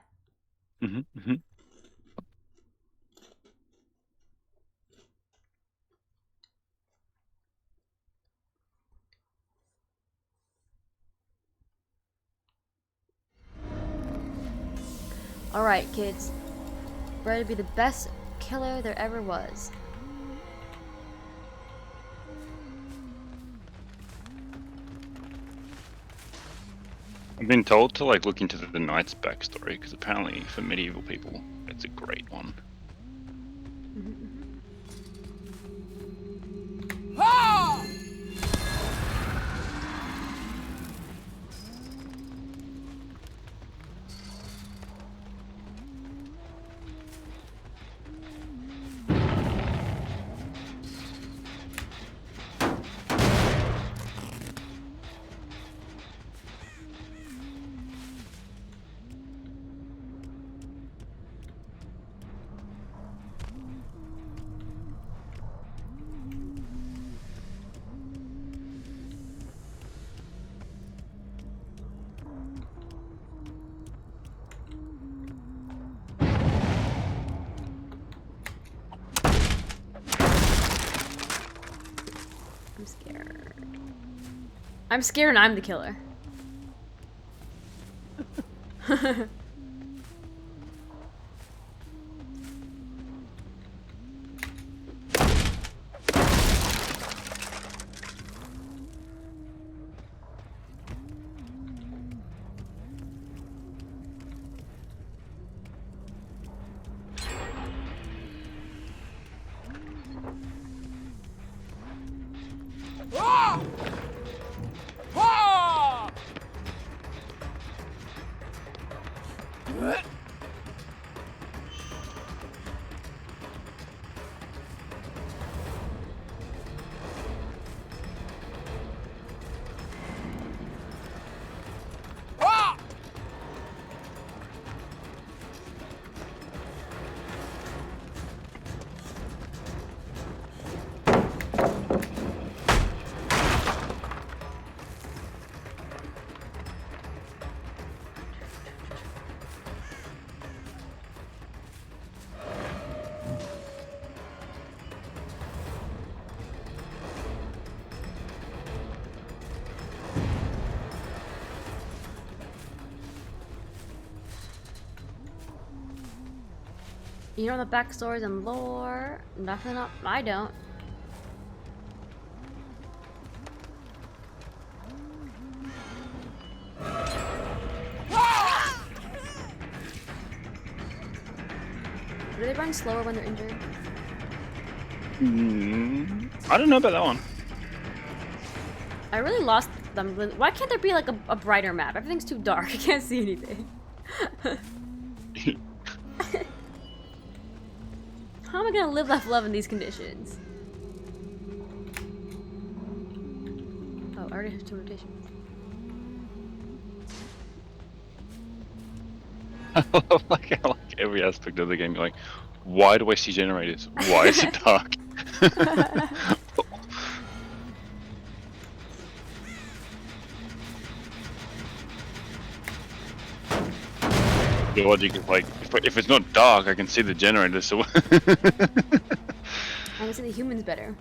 Alright, kids. Ready to be the best killer there ever was. I've been told to like look into the Knight's backstory because apparently for medieval people, it's a great one. Ah! I'm scared. I'm scared and I'm the killer. Ah! Ah! Ah! You know the backstories and lore? Nothing up. I don't. Do they run slower when they're injured? I don't know about that one. I really lost them. Why can't there be like a brighter map? Everything's too dark. I can't see anything. How am I gonna live life love in these conditions? Oh, I already have 2 rotations. I like every aspect of the game. You're like, why do I see generators? Why is it dark? The logic is like, if it's not dark, I can see the generator, so... I can see the humans better.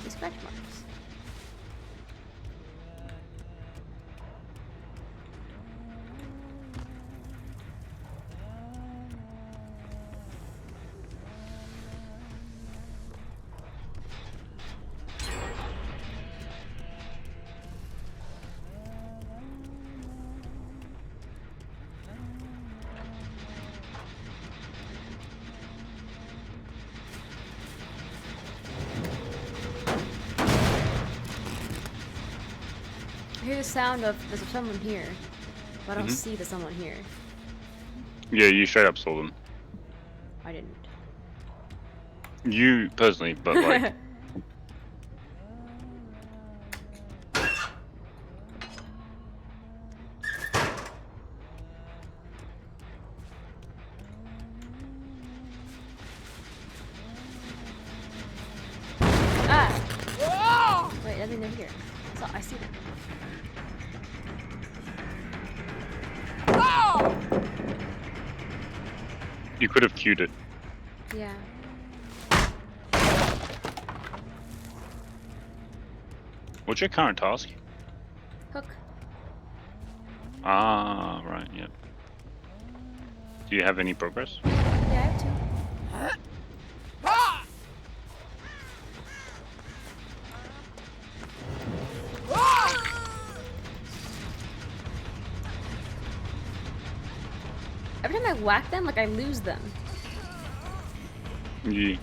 Scratch marks. I hear the sound of there's someone here, but I don't see the someone here. Yeah, you straight up saw them. I didn't. You personally, but like... Ah! Ah! I think they're here. So I see them. Ah! You could have queued it. Yeah. What's your current task? Hook. Ah, right, yep. Do you have any progress? Yeah, I have two. Ah! Ah! Every time I whack them, like I lose them. Yeah.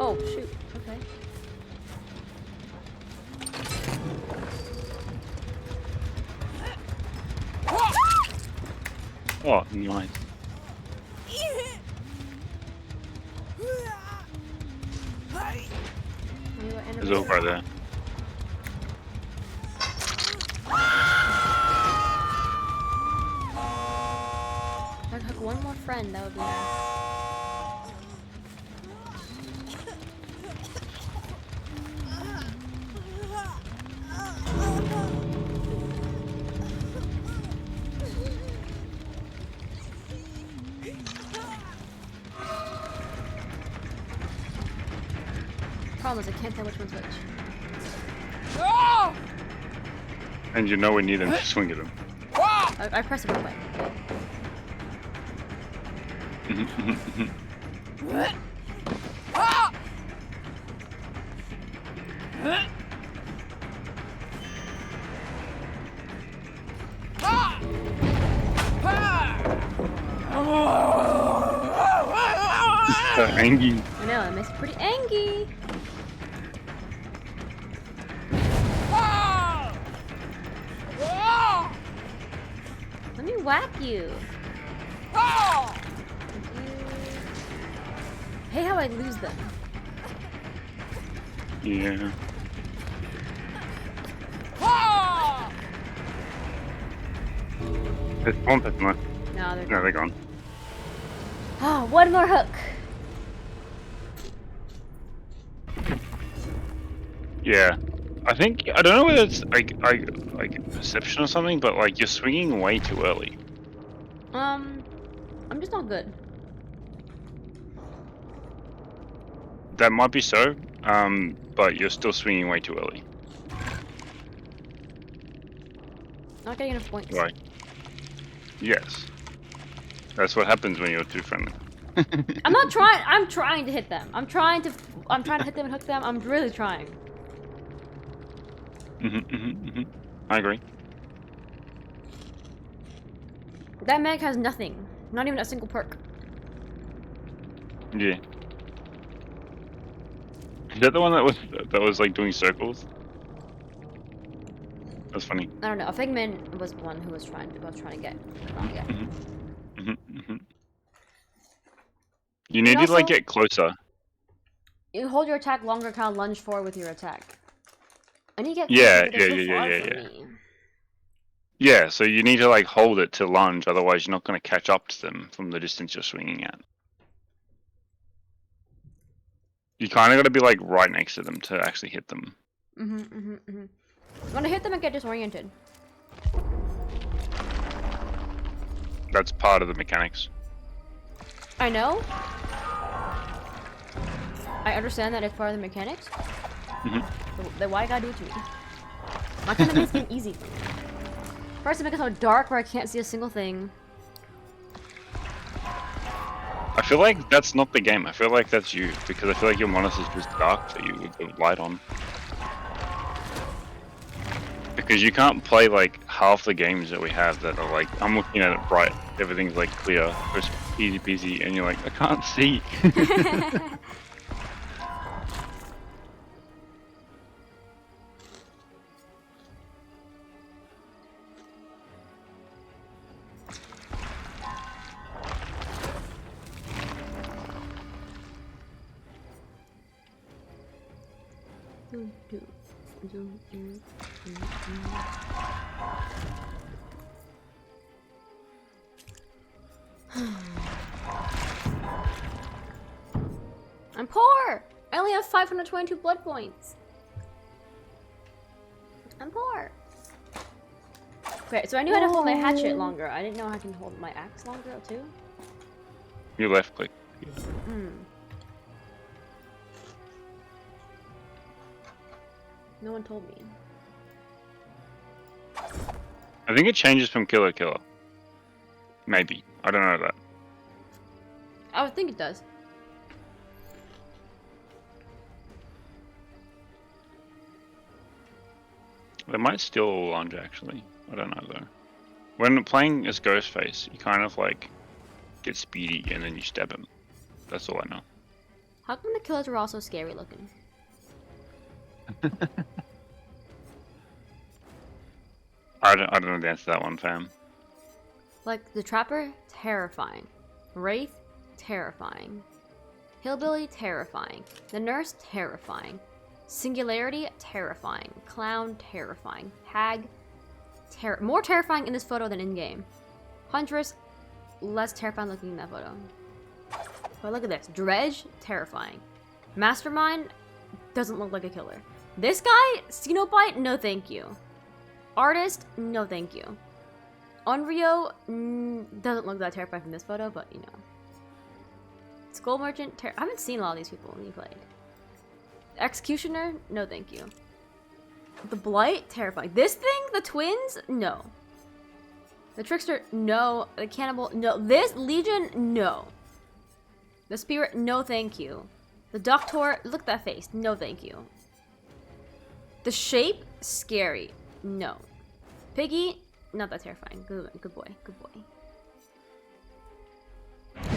Oh, shoot. Okay. Oh, nice. There's over right there. If I could hook one more friend, that would be nice. Problem is, I can't tell which one's which. Ah! And you know we need them to swing at him. Ah! I press it real quick. Ah! Ah! So angry. I know, it makes me pretty angry. Ah! Ah! Let me whack you. Ah! Thank you. I hate how I lose them. Yeah. Ah! There's one person left. No, they're No, they're gone. Oh, one more hook. Yeah. I think, I don't know whether it's like perception or something, but like you're swinging way too early. I'm just not good. That might be so, but you're still swinging way too early. Not getting enough points. Right. Yes. That's what happens when you're too friendly. I'm not trying. I'm trying to hit them. I'm trying to hit them and hook them. I'm really trying. I agree. That mag has nothing. Not even a single perk. Yeah. Is that the one that was like doing circles? That's funny. I don't know. A Figman was one who was trying to get. You need to also- like get closer. You hold your attack longer, kind of lunge forward with your attack. And you get Yeah, closer, but they're so yeah. far from me. Yeah, so you need to like hold it to lunge, otherwise you're not going to catch up to them from the distance you're swinging at. You kind of got to be like right next to them to actually hit them. When I hit them, I get disoriented. That's part of the mechanics. I know. I understand that it's part of the mechanics. Then why you gotta do it to me? Why can't it make it easy for me? First, to make it so dark where I can't see a single thing. I feel like that's not the game. I feel like that's you, because I feel like your monitor's just dark for you with the light on. Because you can't play like half the games that we have that are like, I'm looking at it bright, everything's like clear, crisp, easy peasy, and you're like, I can't see. I'm poor! I only have 522 blood points. I'm poor. Okay, so I knew how to hold my hatchet longer. I didn't know I can hold my axe longer too. You left click. No one told me. I think it changes from killer to killer. Maybe. I don't know that. I would think it does. They might steal a lunge actually. I don't know though. When playing as Ghostface, you kind of like get speedy and then you stab him. That's all I know. How come the killers were also scary looking? I don't know the answer to that one, fam. Like the Trapper, terrifying. Wraith, terrifying. Hillbilly, terrifying. The Nurse, terrifying. Singularity, terrifying. Clown, terrifying. Hag, more terrifying in this photo than in game. Huntress, less terrifying looking in that photo. But look at this. Dredge, terrifying. Mastermind, doesn't look like a killer. This guy, Cenobite, no thank you. Artist, no thank you. Onryo, doesn't look that terrifying from this photo, but you know. Skull Merchant, I haven't seen a lot of these people when you played. Executioner, no thank you. The Blight, terrifying. This thing, the twins, no. The Trickster, no. The Cannibal, no. This Legion, no. The Spirit, no thank you. The Doctor, look at that face, no thank you. The Shape, scary, no. Piggy, not that terrifying. Good boy, good boy.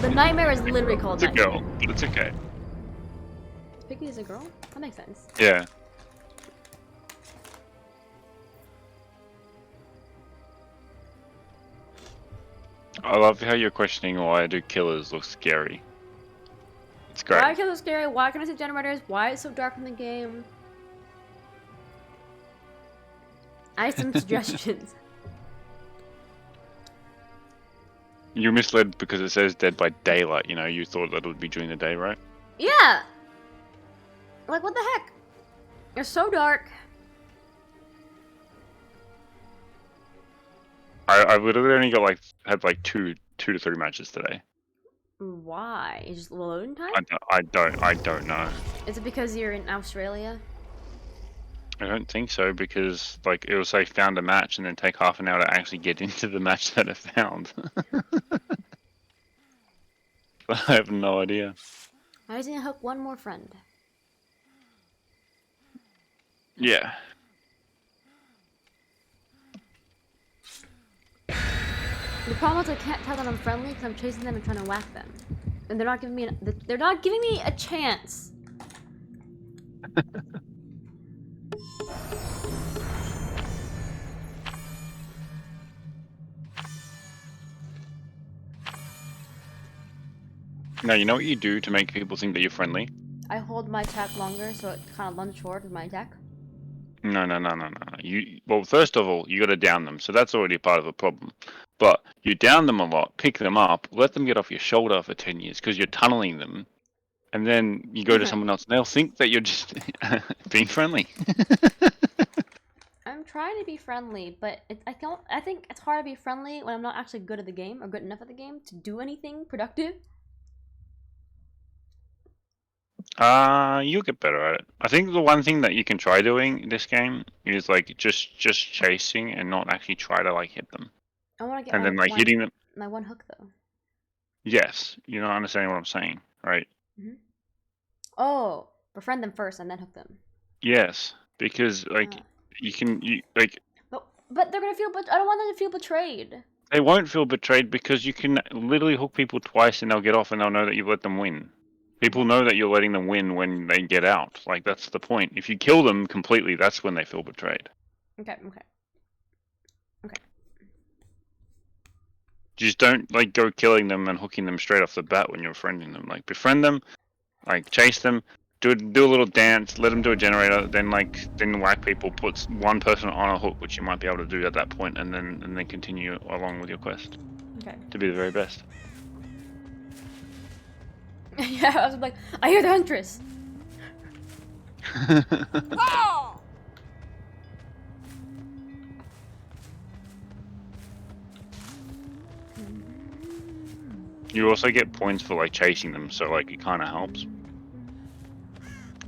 The Nightmare is literally called Nightmare. It's a girl, but it's okay. Piggy is a girl? That makes sense. Yeah. I love how you're questioning why do killers look scary. It's great. Why are killers scary? Why can I see generators? Why is it so dark in the game? I have some suggestions. You're misled because it says Dead by Daylight, you know, you thought that it would be during the day, right? Yeah! Like, what the heck? It's so dark. I've literally only got had two to three matches today. Why? Is it just loading time? I don't know. Is it because you're in Australia? I don't think so, because like it will say found a match and then take half an hour to actually get into the match that it found. I have no idea. I just need to hook one more friend. Yeah. The problem is I can't tell that I'm friendly because I'm chasing them and trying to whack them, and they're not giving me a chance. Now you know what you do to make people think that you're friendly? I hold my attack longer so it kind of lunges forward with my attack. No. Well, first of all, you got to down them, so that's already part of the problem. But you down them a lot, pick them up, let them get off your shoulder for 10 years because you're tunneling them, and then you go to someone else, and they'll think that you're just being friendly. I'm trying to be friendly, but I think it's hard to be friendly when I'm not actually good at the game or good enough at the game to do anything productive. You'll get better at it. I think the one thing that you can try doing in this game is like just chasing and not actually try to like hit them. I want to get and then like hitting them. My one hook though. Yes, you're not understanding what I'm saying, right? Mm-hmm. Oh, befriend them first and then hook them. Yes, because like But they're gonna feel. I don't want them to feel betrayed. They won't feel betrayed because you can literally hook people twice and they'll get off and they'll know that you've let them win. People know that you're letting them win when they get out. Like, that's the point. If you kill them completely, that's when they feel betrayed. Okay. Just don't, like, go killing them and hooking them straight off the bat when you're befriending them. Like, befriend them, like, chase them, do a little dance, let them do a generator, then whack people, puts one person on a hook, which you might be able to do at that point, and then continue along with your quest. Okay. To be the very best. Yeah, I was like, I hear the huntress. Ah! You also get points for like chasing them, so like it kind of helps.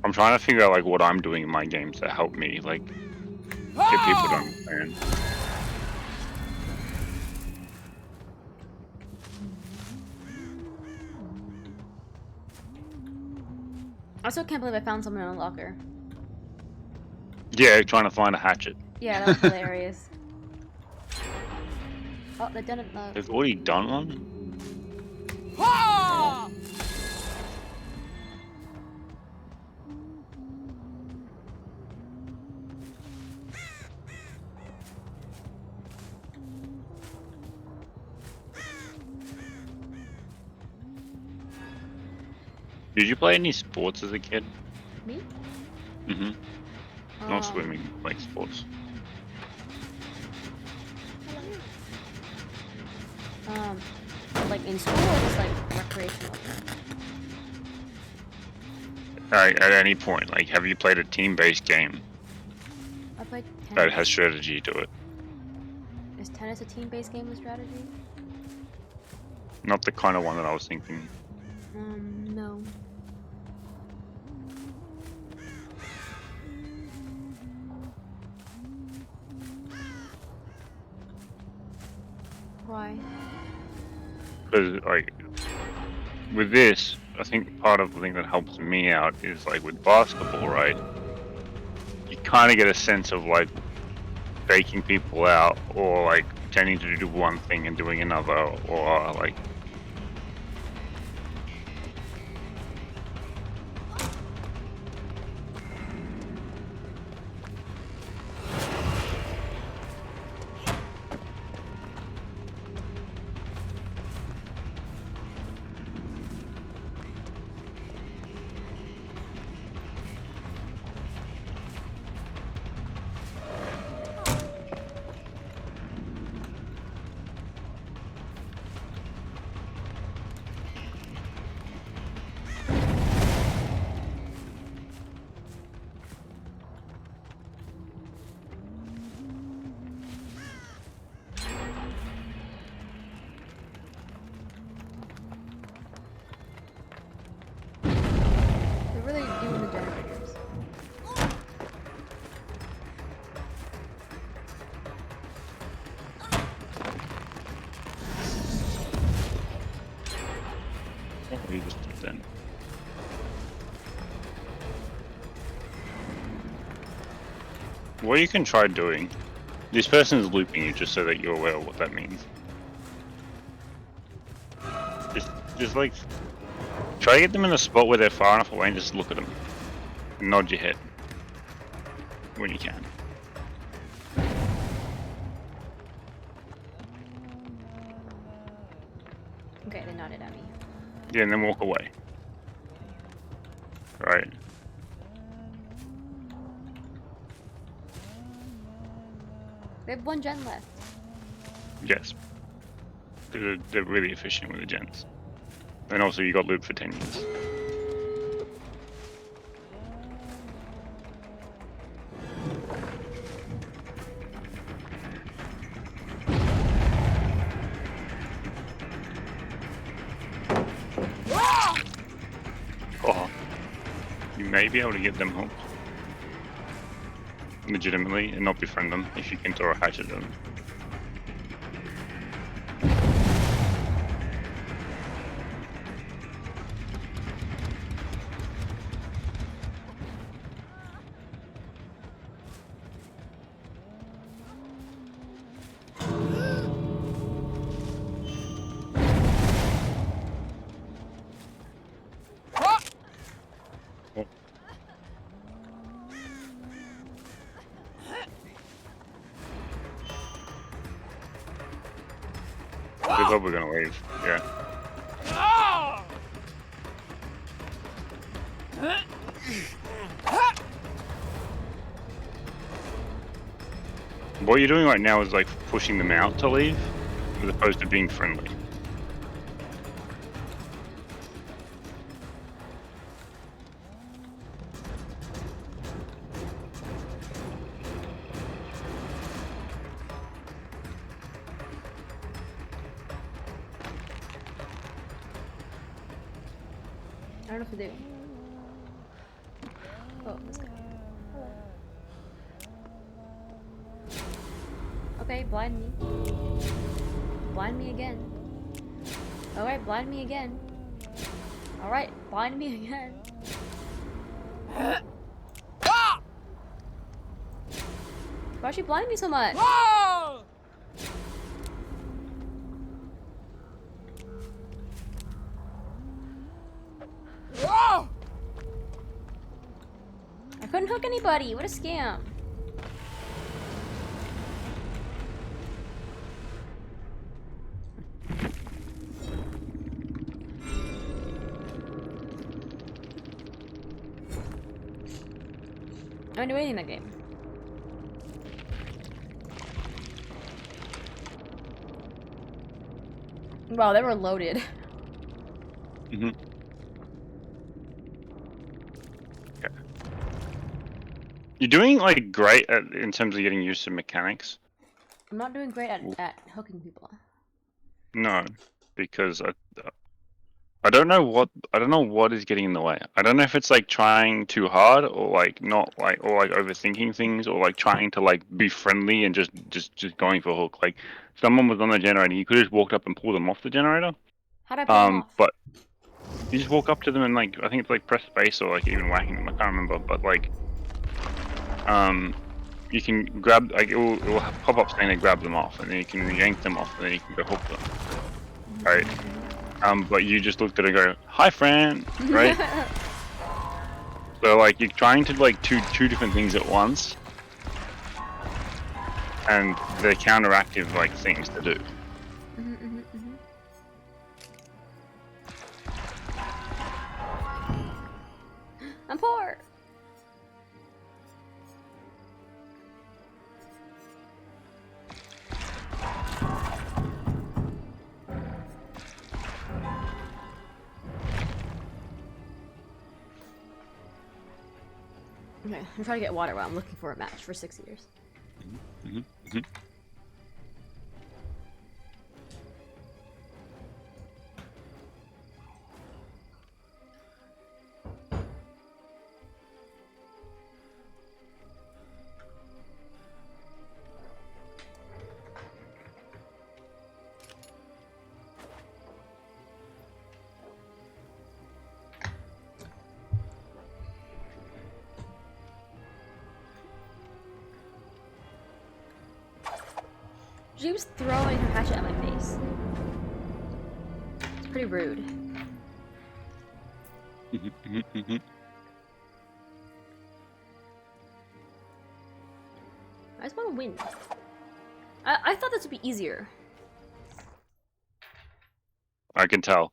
I'm trying to figure out like what I'm doing in my games to help me like get people to understand. I still can't believe I found something in a locker. Yeah, trying to find a hatchet. Yeah, that was hilarious. Oh, they didn't. They've already done one? Ah! Did you play any sports as a kid? Me? Not swimming, like sports. Like in school or just like recreational? At any point, like, have you played a team-based game I played tennis. that has strategy to it? Is tennis a team-based game with strategy? Not the kind of one that I was thinking. No. Why? Because, like, with this, I think part of the thing that helps me out is, like, with basketball, right? You kind of get a sense of, like, faking people out, or, like, pretending to do one thing and doing another, or, like... What you can try doing, this person is looping you just so that you're aware of what that means. Just like, try to get them in a spot where they're far enough away and just look at them. And nod your head. When you can. Okay, they nodded at me. Yeah, and then walk away. Right. They have one gen left. Yes. They're really efficient with the gens. And also you got loop for 10 years. Oh. You may be able to get them hooked. Legitimately, and not befriend them if you can throw a hatchet at them. They're probably gonna leave, yeah. What you're doing right now is like pushing them out to leave, as opposed to being friendly. I don't know if we do. Oh, this guy. Hello. Okay, blind me. Blind me again. Alright, blind me again. Alright, blind me again. Why'd you blind me so much? I couldn't hook anybody. What a scam. I don't do anything in that game. Wow, they were loaded. Mm-hmm. Okay. You're doing like great in terms of getting used to mechanics. I'm not doing great at hooking people. No, because I don't know what is getting in the way. I don't know if it's like trying too hard or like not like or like overthinking things or like trying to like be friendly and just going for a hook. Like someone was on the generator, you could have just walked up and pulled them off the generator. How'd I pull them off? But you just walk up to them and like I think it's like press space or like even whacking them. I can't remember, but like you can grab like it will pop up saying to grab them off, and then you can yank them off, and then you can go hook them. Right. But you just looked at it and go, "Hi, Fran," right? So like you're trying to like two different things at once, and they're counteractive like things to do. I'm poor. Okay, I'm trying to get water while I'm looking for a match for 6 years. She was throwing her hatchet at my face. It's pretty rude. I just want to win. I thought this would be easier. I can tell.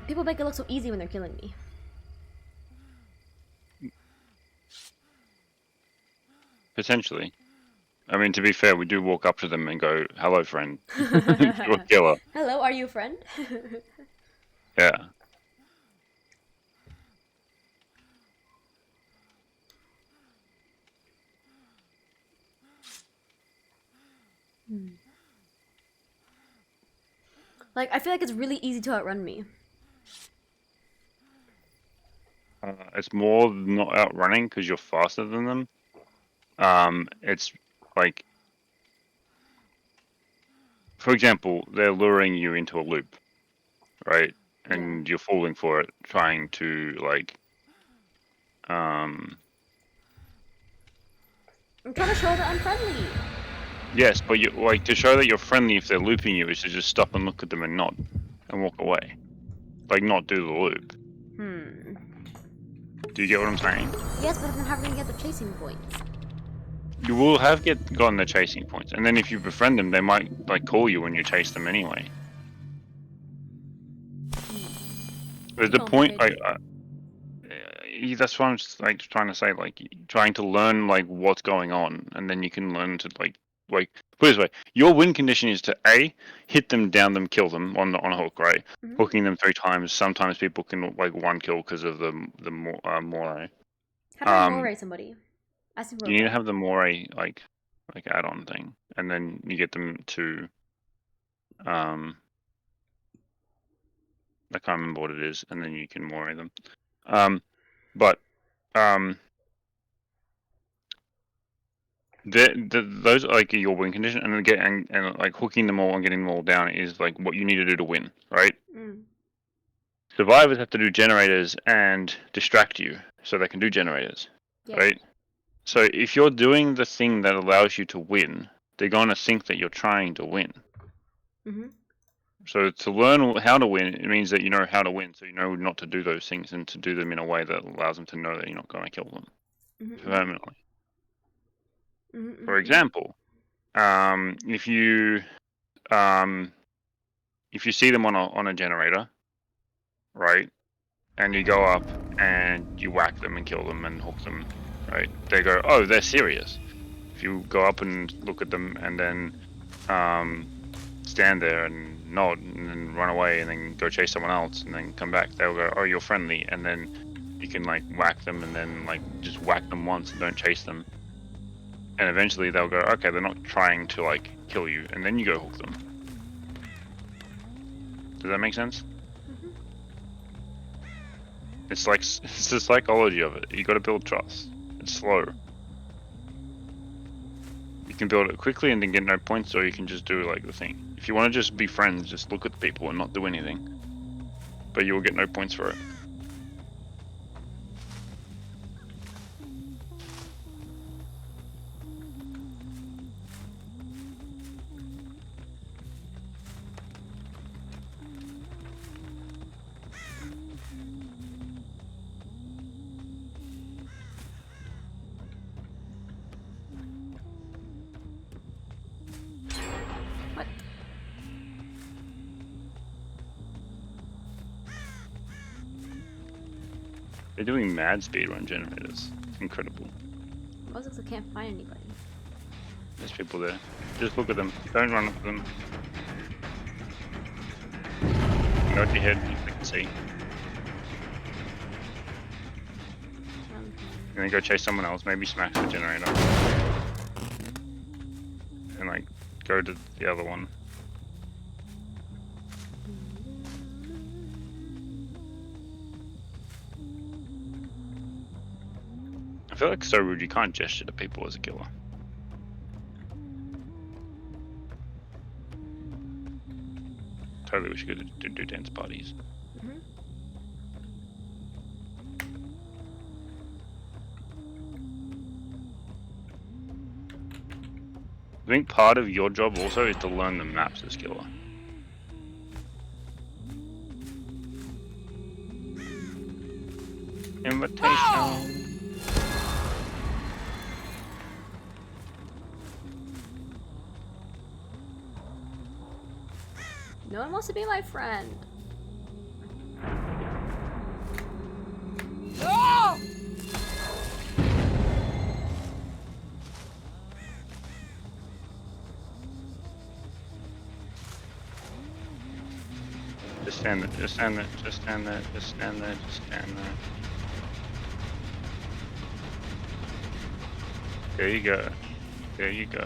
People make it look so easy when they're killing me. Potentially. I mean, to be fair, we do walk up to them and go, "Hello, friend." You're a killer. Hello, are you a friend? Yeah. Like, I feel like it's really easy to outrun me. It's more not outrunning because you're faster than them. It's like, for example, they're luring you into a loop, right? And you're falling for it, trying to like, I'm trying to show that I'm friendly. Yes, but you like to show that you're friendly if they're looping you is to just stop and look at them and nod and walk away, like not do the loop. Do you get what I'm saying? Yes, but then how are we gonna get the chasing points? You will have gotten the chasing points, and then if you befriend them, they might like call you when you chase them anyway. There's the point. That's what I'm just, like trying to say. Like trying to learn like what's going on, and then you can learn to like put it this way. Your win condition is to hit them, down them, kill them on a hook, right? Mm-hmm. Hooking them 3 times. Sometimes people can like 1 kill because of the moray. How do I moray somebody? You need to have the moray like add-on thing, and then you get them to I can't remember what it is, and then you can moray them. Those are like your win condition, and like hooking them all and getting them all down is like what you need to do to win, right? Mm. Survivors have to do generators and distract you so they can do generators, right? So if you're doing the thing that allows you to win, they're going to think that you're trying to win. Mm-hmm. So to learn how to win, it means that you know how to win, so you know not to do those things and to do them in a way that allows them to know that you're not going to kill them permanently. Mm-hmm. For example, if you see them on a generator, right, and you go up and you whack them and kill them and hook them, right, they go, oh, they're serious. If you go up and look at them and then stand there and nod and then run away and then go chase someone else and then come back, they'll go, oh, you're friendly, and then you can like whack them and then like just whack them once and don't chase them, and eventually they'll go, okay, they're not trying to like kill you, and then you go hook them. Does that make sense? Mm-hmm. It's the psychology of it. You got to build trust. It's slow. You can build it quickly and then get no points, or you can just do like the thing. If you want to just be friends, just look at the people and not do anything, but you will get no points for it. They're doing mad speedrun generators. It's incredible. Moses can't find anybody. There's people there. Just look at them. Don't run up to them. Nod your head if they can see. And then go chase someone else. Maybe smash the generator. And like go to the other one. I feel like it's so rude you can't gesture to people as a killer. Totally wish you could do dance parties. Mm-hmm. I think part of your job also is to learn the maps as killer. Invitation. No one wants to be my friend. No! Just stand there, just stand there, just stand there, just stand there, just stand there. There you go. There you go.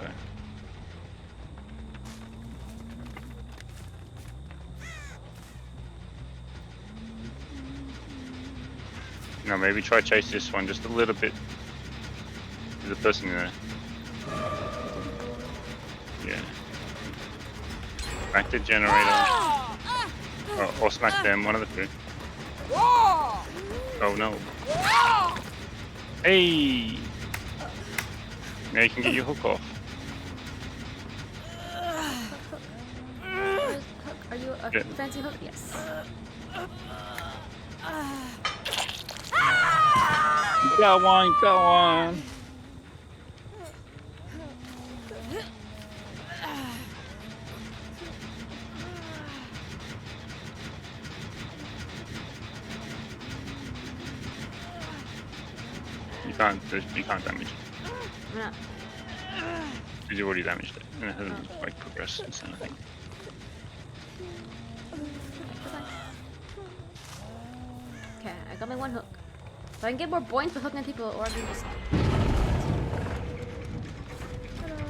No, maybe try chase this one just a little bit. There's a person there. Yeah. Smack the generator. Or smack them, one of the two. Oh no. Hey! Now you can get your hook off. Are you a fancy hook? Yes. Go on, go on. You can't damage it. Yeah. Because you already damaged it, and it hasn't like progressed since then, I think. Okay, I got my one hook. So I can get more points for hooking people, or I can just.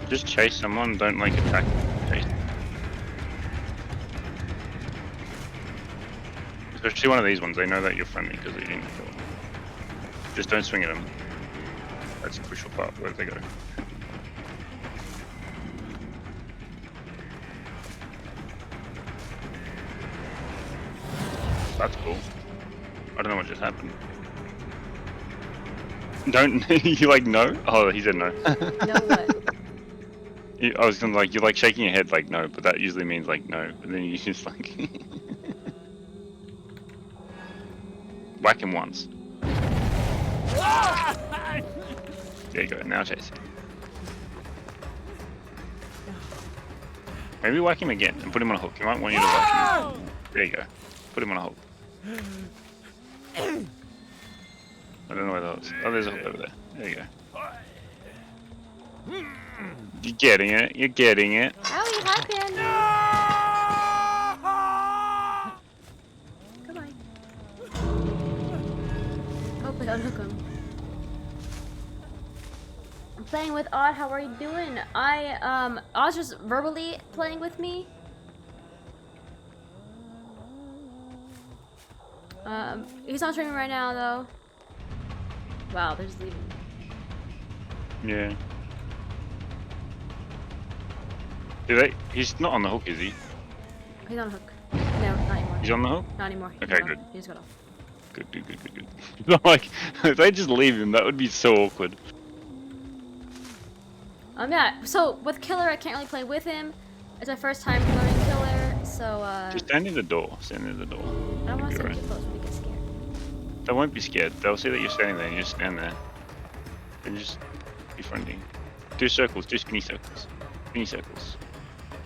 Just chase someone, don't like attack. Chase. Especially one of these ones, they know that you're friendly because they didn't kill them. Just don't swing at them. That's the crucial part, where they go. That's cool. I don't know what just happened. Don't you like no? Oh, he said no. No what? I was gonna like you're like shaking your head like no, but that usually means like no. But then you just like whack him once. There you go. Now chase. Maybe whack him again and put him on a hook. He might want you to whack him. There you go. Put him on a hook. I don't know where that was. Oh, there's a hook over there. There you go. You're getting it. You're getting it. Owie, hi, Panda. Goodbye. Hopefully I'll hook him. I'm playing with Odd. How are you doing? Odd's just verbally playing with me. He's not streaming right now though. Wow, they're just leaving. Yeah. He's not on the hook, is he? He's on a hook. No, not anymore. He's on the hook? Not anymore. Okay, He's good. off. He just got off. Good. Not like, if they just leave him, that would be so awkward. Yeah, so with Killer, I can't really play with him. It's my first time learning Killer, so, Just stand in the door. Stand in the door. I don't want to stand too close when they get scared. They won't be scared. They'll see that you're standing there and you just stand there. And just be friendly. Do circles. Do spinny circles. Spinny circles.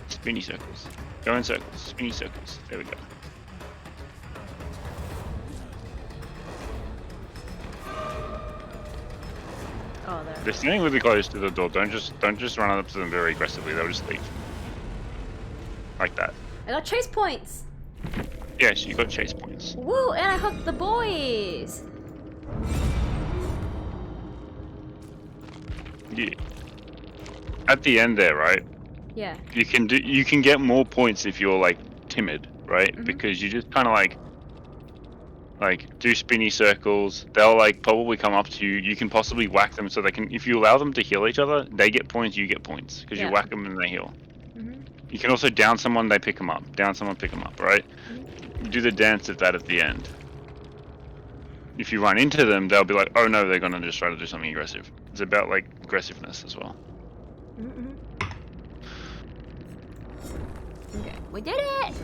Spinny circles. Go in circles. Spinny circles. There we go. Oh, there. They're standing really close to the door. Don't just run up to them very aggressively. They'll just leave. Like that. I got chase points! Yes, you got chase points. Woo! And I hooked the boys! Yeah. At the end there, right? Yeah. You can get more points if you're like timid, right? Mhm. Because you just kind of like do spinny circles. They'll like probably come up to you. You can possibly whack them so they can. If you allow them to heal each other, they get points. You get points because Yeah. you whack them and they heal. Mhm. You can also down someone, they pick them up. Down someone, pick them up, right? You do the dance of that at the end. If you run into them, they'll be like, oh no, they're gonna just try to do something aggressive. It's about like aggressiveness as well. Mhm. Okay, we did it!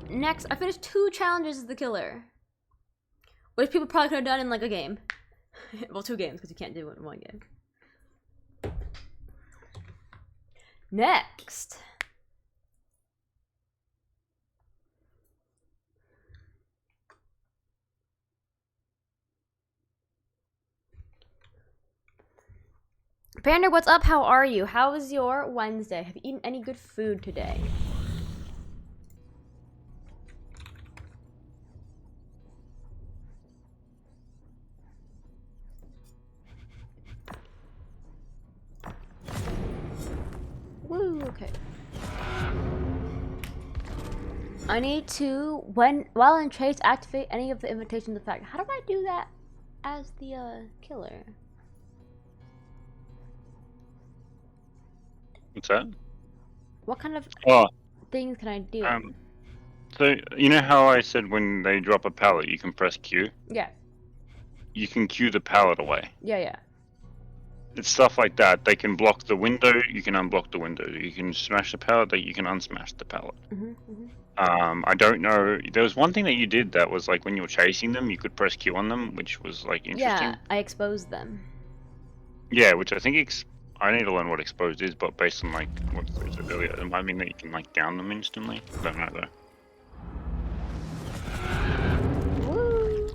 Next, I finished 2 challenges as the Killer. Which people probably could have done in like a game. Well, 2 games, because you can't do it in 1 game. Next. Panda, what's up? How are you? How was your Wednesday? Have you eaten any good food today? Woo, okay. I need to, while in chase, activate any of the invitations effect. How do I do that as the Killer? What's that? What kind of things can I do? So you know how I said when they drop a pallet, you can press Q? Yeah. You can Q the pallet away. Yeah. It's stuff like that. They can block the window, you can unblock the window. You can smash the pallet, you can unsmash the pallet. I don't know. There was one thing that you did that was like when you were chasing them, you could press Q on them, which was like interesting. Yeah, I exposed them. Yeah, which I think I need to learn what exposed is, but based on like what I said earlier, it might mean that you can like down them instantly. I don't know though. Woo!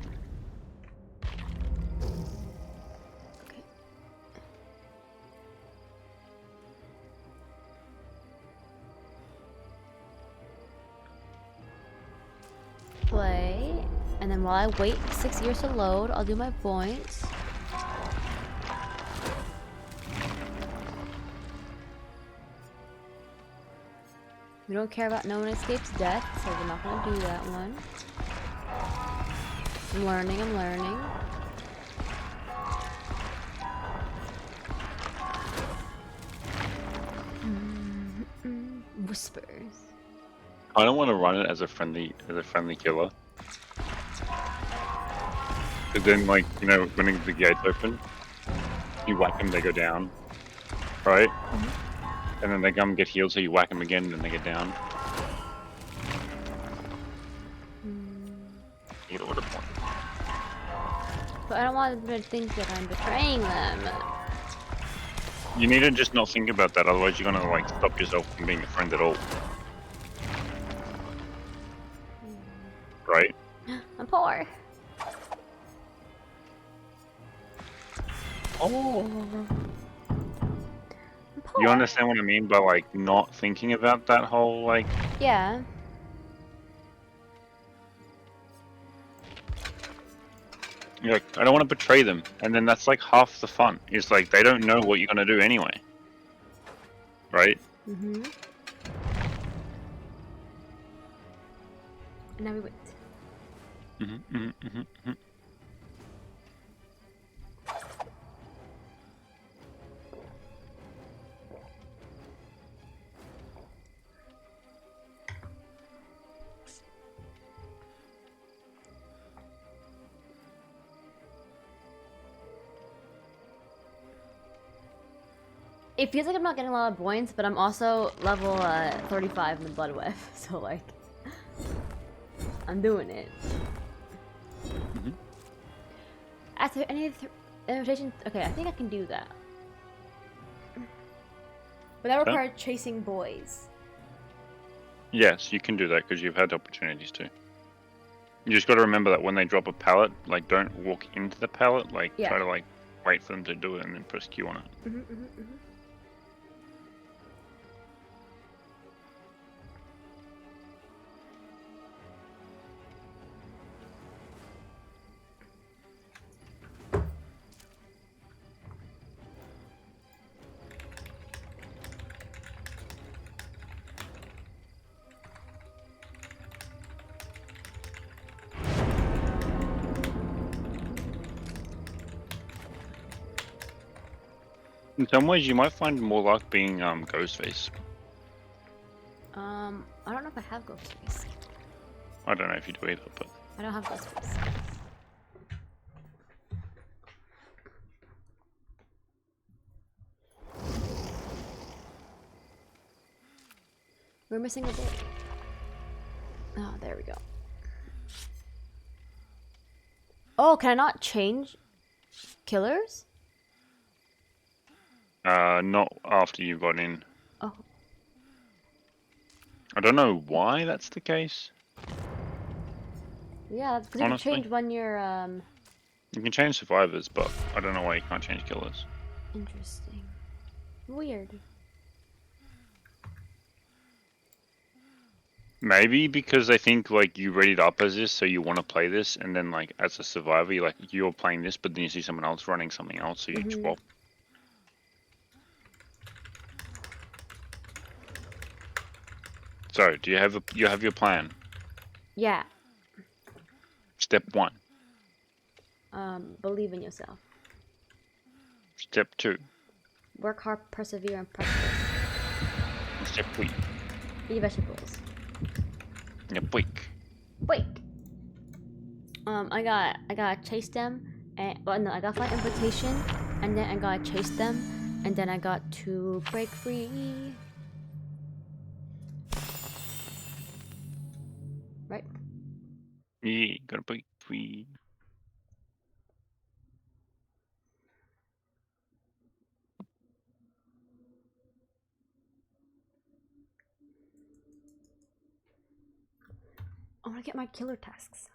play, and then while I wait 6 years to load, I'll do my points. We don't care about no one escapes death, so we're not gonna do that one. I'm learning, I'm learning. Whispers. I don't want to run it as a friendly killer. Because then, like, you know, when the gates open, you whack them, they go down, right? And then they come get healed, so you whack them again, and then they get down. You get order point. But I don't want them to think that I'm betraying them. You need to just not think about that, otherwise you're gonna, like, stop yourself from being a friend at all. Right? I'm poor. Oh. I'm poor. You understand what I mean by, like, not thinking about that whole, like... Yeah. You're like, I don't want to betray them. And then that's, like, half the fun. It's like, they don't know what you're gonna do anyway. Right? Mm-hmm. And now we wait. It feels like I'm not getting a lot of points, but I'm also level 35 in the Blood Web, so like, I'm doing it. After any invitations, okay, I think I can do that. But that required chasing boys. Yes, you can do that because you've had opportunities to. You just got to remember that when they drop a pallet, like, don't walk into the pallet. Like, try to, like, wait for them to do it and then press Q on it. In some ways, you might find more luck being Ghostface. I don't know if I have Ghostface. I don't know if you do either, but... I don't have Ghostface. We're missing a bit. Oh, there we go. Oh, can I not change killers? Not after you've got in. Oh. I don't know why that's the case. Yeah, because you can change when you're, You can change survivors, but I don't know why you can't change killers. Interesting. Weird. Maybe because they think, like, you read it up as this, so you want to play this, and then, like, as a survivor, you're playing this, but then you see someone else running something else, so you swap. So, do you have your plan? Yeah. Step 1. Believe in yourself. Step 2. Work hard, persevere, and practice. Step 3. Eat vegetables. Wake. Wait. I gotta chase them, and no, I gotta find invitation, and then I gotta chase them, and then I got to break free. Right? Yeah, gotta break free. I wanna get my killer tasks.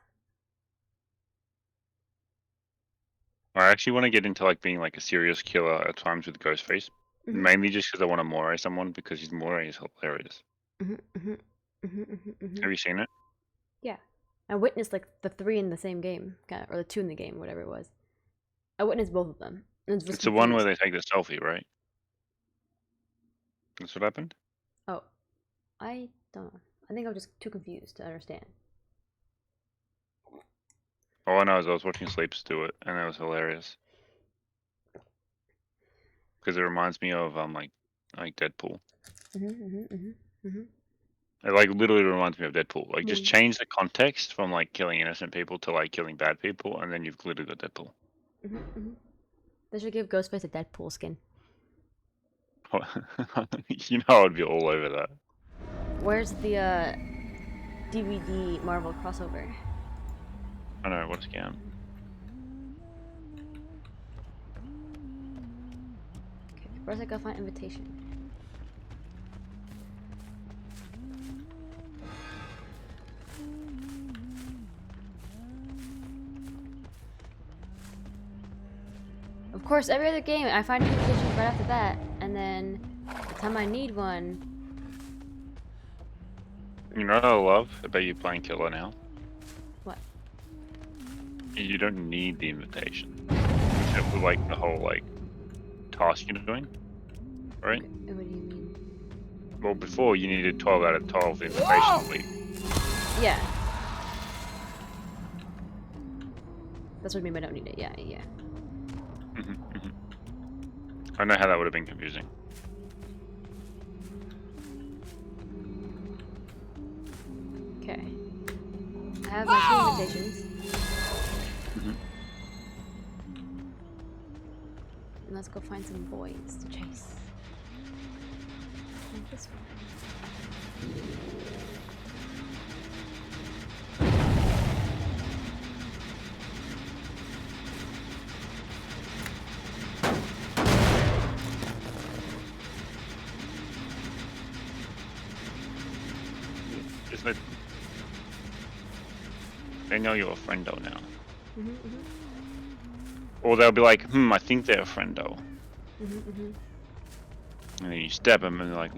I actually want to get into, like, being, like, a serious killer at times with Ghostface. Mainly just because I want to moray someone, because his moray is hilarious. Have you seen it? Yeah. I witnessed like the 3 in the same game, or the 2 in the game, whatever it was. I witnessed both of them. It's the one where they take the selfie, right? That's what happened? Oh. I don't know. I think I was just too confused to understand. All I know is I was watching Sleeps do it, and it was hilarious. Because it reminds me of like Deadpool. It like literally reminds me of Deadpool. Like just change the context from like killing innocent people to like killing bad people, and then you've literally got Deadpool. They should give Ghostface a Deadpool skin. You know I'd be all over that. Where's the DVD Marvel crossover? I know, what a scam. Okay, first I gotta find invitation. Of course, every other game I find invitations right after that, and then the time I need one. You know what I love about you playing Killer now? What? You don't need the invitation. Except for like the whole like task you're doing. Right? Okay, what do you mean? Well, before you needed 12 out of 12 invitations a week. Yeah. That's what I mean by don't need it. Yeah. I know how that would have been confusing. Okay. I have my 2 invitations. And let's go find some boys to chase. Like this one. Isn't it? They know you're a friendo now. Or they'll be like, I think they're a friendo. And then you stab them and they're like,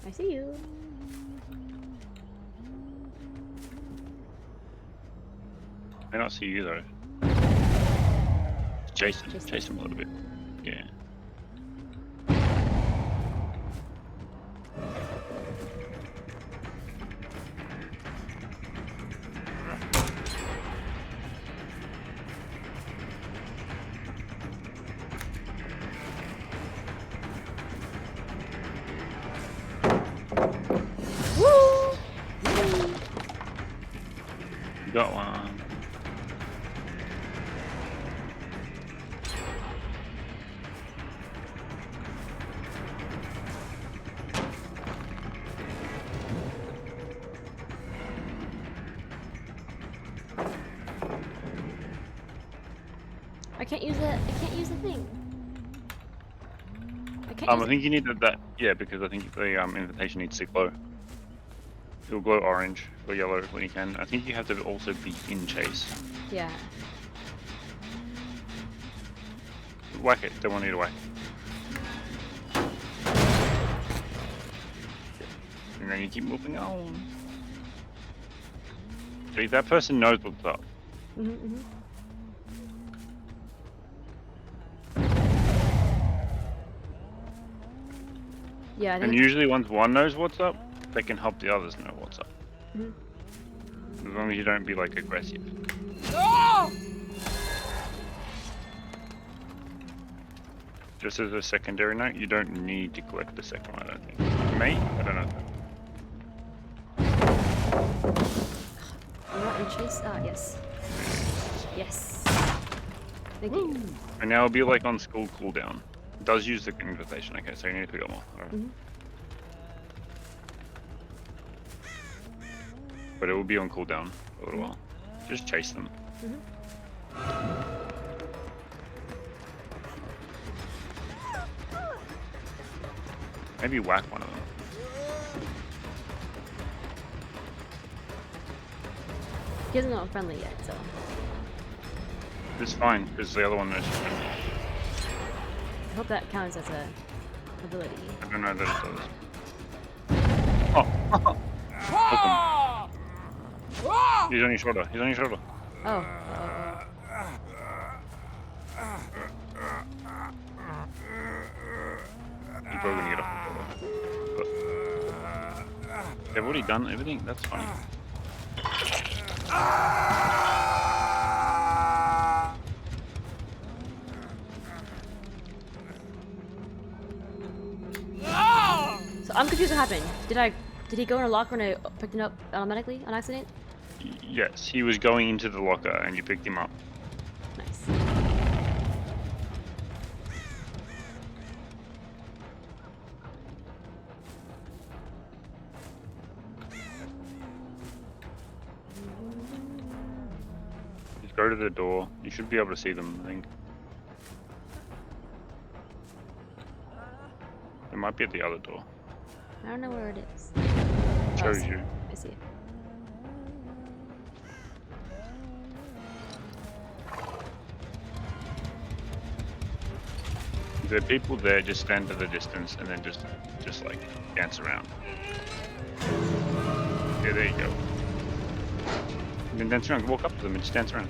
I see you. I don't see you though. Chase them a little bit. Yeah. You got one. I can't use the thing. I think you need that. Yeah, because I think the invitation needs to glow. It'll glow orange or yellow when you can. I think you have to also be in chase. Yeah. Whack it. Don't want you to whack. And then you keep moving on. See, that person knows what's up. Yeah. And usually, once one knows what's up, they can help the others know what's up. As long as you don't be like aggressive. Just as a secondary note, you don't need to collect the second one, I don't think. Me? I don't know. I'm not in chase. Ah, yes. Yes. Thank you. And now it'll be like on school cooldown. It does use the invitation. Okay, so you need to pick up more. Right. But it will be on cooldown for a little while. Just chase them. Maybe whack one of them. He doesn't know I'm friendly yet, so. It's fine, because the other one is... I hope that counts as a ability. I don't know that it does. Oh! Ah! Ah! He's on your shoulder. He's on your shoulder. Oh. You're probably gonna get off the shoulder. But they've already done everything. That's funny. So I'm confused what happened. Did he go in a locker and I picked it up automatically on accident? Yes, he was going into the locker and you picked him up. Nice. Just go to the door. You should be able to see them, I think. It might be at the other door. I don't know where it is. Shows Oh, you. I see it. If there are people there, just stand at a distance and then just like dance around. Yeah, there you go. You can dance around, walk up to them and just dance around.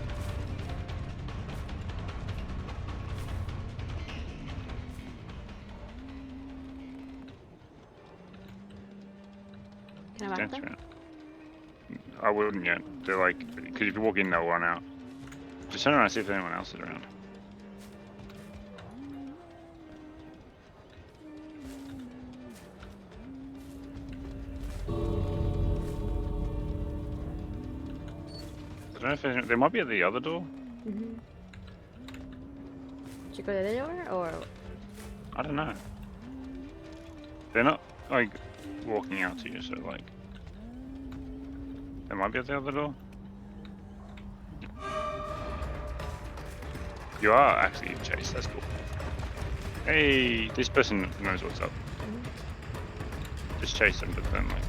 Can I whack Dance them? around. I wouldn't yet. They're like, because if you walk in, they'll run out. Just turn around and see if anyone else is around. I don't know if they might be at the other door. Mm-hmm. Should go to the door or? I don't know. They're not like walking out to you, so like they might be at the other door. You are actually in chase. That's cool. Hey, this person knows what's up. Mm-hmm. Just chase them, but then like.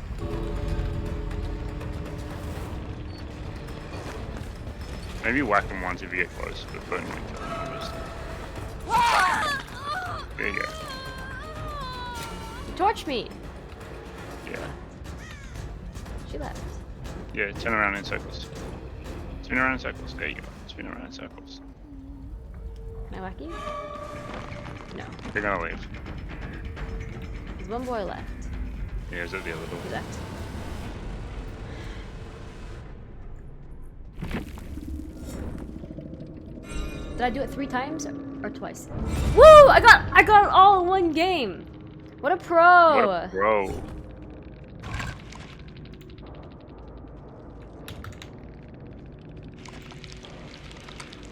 Maybe whack them once if you get close, but don't really kill them obviously. There you go. Torch me! Yeah. She left. Yeah, turn around in circles. Spin around in circles. There you go. Spin around in circles. Can I whack you? No. They're gonna leave. There's one boy left. Yeah, is at the other door. Who's that? Did I do it 3 times or twice? Woo! I got it all in one game. What a pro! What a pro.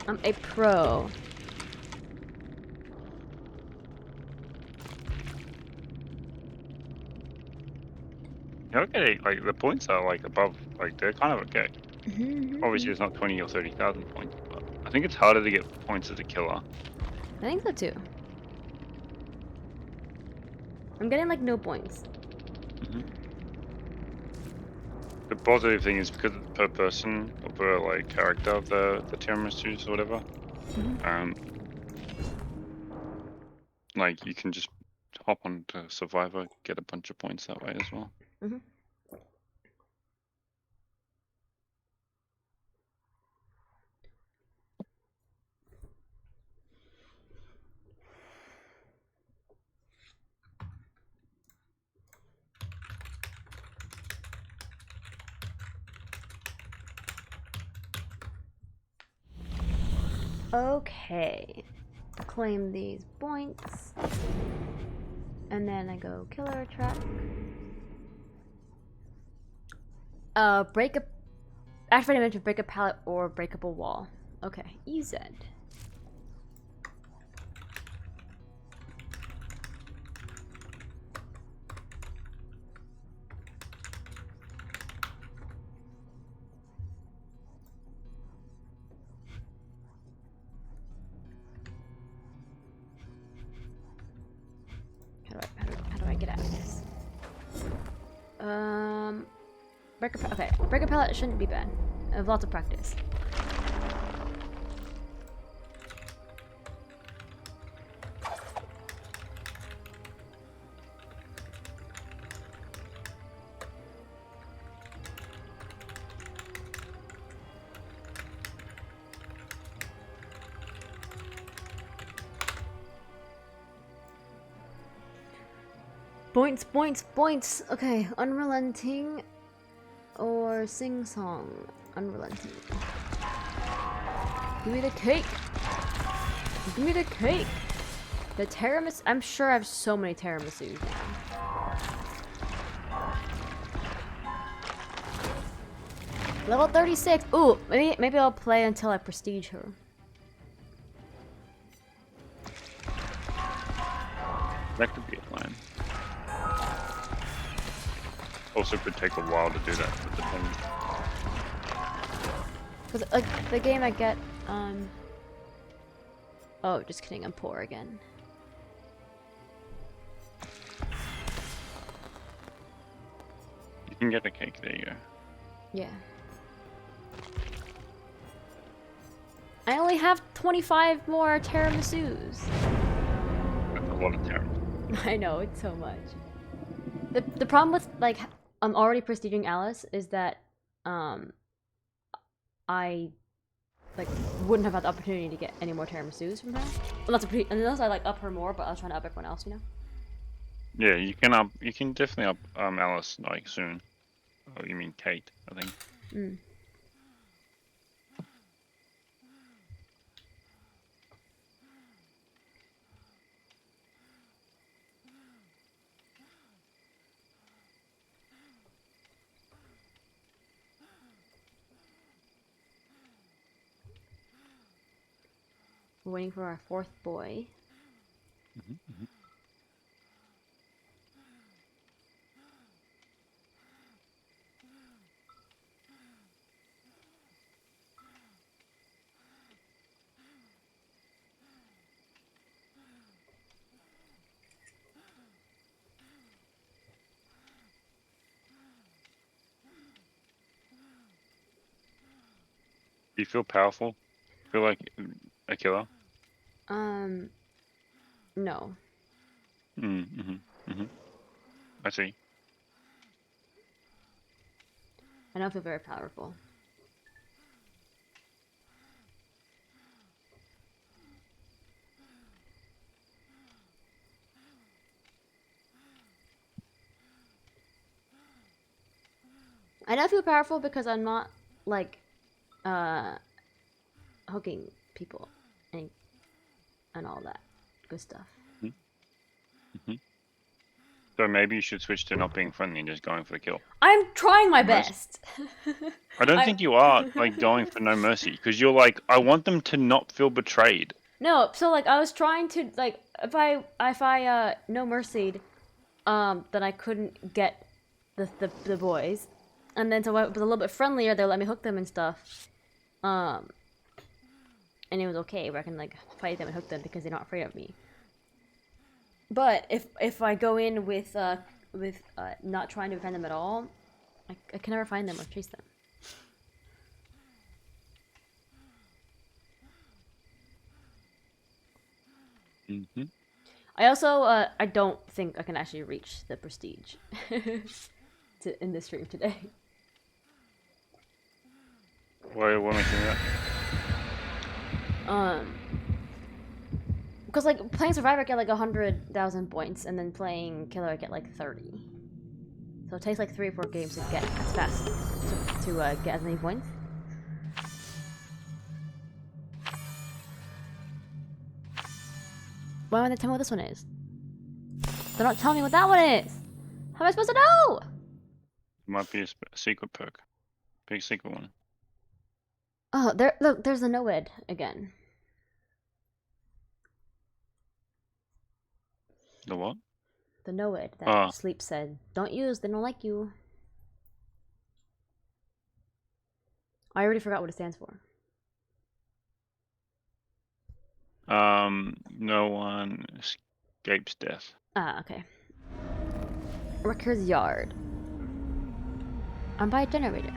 I'm a pro. You're okay, like the points are like above, like they're kind of okay. Obviously it's not 20 or 30,000 points, but I think it's harder to get points as a killer. I think so too. I'm getting like no points. The positive thing is because per person or per like character of the tiramisus or whatever, like you can just hop onto Survivor, get a bunch of points that way as well. Okay. Claim these points. And then I go killer track. Activate a event to break a pallet or break up a wall. Okay, EZ. How do I get out of this? Break a pallet shouldn't be bad. I have lots of practice. Points, points, points. Okay, unrelenting or sing song. Unrelenting. Give me the cake. Give me the cake. The tiramisu. I'm sure I have so many tiramisus now. Level 36. Ooh, maybe I'll play until I prestige her. That could be a plan. Also, could take a while to do that. But depends. Because like the game I get, oh, just kidding. I'm poor again. You can get a cake. There you go. Yeah. I only have 25 more tiramisus. That's a lot of tiramisu. I know, it's so much. The problem with, like, I'm already prestiging Alice is that, I, like, wouldn't have had the opportunity to get any more tiramisus from her. Unless I, like, up her more, but I was trying to up everyone else, you know? Yeah, you can definitely up Alice like soon. Oh, you mean Kate? I think. Mm. We're waiting for our fourth boy. Do you feel powerful? Feel like a killer? No. I see. I don't feel very powerful. I don't feel powerful because I'm not, like, hooking people and all that good stuff. So maybe you should switch to not being friendly and just going for the kill. I'm trying my best. I don't think you are like going for no mercy because you're like, I want them to not feel betrayed. No, so like I was trying to like if I no mercied, then I couldn't get the boys, and then so I was a little bit friendlier. They let me hook them and stuff, and it was okay where I can like fight them and hook them because they're not afraid of me. But if I go in with not trying to defend them at all, I can never find them or chase them. I also I don't think I can actually reach the prestige in this stream today. Why won't I do that? Because like playing Survivor I get like 100,000 points, and then playing Killer I get like 30. So it takes like 3 or 4 games to get as fast to get as many points. Why won't they tell me what this one is? They're not telling me what that one is! How am I supposed to know? It might be a secret perk. Big secret one. Oh, look, there's the Noed again. The what? The Noed that Sleep said. Don't use, they don't like you. I already forgot what it stands for. No one escapes death. Ah, okay. Wrecker's Yard. I'm by a generator.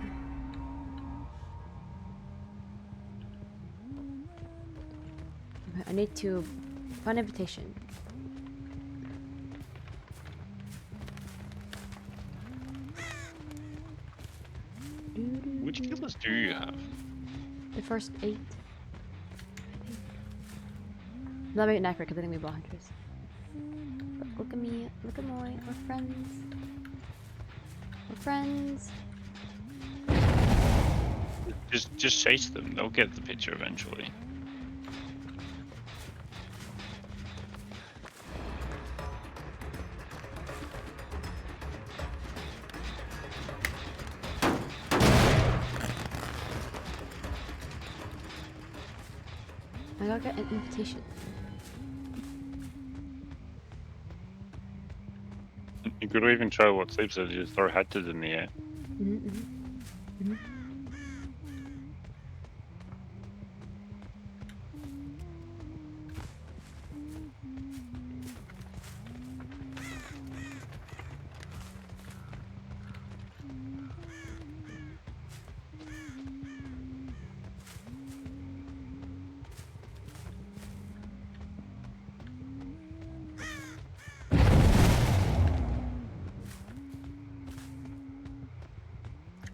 I need to find an invitation. Which killers do you have? The first 8. That made it accurate because I think we bought hunters. But look at me. Look at Moy. We're friends. We're friends. Just chase them. They'll get the picture eventually. I gotta get an invitation. You could even try what Sleep said, you just throw hatchets in the air.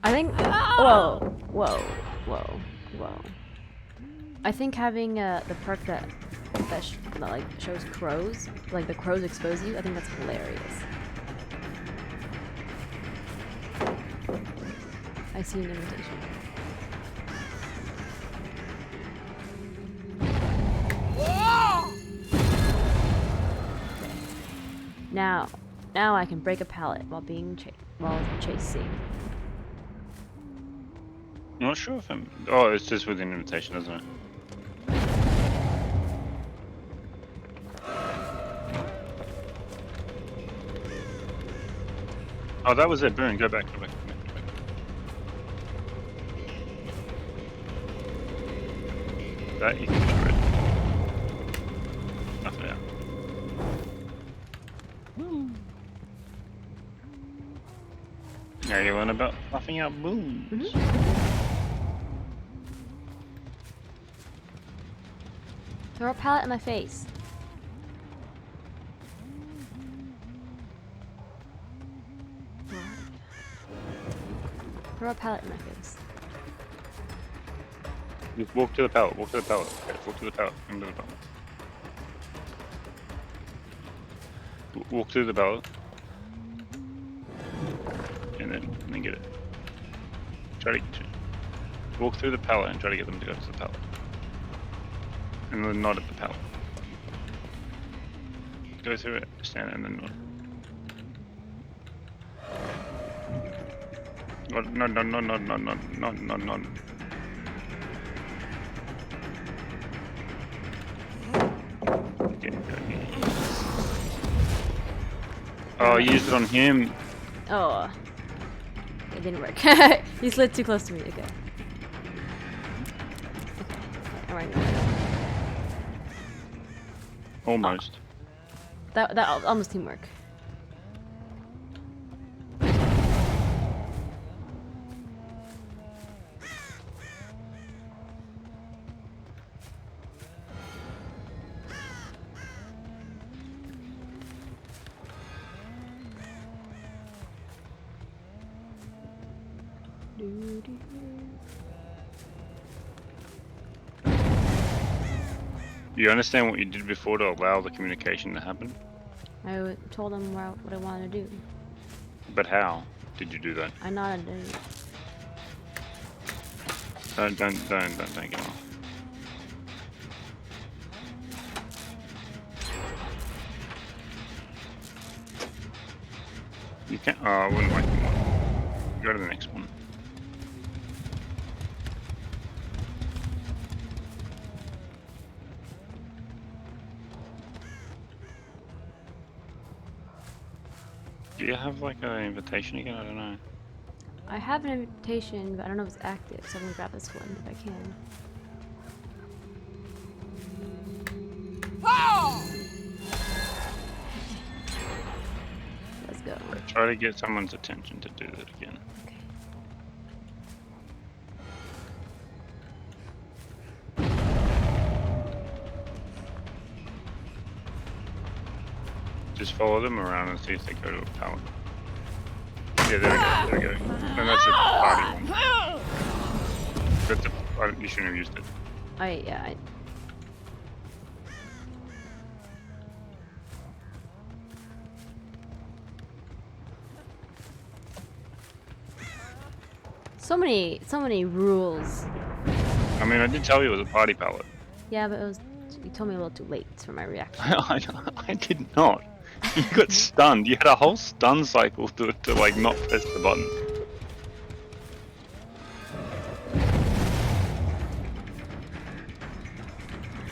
I think. Whoa, whoa, whoa, whoa. I think having the perk that like shows crows, like the crows expose you. I think that's hilarious. I see an invitation. Now I can break a pallet while chasing. I'm not sure if I'm. Oh, it's just with an invitation, isn't it? Oh, that was it. Boom. Go back. Go back. Go back. Go back. That you can shred. Nothing out. Now you learn about fluffing out booms. Throw a pallet in my face. Throw a pallet in my face. You walk to the pallet. Walk to the pallet. Okay, walk to the pallet. Into the pallet. Walk to the pallet. And then get it. Try to walk through the pallet and try to get them to go to the pallet. And then nod at the pallet. Go through it, stand there, and then nod. No. Okay. Oh, I used it on him. Oh. It didn't work. He slid too close to me. Okay. Alright. Almost. That almost teamwork. You understand what you did before to allow the communication to happen? I told him what I wanted to do. But how did you do that? I nodded. Don't get off. You can't. Oh, I wouldn't like them. Go to the next one. Do you have like an invitation again? I don't know. I have an invitation, but I don't know if it's active, so I'm gonna grab this one if I can. Let's go. Try to get someone's attention to do that again. Okay. Just follow them around and see if they go to a pallet. Yeah, there we go. And that's a party one. That's you shouldn't have used it. So many rules. I mean, I did tell you it was a party palette. Yeah, but it was. You told me a little too late for my reaction. I did not. You got stunned. You had a whole stun cycle to like not press the button.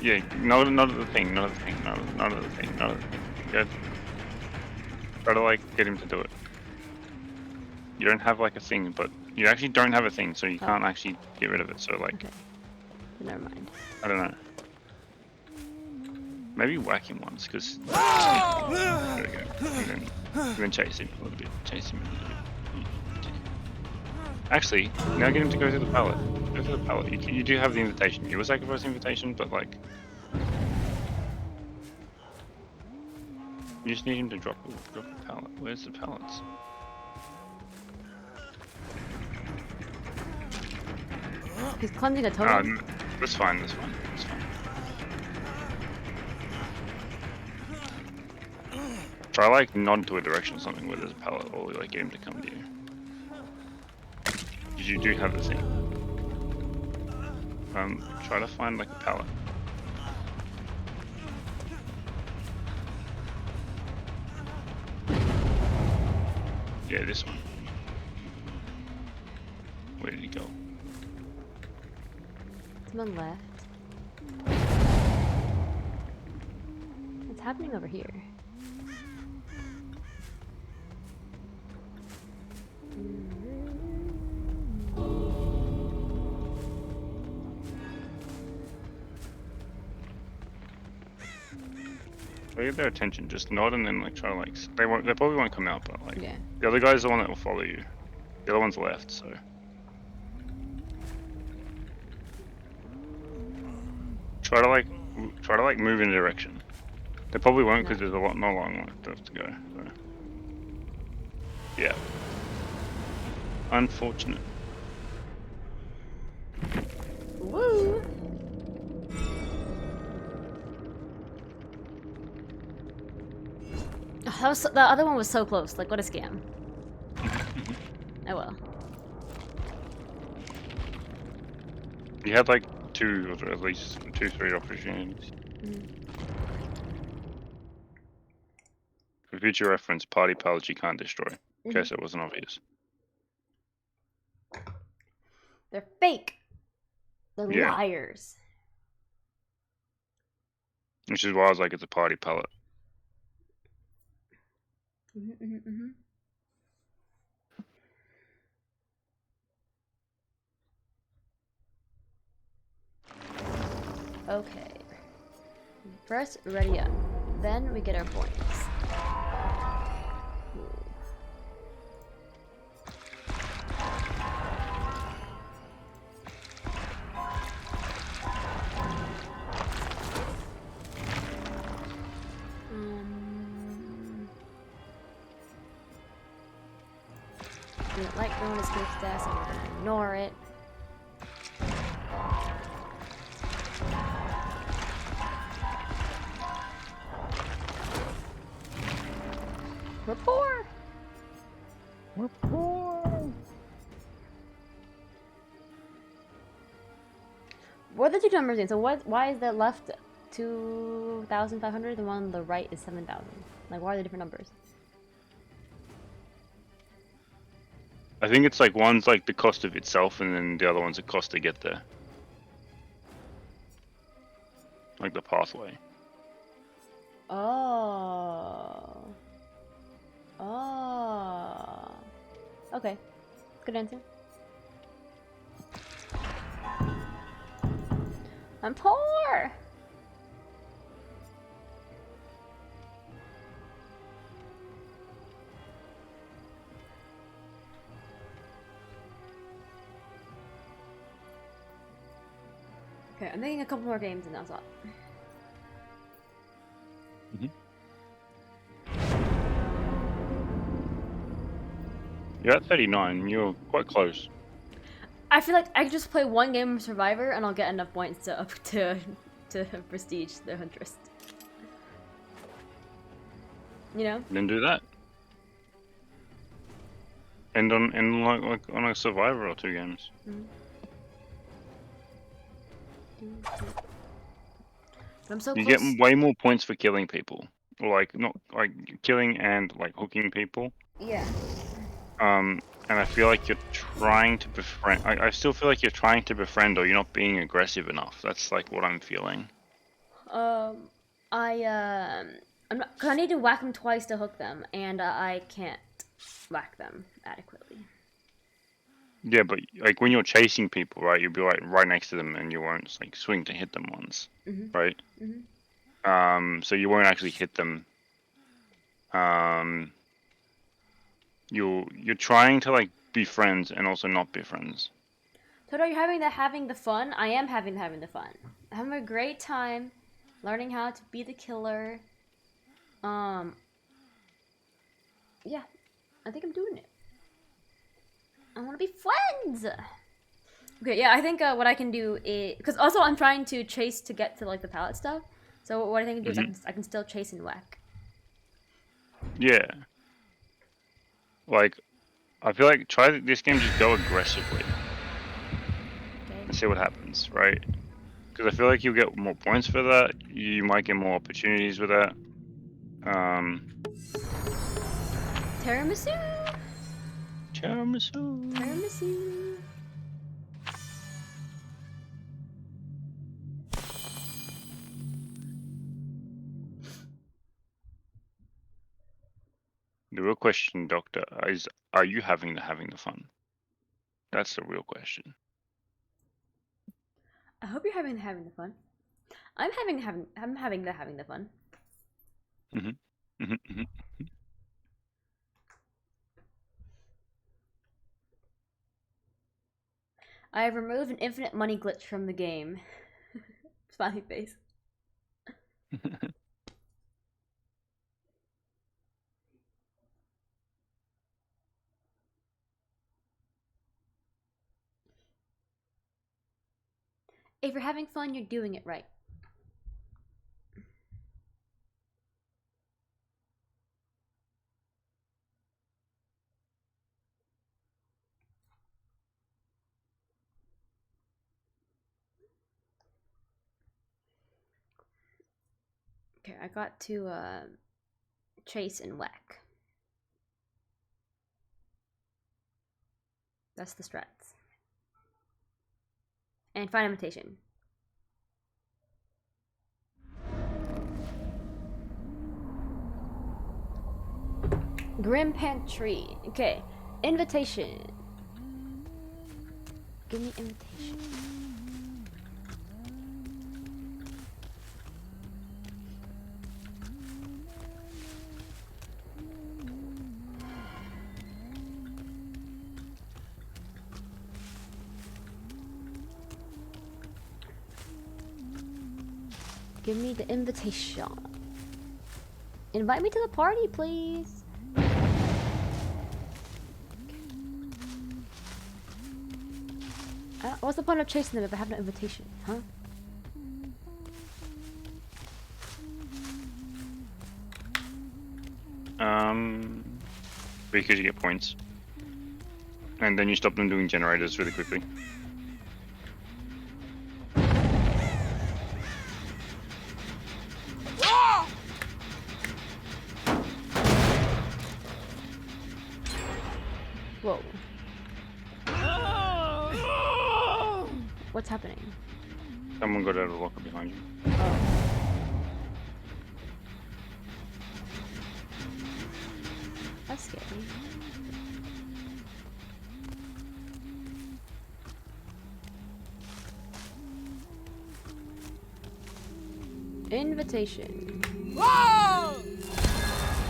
Yeah, not the thing, not the thing, not the thing, not the thing. Good. Try to like get him to do it. You don't have like a thing, but you actually don't have a thing, so you can't actually get rid of it. So like, Okay. Never mind. I don't know. Maybe whack him once, because there we go. And then chase him a little bit. Chase him a little bit. Actually, now get him to go through the pallet. Go through the pallet. You do have the invitation. You were sacrificed invitation, but like, you just need him to drop the pallet. Where's the pallets? He's cleansing a totem. That's fine. That's fine. That's fine. Try like nod to a direction or something where there's a pallet, or like get him to come to you. Because you do have the thing. Try to find like a pallet. Yeah, this one. Where did he go? Someone left. What's happening over here? Try to get their attention. Just nod and then like try to like. They probably won't come out, but like. Yeah. The other guy's the one that will follow you. The other one's left, so. Try to like move in a direction. They probably won't because there's not long left to go. So. Yeah. Unfortunate. Woo! Oh, the other one was so close. Like, what a scam. Oh well. You had like two, or at least 2-3 opportunities. For future reference, party pallets you can't destroy. In case it wasn't obvious. They're fake. They're liars. Which is why I was like, it's a party pallet. Okay. First, ready up. Then we get our points. We don't like going to escape death, so we're gonna ignore it. We're poor. We're poor. What are the two numbers in? So why is the left 2,500? The one on the right is 7,000. Like, why are they different numbers? I think it's like one's like the cost of itself, and then the other one's the cost to get there. Like the pathway. Oh. Oh. Okay. Good answer. I'm poor! Okay, I'm making a couple more games and that's all. You're at 39, you're quite close. I feel like I could just play one game of Survivor and I'll get enough points to prestige the Huntress. You know? Then do that. And like on a Survivor or 2 games. I'm so you close. get way more points for killing people, or like not like killing and like hooking people. Yeah. And I feel like you're trying to befriend. I still feel like you're trying to befriend, or you're not being aggressive enough. That's like what I'm feeling. I'm not. Cause I need to whack them twice to hook them, and I can't whack them adequately. Yeah, but like when you're chasing people, right? You'll be like right next to them, and you won't like swing to hit them once, right? So you won't actually hit them. You're trying to like be friends and also not be friends. Toto, you're having the fun. I am having the fun. I'm having a great time learning how to be the killer. Yeah, I think I'm doing it. I want to be friends. Okay, yeah, I think what I can do is because also I'm trying to chase to get to like the pallet stuff. So what I think I can do is I can still chase and whack. Yeah. Like, I feel like try this game, just go aggressively. Okay. And see what happens, right? Because I feel like you'll get more points for that. You might get more opportunities with that. Tiramisu. Tiramisu. Tiramisu. The real question, Doctor, is: are you having the fun? That's the real question. I hope you're having the fun. I'm having the fun. I have removed an infinite money glitch from the game. Smiley face. If you're having fun, you're doing it right. Okay, I got to chase and whack. That's the strats. And find invitation. Grim Pantry. Okay, invitation. Give me invitation. Give me the invitation. Invite me to the party, please. What's the point of chasing them if I have no invitation, huh? Because you get points. And then you stop them doing generators really quickly. Whoa. What's happening? Someone got out of the locker behind you. Oh. That's scary. Invitation. Whoa!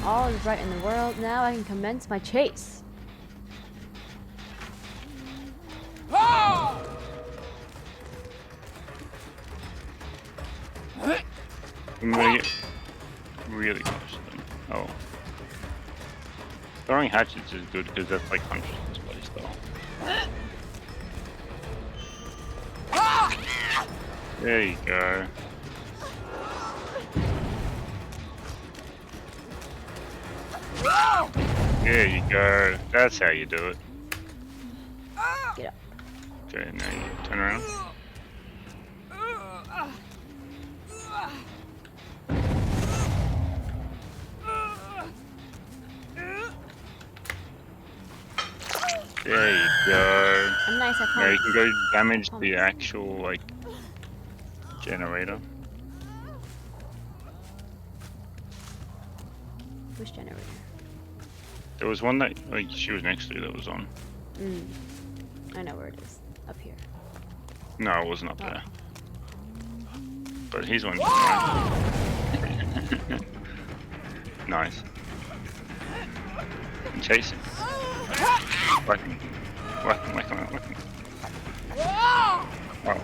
All is right in the world. Now I can commence my chase. I'm gonna get really close to them. Oh. Throwing hatchets is good because that's like punches this place though. There you go. There you go. That's how you do it. Get up. Okay, now you turn around. There you go. I'm nice, I Now you promise. can go damage Promise. the actual, like, generator. Which generator? There was one that, like, she was next to that was on. I know where it is. Up here. No, it wasn't up there. But he's one. Nice. Chase him. Whack him. Whack him, whack him, whack him. Wow.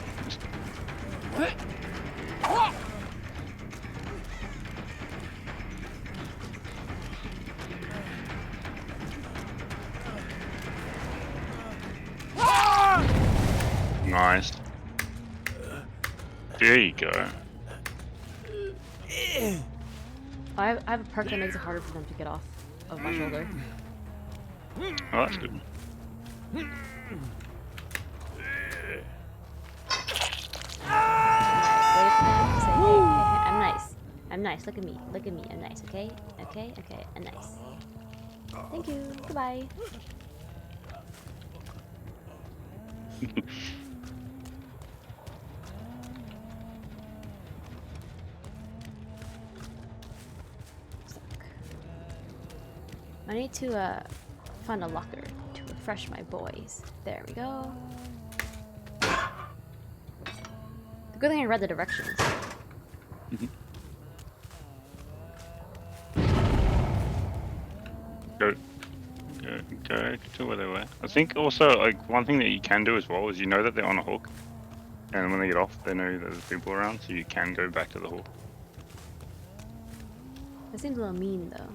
Nice. There you go. I have a perk that makes it harder for them to get off of my shoulder. Oh, that's good. Wait for them to say, hey, hey, hey, I'm nice. I'm nice. Look at me. Look at me. I'm nice, okay? Okay? Okay. I'm nice. Thank you. Goodbye. Stuck. I need to find a locker to refresh my boys. There we go. The good thing I read the directions. Go to where they were. I think also, like, one thing that you can do as well is you know that they're on a hook. And when they get off, they know that there's people around, so you can go back to the hook. That seems a little mean, though.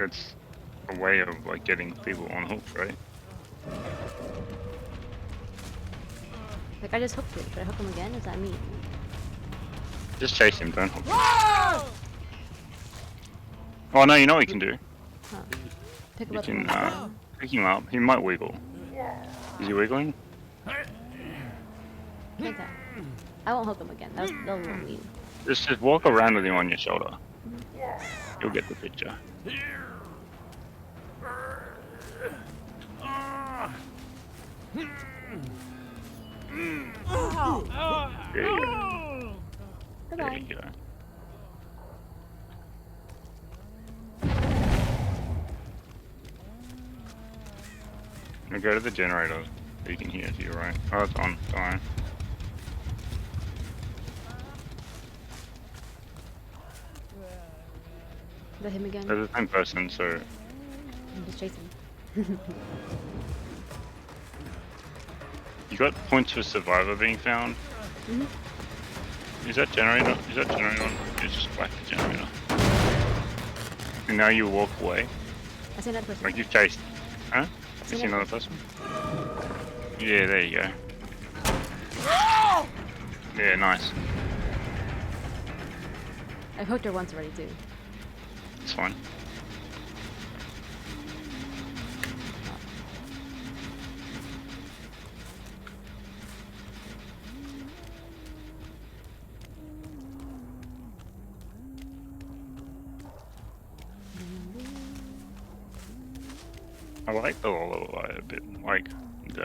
It's a way of, like, getting people on hooks, right? Like, I just hooked him. Should I hook him again? Is that mean? Just chase him, don't hook him. Oh no, you know what you can do? Huh. Pick him You up. can pick him up. He might wiggle. Is he wiggling? Like that. I won't hook him again. That was a little mean. Just walk around with him on your shoulder. You'll get the picture. There you go. There Goodbye. you go. Now go to the generator so you can hear it to your right. Oh, it's on. Fine. Is that him again? They're the same person, so I'm just chasing. you got points for survivor being found. Is that generator? Is that generator on? It's just back to generator. And now you walk away. I see another person. Like you've chased. Huh? You See see another person? Yeah, there you go. Yeah, nice. I've hooked her once already, too. It's fine. I like the lullaby a bit, like. It's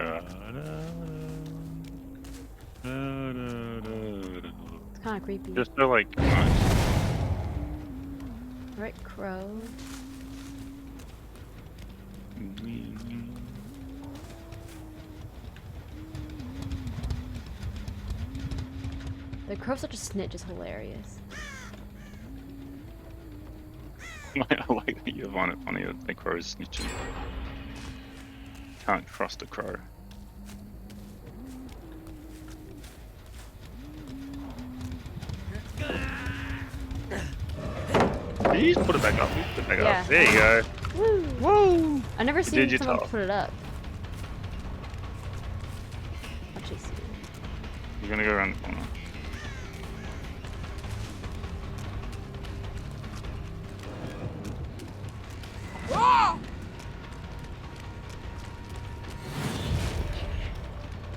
kind of creepy. Just so like nice. Right, crow. The crow's such a snitch is hilarious. I like that you find it funny that the crow's snitching. Can't trust a crow. You just put it back up. You put it back Yeah. up. There you go. Woo! Woo! I never seen Digital. someone put it up. I'll chase you. You're gonna go around the corner.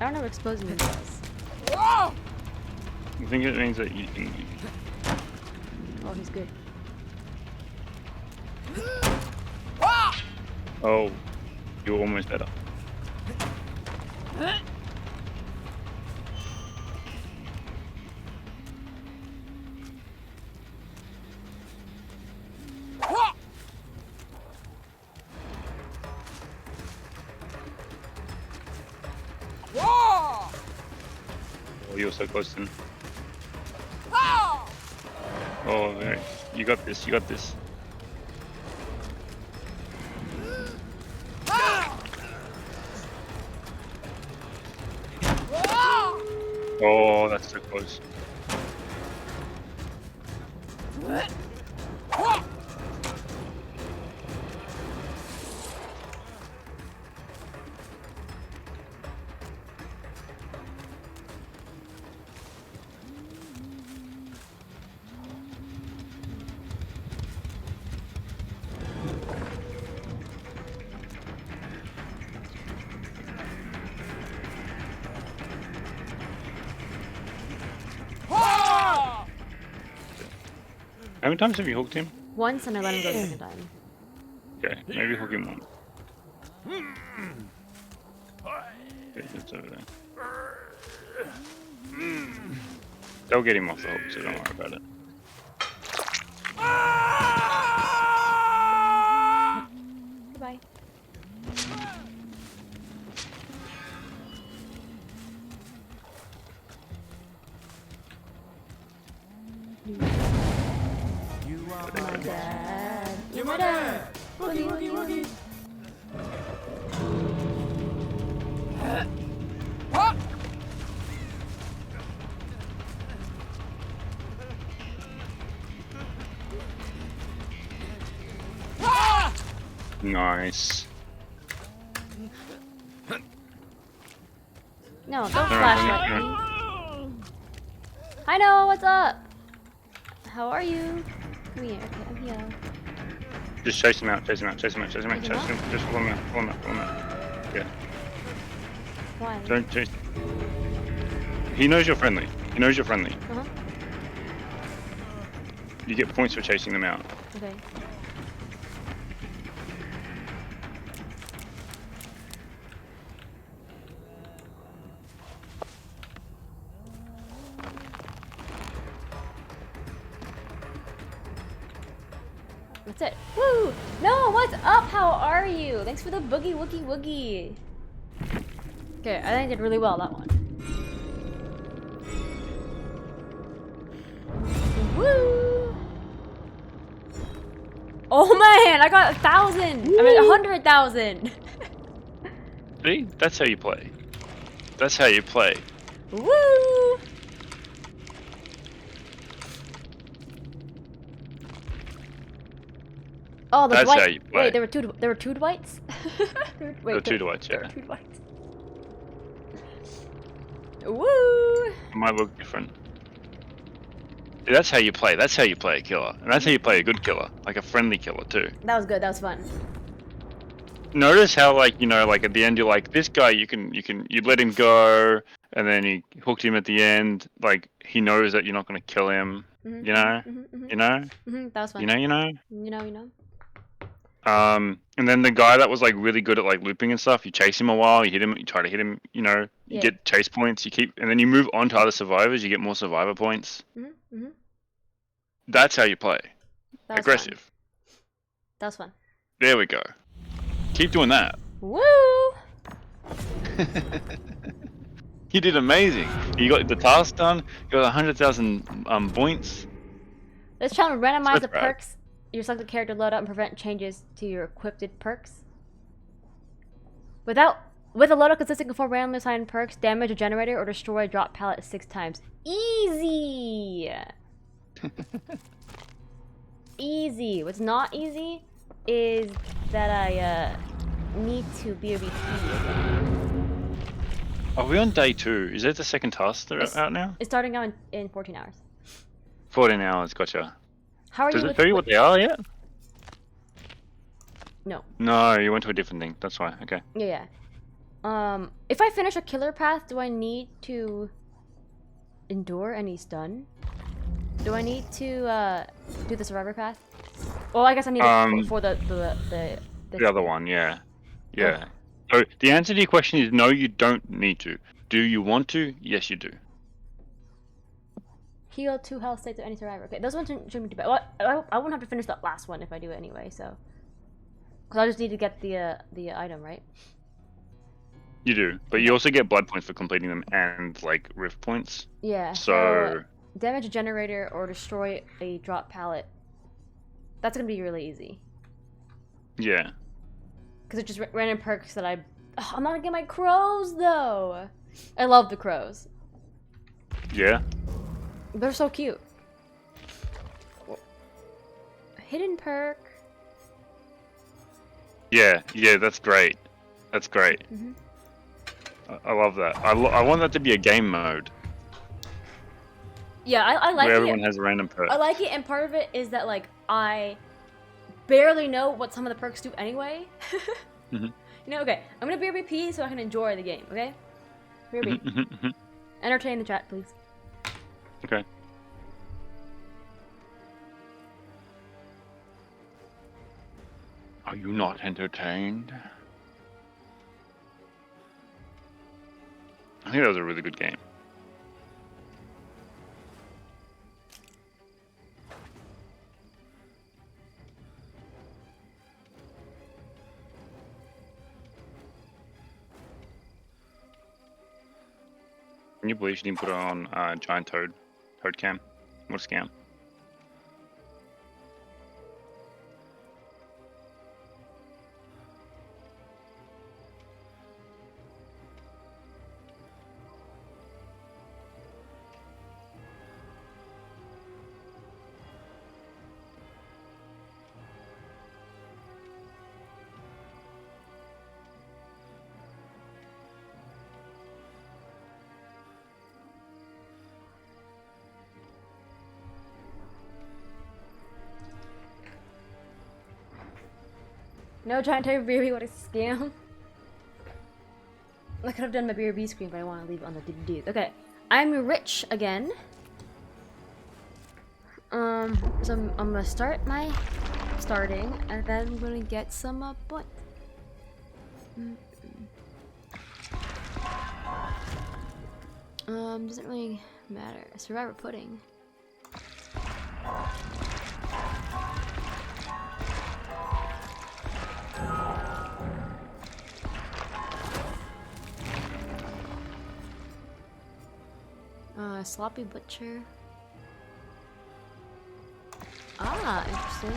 I don't know what exposing him does. I think it means that you. Oh, he's good. Oh, you're almost better. Oh, you're so close then. Oh, very. You got this. You got this. Oh, that's so close. How many times have you hooked him? Once, and I let him go the second time. Okay, maybe hook him once. Okay, it's over there. They'll get him off the hook, so don't worry about it. Goodbye. You are My dad. You're my dad. Woogie, woogie, woogie. Nice. No, don't flashlight me. Hi Noah, what's up? How are you? Come here. Okay, I'm here. Just chase him out, chase him out, chase him out, chase him out, Chase chase him him. Just pull him out, pull him out, pull him out. Yeah. Why? Don't chase. He knows you're friendly. He knows you're friendly. Uh-huh. You get points for chasing them out. Okay. That's it. Woo! No, what's up? How are you? Thanks for the boogie woogie woogie. Okay, I think I did really well that one. Woo! Oh man, I got 1,000. I mean 100,000. See? That's how you play. That's how you play. Woo! Oh, the That's Dwight. how you play. Wait, there were two Dwights? There were two Dwights, There were yeah. two Dwights. Woo! It might look different. See, that's how you play. That's how you play a killer. And that's how you play a good killer. Like a friendly killer, too. That was good. That was fun. Notice how, like, you know, like at the end you're like, this guy, you let him go, and then you hooked him at the end. Like, he knows that you're not going to kill him. Mhm, You know? mhm, mhm, You know? mhm. That was fun. You know, you know? You know. And then the guy that was like really good at like looping and stuff, you chase him a while, you hit him, you try to hit him, you know, you Yeah. get chase points, you keep, and then you move on to other survivors, you get more survivor points. Mhm, mhm. That's how you play. That was Aggressive. Fun. That was fun. There we go. Keep doing that. Woo! You did amazing. You got the task done. You got 100,000 points. Let's try to randomize So the proud. perks. Your selected character loadout and prevent changes to your equipped perks. With a loadout consisting of 4 randomly assigned perks, damage a generator or destroy a drop pallet 6 times. Easy! Easy. What's not easy is that I need to BOBT again. Are we on day 2? Is that the second task out now? It's starting out in 14 hours. 14 hours, gotcha. How are Does you it with tell you what they are yet? No. No, you went to a different thing. That's why. Okay. Yeah. If I finish a killer path, do I need to endure any stun? Do I need to do the survivor path? Well, I guess I need it for the other one, yeah. Yeah. So the answer to your question is no, you don't need to. Do you want to? Yes, you do. Heal 2 health states of any survivor. Okay, those ones shouldn't be too bad. Well, I won't have to finish that last one if I do it anyway, so. Because I just need to get the item, right? You do, but you also get blood points for completing them and, like, rift points. Yeah, so damage a generator or destroy a drop pallet. That's gonna be really easy. Yeah. Because it's just random perks that I'm not gonna get my crows, though! I love the crows. Yeah? They're so cute. Hidden perk. Yeah, that's great. That's great. Mm-hmm. I love that. I want that to be a game mode. Yeah, I like it. Where everyone has random perks. I like it, and part of it is that, like, I barely know what some of the perks do anyway. Mm-hmm. You know, okay, I'm gonna BRB so I can enjoy the game, okay? BRB. Entertain the chat, please. Okay. Are you not entertained? I think that was a really good game. Can you believe she didn't put it on Giant Toad Cam? What a scam. No, Giant Tiger BRB, what a scam. I could have done my BRB screen, but I want to leave it on the DVD. Okay, I'm rich again. So I'm gonna start my starting, and then I'm gonna get some point. Doesn't really matter. Survivor pudding. Sloppy butcher. Ah, interesting.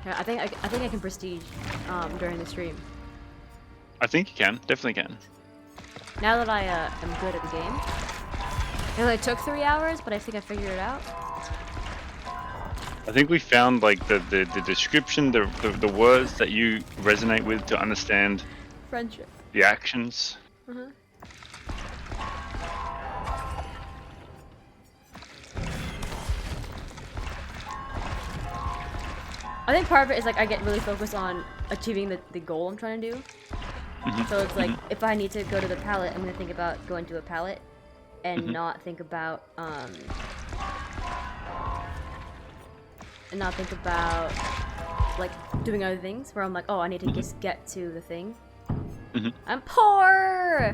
Yeah, I think I can prestige during the stream. I think you can. Definitely can. Now that I am good at the game. It only took 3 hours, but I think I figured it out. I think we found like the description, the words that you resonate with to understand friendship, the actions. I think part of it is like I get really focused on achieving the goal I'm trying to do. So it's like if I need to go to the pallet, I'm gonna think about going to a pallet and not think about like doing other things where I'm like, oh, I need to just get to the thing. I'm poor.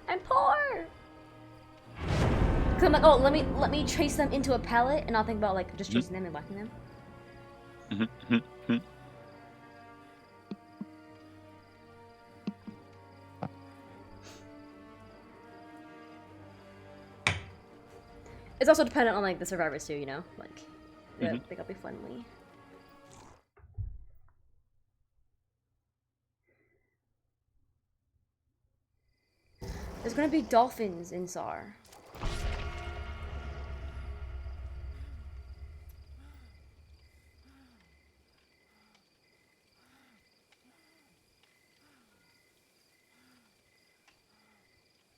I'm poor. Cause I'm like, oh, let me chase them into a pallet, and I'll think about like just chasing them and whacking them. It's also dependent on like the survivors too, you know, like they think I'll be friendly. There's gonna be dolphins in SAR.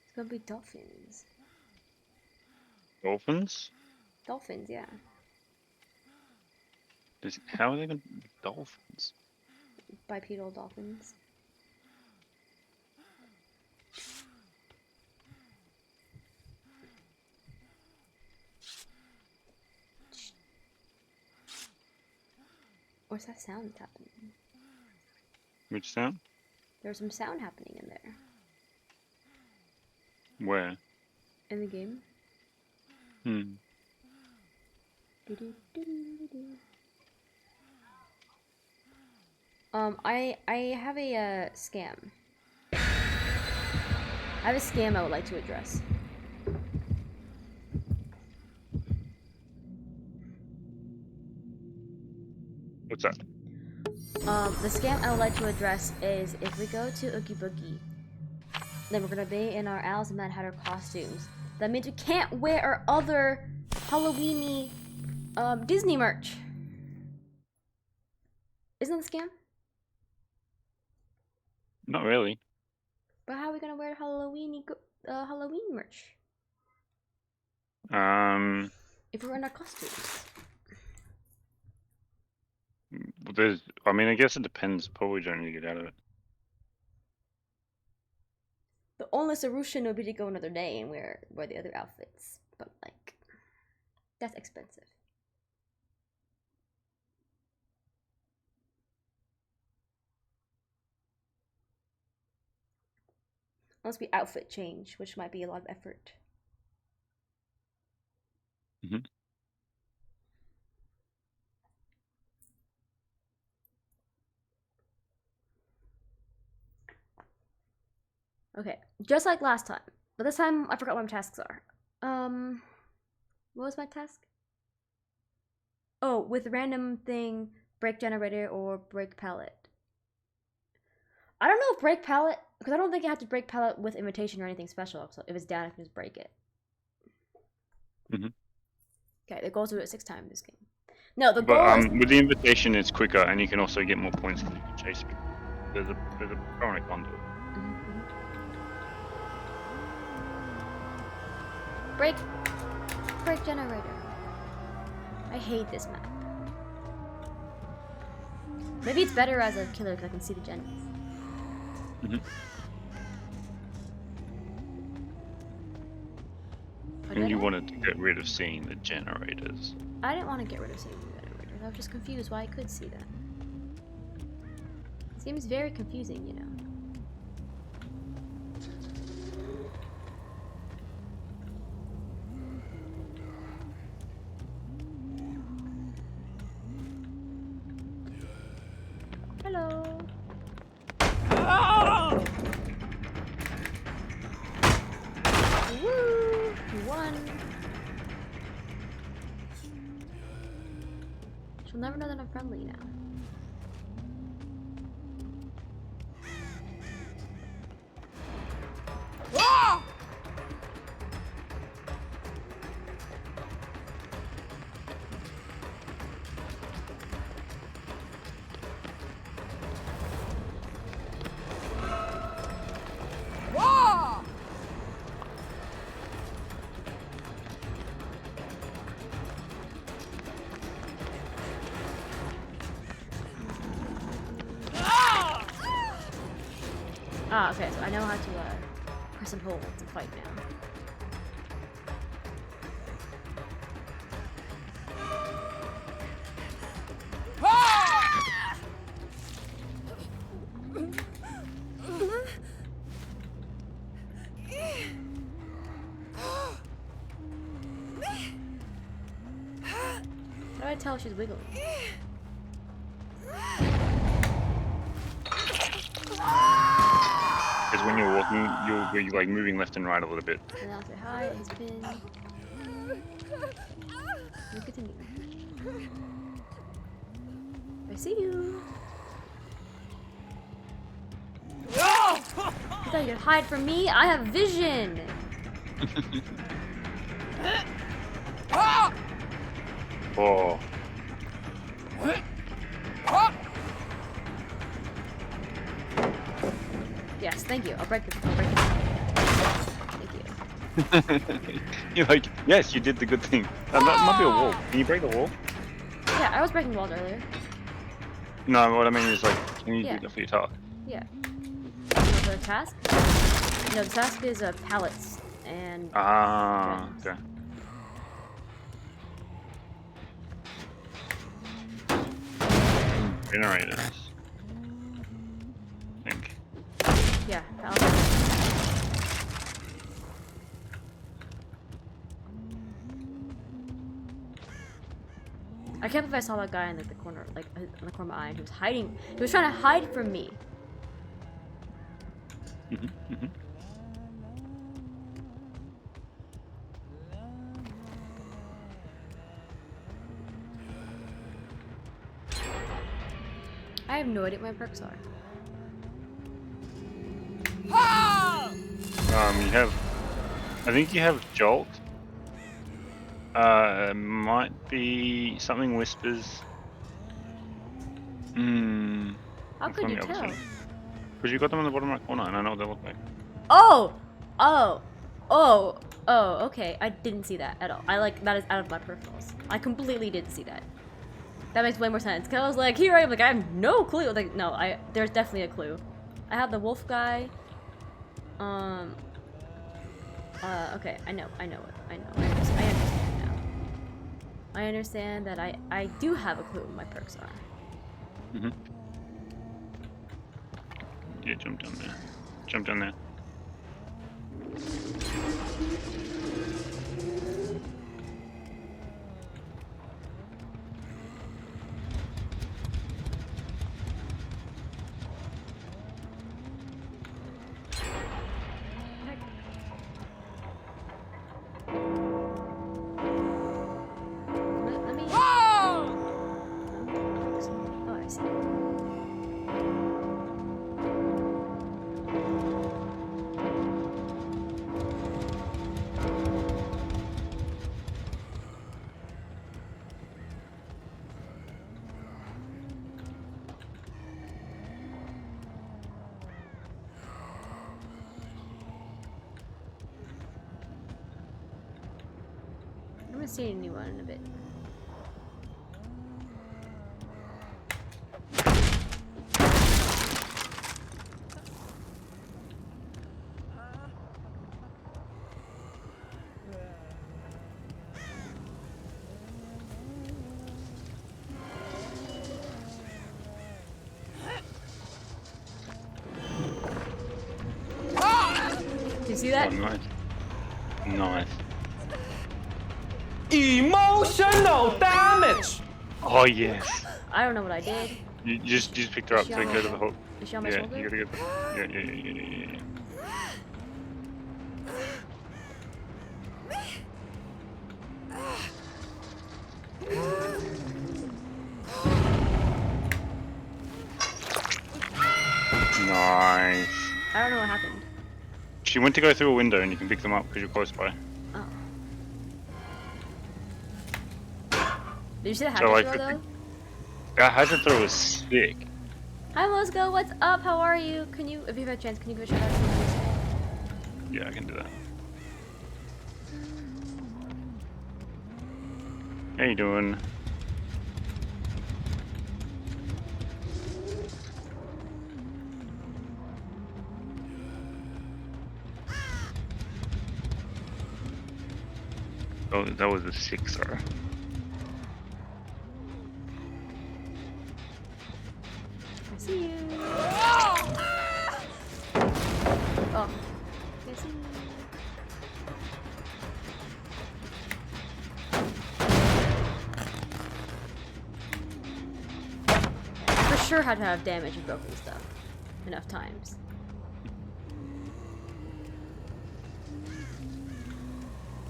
There's gonna be dolphins. Dolphins? Dolphins, yeah. How are they going to dolphins? Bipedal dolphins. What's that sound that's happening? Which sound? There's some sound happening in there. Where? In the game. I have a scam. I have a scam I would like to address. What's that? The scam I would like to address is if we go to Oogie Boogie, then we're gonna be in our Alice and Mad Hatter costumes. That means we can't wear our other Halloweeny Disney merch. Isn't that a scam? Not really. But how are we gonna wear Halloweeny Halloween merch? If we're in our costumes. I mean, I guess it depends. Probably don't need to get out of it. The only solution would be to go another day and wear the other outfits. But, like, that's expensive. Unless we outfit change, which might be a lot of effort. Mm-hmm. Okay, just like last time. But this time, I forgot what my tasks are. What was my task? Oh, with random thing, break generator or break pallet. I don't know if break pallet, because I don't think you have to break pallet with invitation or anything special. So if it's down, I can just break it. Okay, the goals do it 6 times in this game. No, the goal is... with the invitation, it's quicker, and you can also get more points when you can chase people. There's a pro and a con to it. Break generator. I hate this map. Maybe it's better as a killer because I can see the gens. And you wanted to get rid of seeing the generators. I didn't want to get rid of seeing the generators. I was just confused why I could see them. It seems very confusing, you know. Hello. Woo! You won. She'll never know that I'm friendly now. Ah, okay, so I know how to press and hold to fight now. How do I tell if she's wiggling? Because when you're walking, you'll be like moving left and right a little bit. And I'll say hi, it's been... We'll continue. I see you. You thought you could hide from me? I have vision! Oh. Yes, thank you. I'll break it. Thank you. You're like, yes, you did the good thing. That might be a wall. Can you break the wall? Yeah, I was breaking walls earlier. No, what I mean is like, can you Yeah. do that for your task? Yeah. The task? No, the task is pallets and. Ah, gems. okay. Generators. I think. Yeah, pallets. I can't believe I saw that guy in like the corner, like in the corner of my eye. And he was hiding. He was trying to hide from me. I have no idea what my perks are. You have. I think you have Jolt. Might be something whispers. How could you tell? Because you got them on the bottom right corner, and I know what they look like. Oh! Oh! Oh! Oh, okay. I didn't see that at all. That is out of my peripherals. I completely didn't see that. That makes way more sense. Cause I was like, here I am, like, I have no clue. Like, no, there's definitely a clue. I have the wolf guy. Okay, I know it. I understand now. I understand that I do have a clue what my perks are. Yeah, jump down there. Jump down there. Let me. Oh, I see. I'm gonna see a new one in a bit. Do you see that? Oh, nice. Nice. Emotional damage! Oh, yes. I don't know what I did. You just picked her up Is she to on go my to the hook. Is she on my Yeah, shoulder? you gotta get the. Yeah. Nice. I don't know what happened. She went to go through a window and you can pick them up because you're close by. Oh. Did you see the So, hatchet like, throw though? That hazard throw was sick. Hi Mosco, what's up? How are you? Can you, if you have a chance, can you give a shout out to me? Yeah, I can do that. How you doing? Oh, that was a 6-er. I see you. Oh. I see you. For sure had to have damage and broken stuff enough times.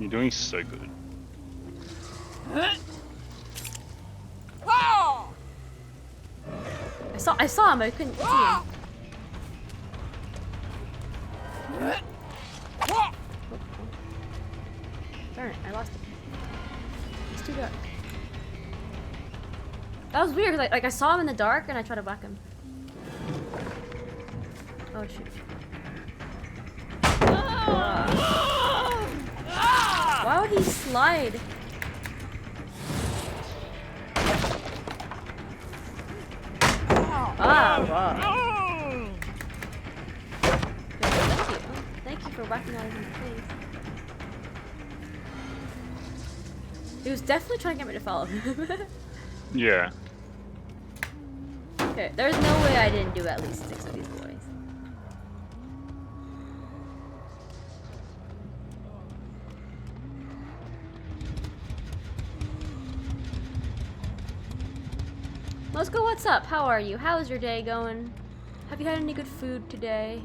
You're doing so good. I saw him, I couldn't see him. Darn it, I lost him. He's too dark. That was weird, because I saw him in the dark and I tried to whack him. Oh shoot. Why would he slide? Wow. Thank you. Thank you for recognizing the face. He was definitely trying to get me to follow him. Yeah. Okay, there's no way I didn't do at least 6 of these boys. Let's go, what's up? How are you? How's your day going? Have you had any good food today?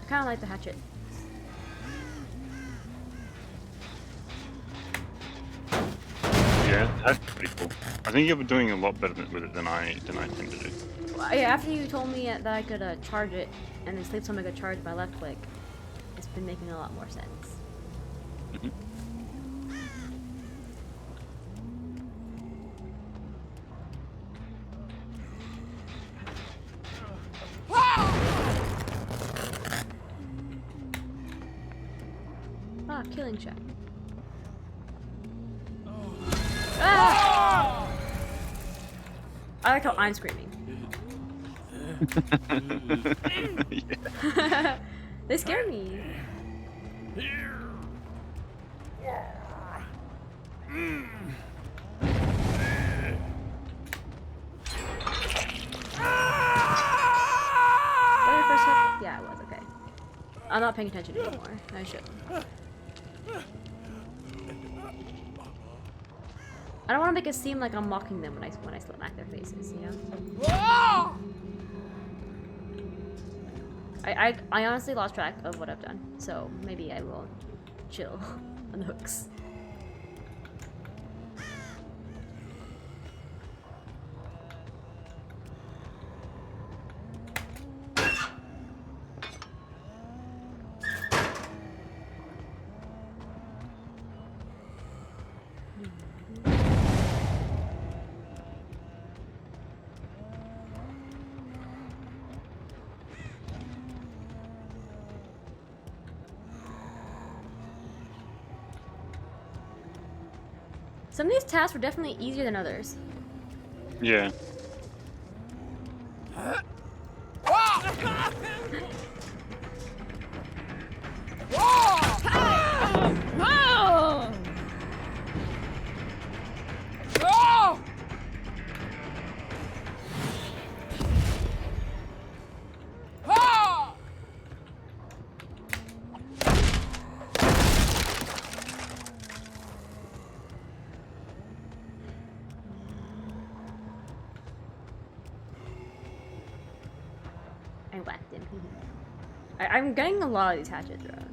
I kind of like the hatchet. Yeah, that's pretty cool. I think you're doing a lot better with it than I tend to do. Well, yeah, after you told me that I could charge it, and then sleep time I could charge by left click, it's been making a lot more sense. Mhm. Ah, killing check. Ah! I like how I'm screaming. Yeah. They scare me. Yeah, I was, okay. I'm not paying attention anymore. I should. I don't want to make it seem like I'm mocking them when I smack their faces, you know? I honestly lost track of what I've done, so maybe I will chill on the hooks. Some of these tasks were definitely easier than others. Yeah. I whacked him. I'm getting a lot of these hatchets around.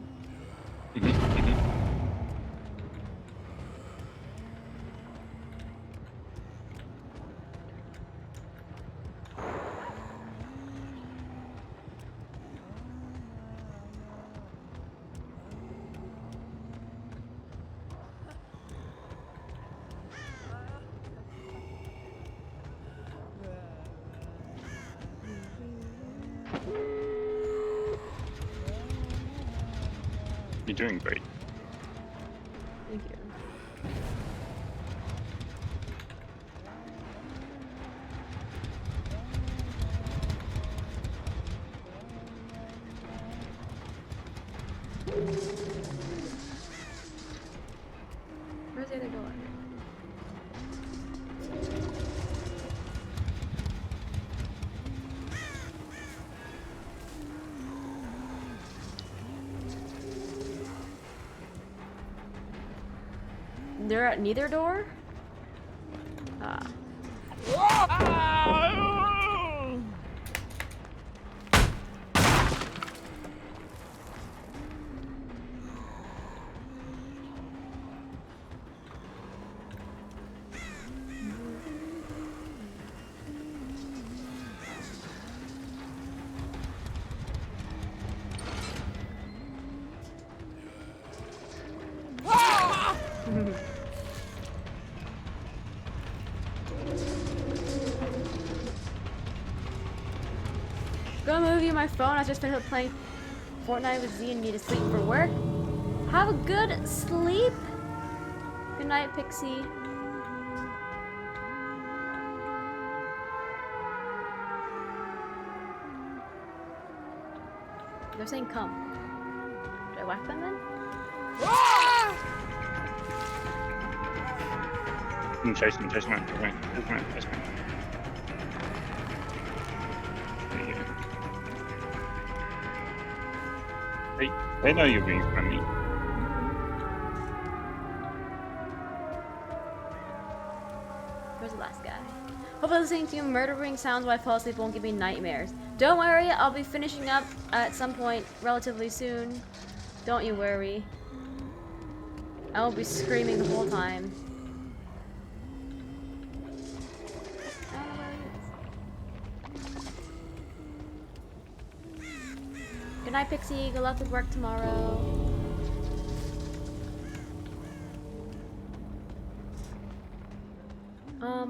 You're doing great. Thank you. Where's the other door? They're at neither door? Ah. Go movie my phone. I just finished up playing Fortnite with Z and need to sleep for work. Have a good sleep. Good night, Pixie. They're saying come. Should I whack them then? Chase me, chase me, chase me, chase me. There you go. Hey, they know you're being friendly. Where's the last guy? Hopefully listening to murdering sounds while I fall asleep won't give me nightmares. Don't worry, I'll be finishing up at some point relatively soon. Don't you worry. I won't be screaming the whole time. Good night, Pixie. Good luck with work tomorrow.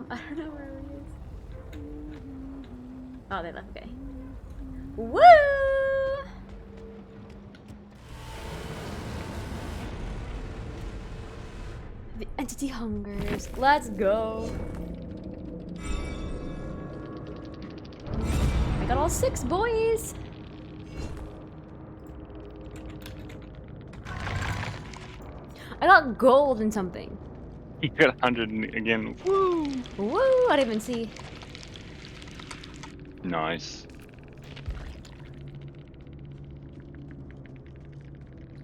I don't know where he is. Oh, they left. Okay. Woo! The entity hungers. Let's go. I got all 6 boys. I got gold in something. You got 100 again. Woo! Woo! I didn't even see. Nice.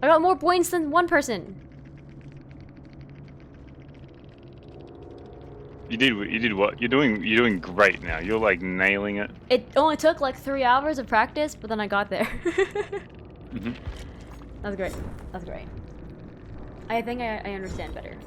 I got more points than one person. You did what? You're doing great now. You're like nailing it. It only took like 3 hours of practice, but then I got there. Mhm. That's great. That's great. I think I understand better.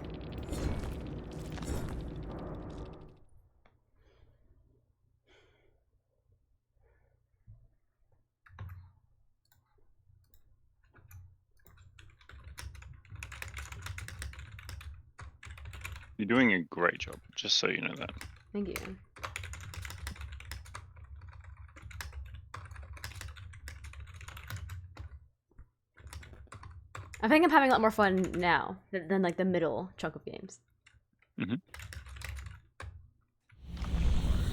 You're doing a great job, just so you know that. Thank you. I think I'm having a lot more fun now than like the middle chunk of games. Mhm.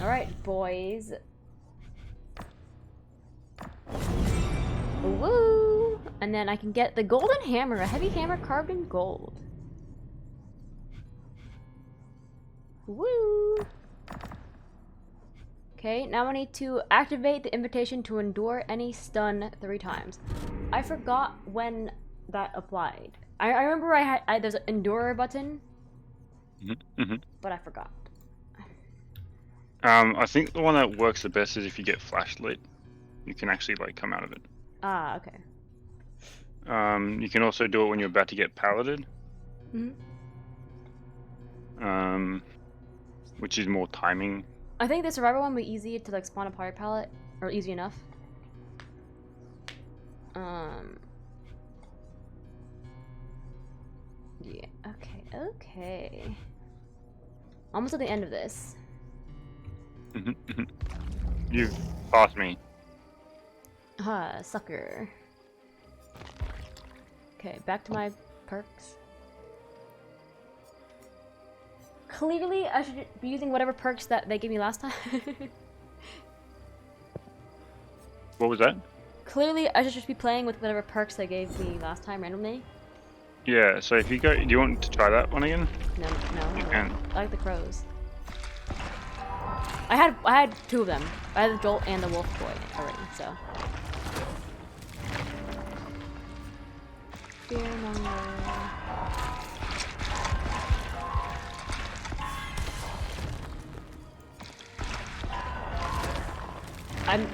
All right, boys. Woo! And then I can get the golden hammer, a heavy hammer carved in gold. Woo! Okay, now I need to activate the invitation to endure any stun 3 times. I forgot when that applied. I remember there's an endure button, but I forgot. I think the one that works the best is if you get flashlit. You can actually like come out of it. Ah, okay. You can also do it when you're about to get palleted. Which is more timing. I think the survivor one would be easy to like spawn a pirate pallet, or easy enough. Yeah. Okay. Okay. Almost at the end of this. You've passed me. Ah, sucker. Okay, back to my perks. Clearly, I should be using whatever perks that they gave me last time. What was that? Clearly, I should just be playing with whatever perks they gave me last time randomly. Yeah, so if you go, do you want to try that one again? No. You can. I like the crows. I had 2 of them. I had the Jolt and the Wolf Boy already, so. Fearmonger.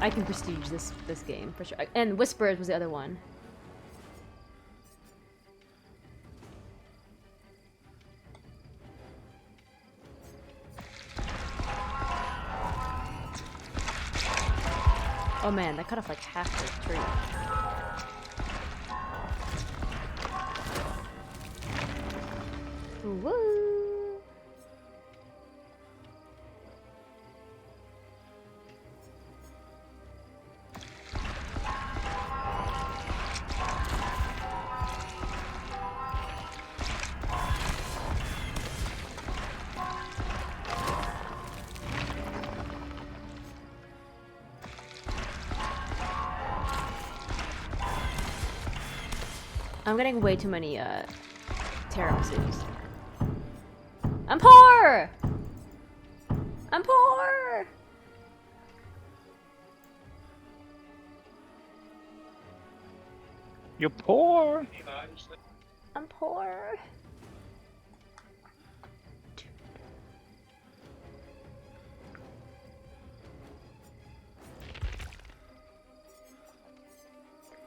I can prestige this game for sure. And Whispers was the other one. Oh man, that cut off like half the tree. Woo! I'm getting way too many tiramisu's. I'm poor! I'm poor! You're poor. I'm poor.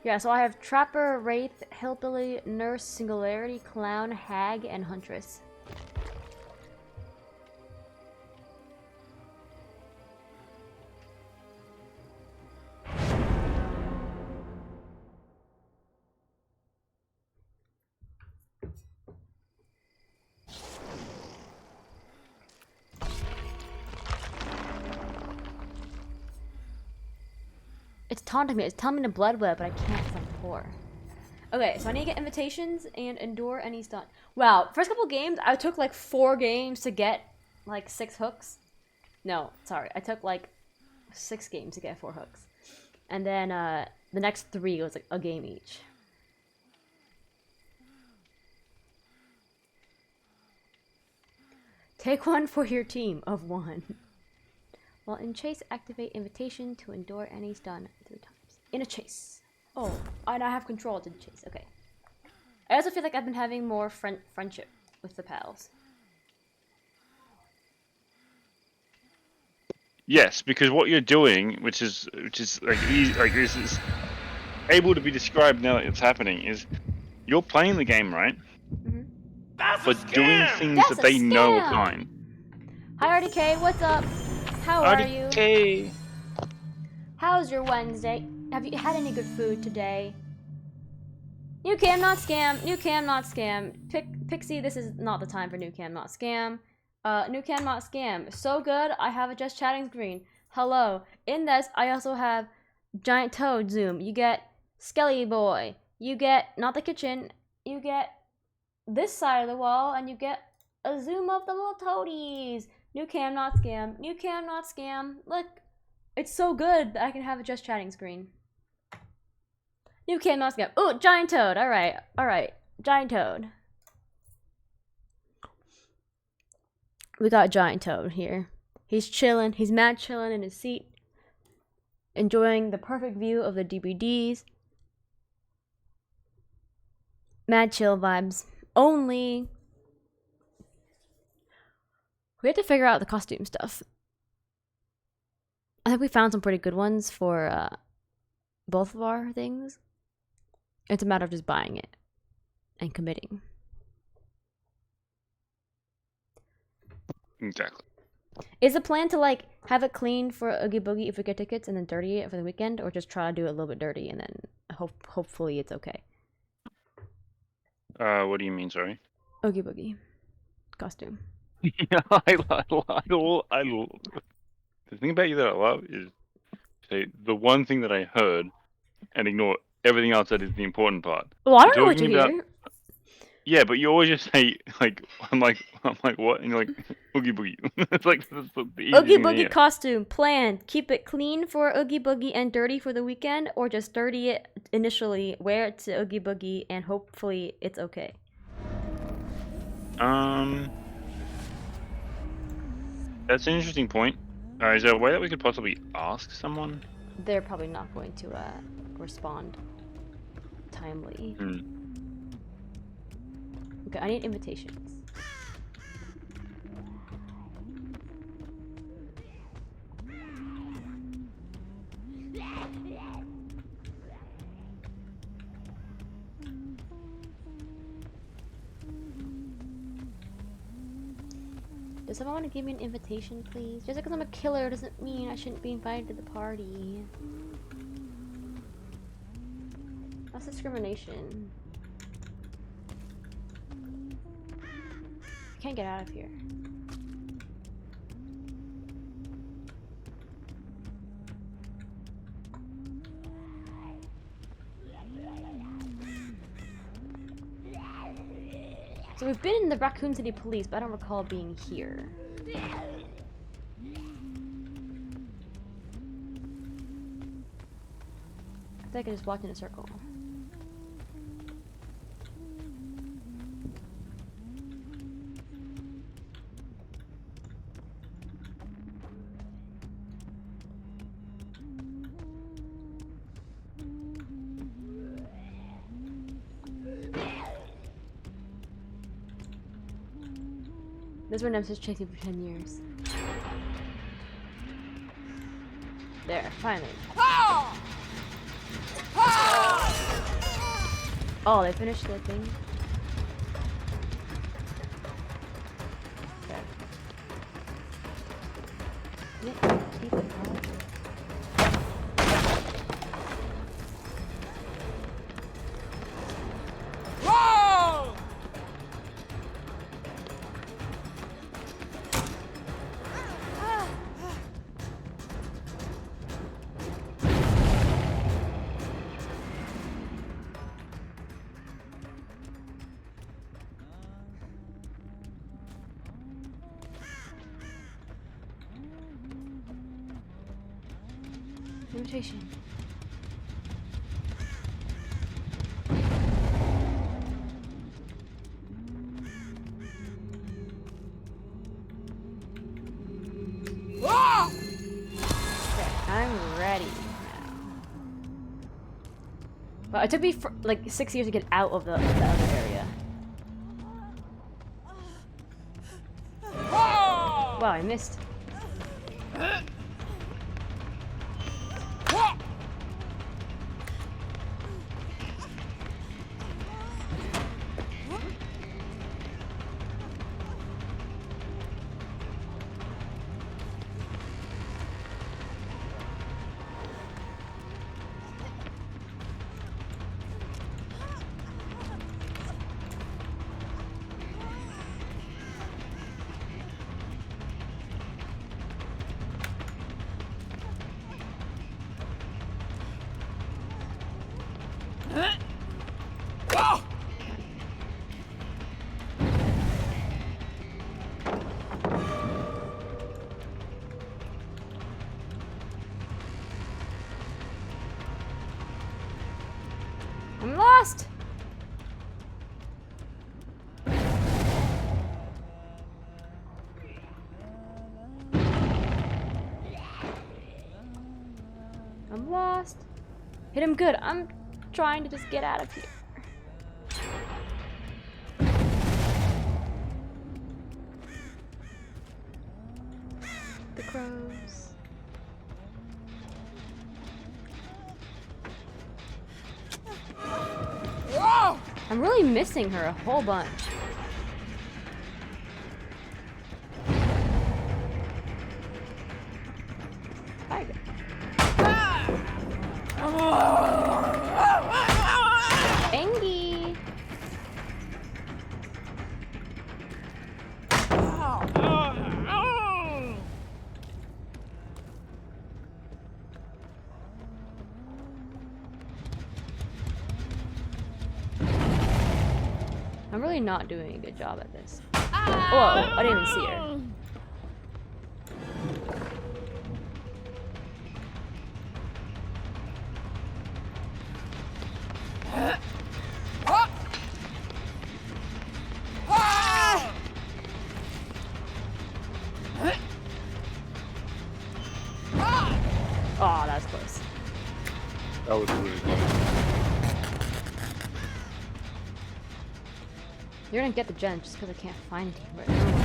Yeah, so I have Trapper, Wraith, Hillbilly, Nurse, Singularity, Clown, Hag, and Huntress. It's taunting me. It's telling me to blood web, but I can't because I'm poor. Okay, so I need to get invitations and endure any stunt. Wow, first couple games, I took like 4 games to get like 6 hooks. No, sorry, I took like 6 games to get 4 hooks. And then the next 3 was like a game each. Take 1 for your team of 1. While in chase, activate invitation to endure any stun 3 times. In a chase. Oh, and I have control to the chase. Okay. I also feel like I've been having more friendship with the pals. Yes, because what you're doing, which is like easy, like this is able to be described now that it's happening, is you're playing the game, right? Mm-hmm. But doing things that they know are fine. Hi RDK, what's up? How are you? RDK. How's your Wednesday? Have you had any good food today? New cam, not scam. New cam, not scam. Pixie, this is not the time for new cam, not scam. New cam, not scam. So good, I have a just chatting screen. Hello. In this, I also have Giant Toad zoom. You get Skelly Boy. You get, not the kitchen, you get this side of the wall, and you get a zoom of the little toadies. New cam, not scam. New cam, not scam. Look, it's so good that I can have a just chatting screen. New cam, not scam. Ooh, Giant Toad. All right. Giant Toad. We got Giant Toad here. He's chilling. He's mad chilling in his seat, enjoying the perfect view of the DVDs. Mad chill vibes. Only we have to figure out the costume stuff. I think we found some pretty good ones for both of our things. It's a matter of just buying it and committing. Exactly. Is the plan to like have it clean for Oogie Boogie if we get tickets and then dirty it for the weekend, or just try to do it a little bit dirty and then hopefully it's okay? What do you mean? Sorry. Oogie Boogie costume. Yeah, the thing about you that I love is say the one thing that I heard and ignore everything else that is the important part. Well, I don't know what you hear. Yeah, but you always just say like I'm like what, and you're like Oogie Boogie. It's like that's the easy Oogie thing to Boogie hear. costume plan. Keep it clean for Oogie Boogie and dirty for the weekend, or just dirty it initially, wear it to Oogie Boogie, and hopefully it's okay. That's an interesting point. Is there a way that we could possibly ask someone? They're probably not going to respond timely. Okay, I need invitations. Does someone want to give me an invitation, please? Just because I'm a killer doesn't mean I shouldn't be invited to the party. That's discrimination. I can't get out of here. So we've been in the Raccoon City Police, but I don't recall being here. I think I just walked in a circle. This is where Nemesis chased me for 10 years. There, finally. Oh, they finished the thing. Okay. Yeah, keep it on. Invitation. Okay, I'm ready now. Well, it took me like 6 years to get out of the other area. Wow, I missed. I'm lost! I'm lost. Hit him good. I'm trying to just get out of here. The crows. I'm really missing her a whole bunch. Tiger. Engie. I'm really not doing a good job at this. Whoa, I didn't even see her. Oh, that was close. That was really close. You're gonna get the gen just because I can't find it right now.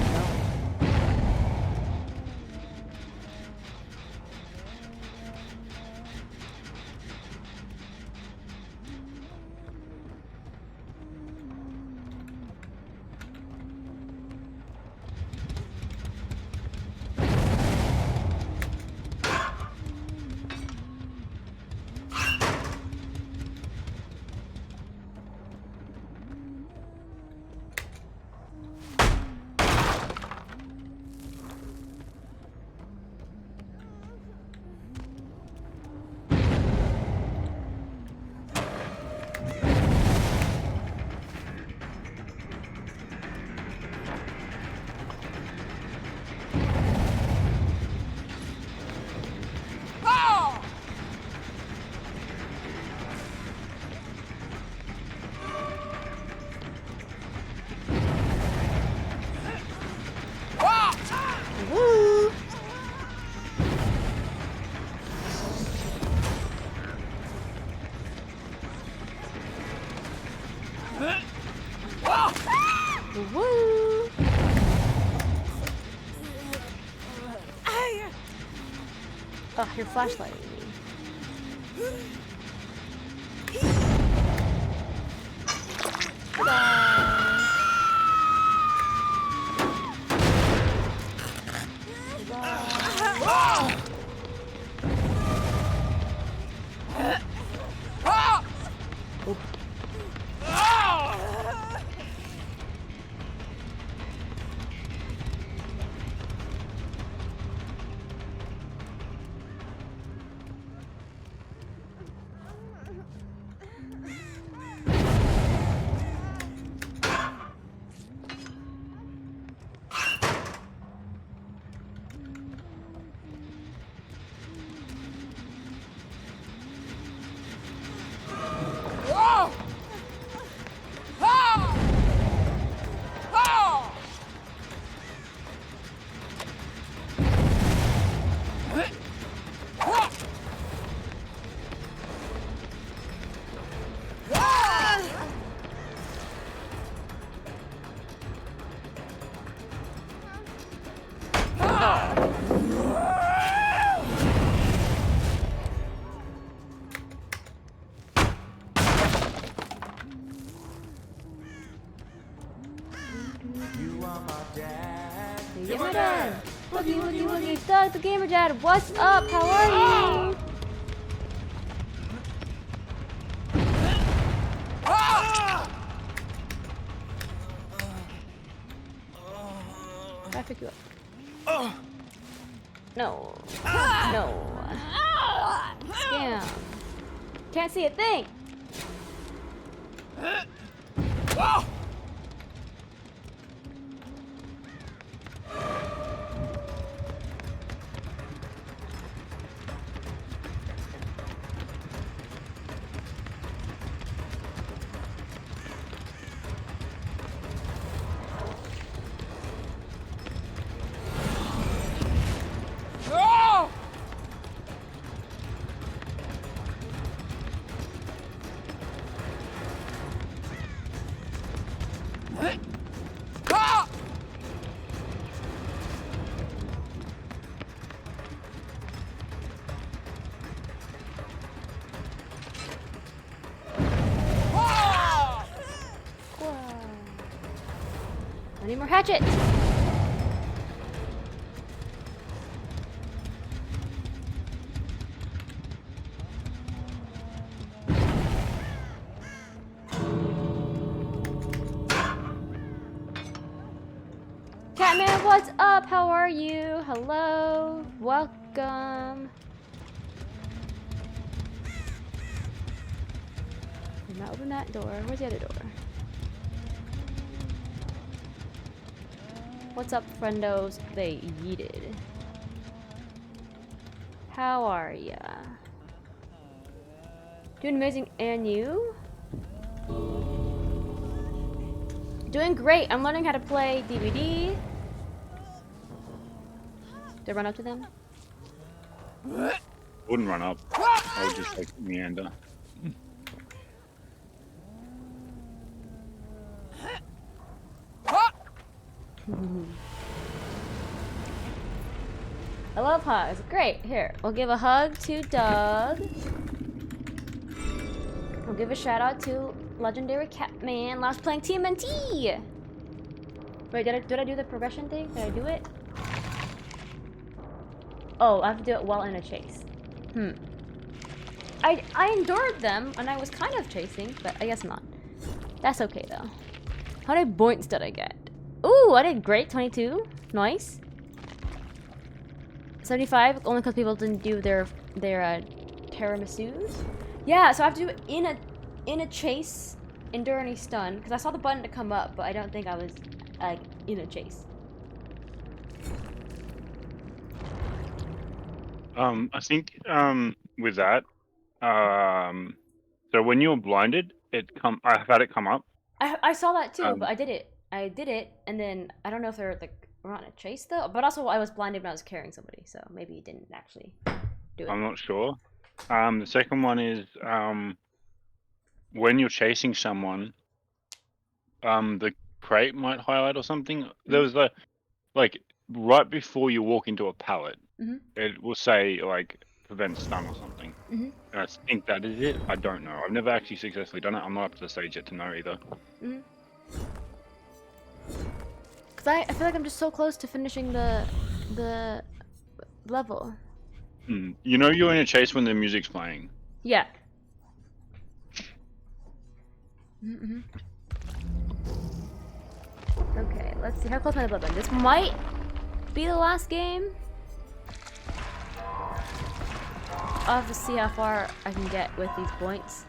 Oh, you're flashlighting me. Yeah, Dad. Woogie, woogie, woogie. Doug, the gamer dad. What's up? How are you? I pick you up. No. No. Scam. Can't see a thing. I need more hatchets. Catman, what's up? How are you? Hello. Welcome. Did not open that door. Where's the other door? What's up, friendos? They yeeted. How are ya? Doing amazing, and you? Doing great. I'm learning how to play DVD. Did I run up to them? Wouldn't run up. I would just like meander. I love hugs. Great. Here, we'll give a hug to Doug. We'll give a shout out to Legendary Catman. Last playing TMNT. Wait, did I do the progression thing? Did I do it? Oh, I have to do it while in a chase. I endured them, and I was kind of chasing, but I guess not. That's okay though. How many points did I get? Ooh, I did great. 22. Nice. 75, only because people didn't do their tiramisus. Yeah, so I have to do it in a chase, endure any stun, because I saw the button to come up, but I don't think I was like in a chase. I think with that, so when you're blinded, I've had it come up. I saw that too, but I did it, and then I don't know if they're like we're on a chase though. But also I was blinded when I was carrying somebody, so maybe it didn't actually do it. I'm not sure. The second one is when you're chasing someone, the crate might highlight or something. There was like right before you walk into a pallet, Mm-hmm. it will say like prevent stun or something. Mm-hmm. And I think that is it. I don't know. I've never actually successfully done it. I'm not up to the stage yet to know either. Mm-hmm. Cause I feel like I'm just so close to finishing the level. You know you're in a chase when the music's playing. Yeah. Mm-hmm. Okay, let's see how close my bloodline. This might be the last game. I'll have to see how far I can get with these points.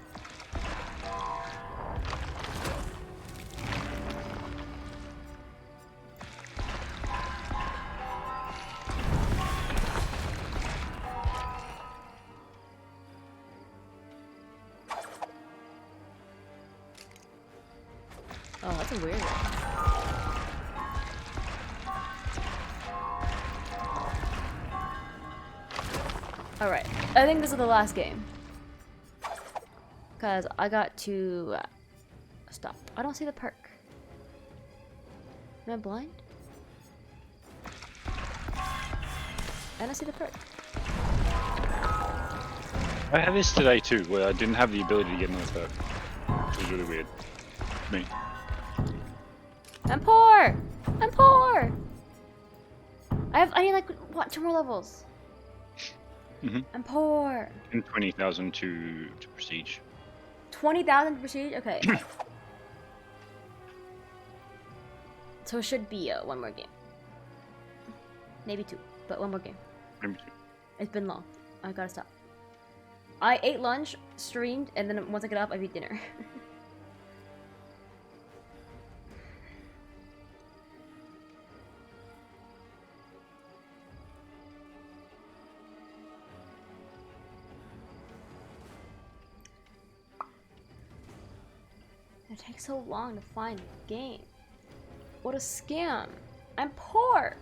Oh, that's a weird one. Alright, I think this is the last game. Because I got to stop. I don't see the perk. Am I blind? I don't see the perk. I had this today too, where I didn't have the ability to get another perk. Which was really weird. Me. I'm poor! I'm poor! I need like, what, 2 more levels? I'm poor. And 20,000 to prestige. 20,000 prestige? Okay. So it should be 1 more game. Maybe 2, but 1 more game. Maybe 2. It's been long. I gotta stop. I ate lunch, streamed, and then once I get up, I eat dinner. It takes so long to find a game. What a scam. I'm poor.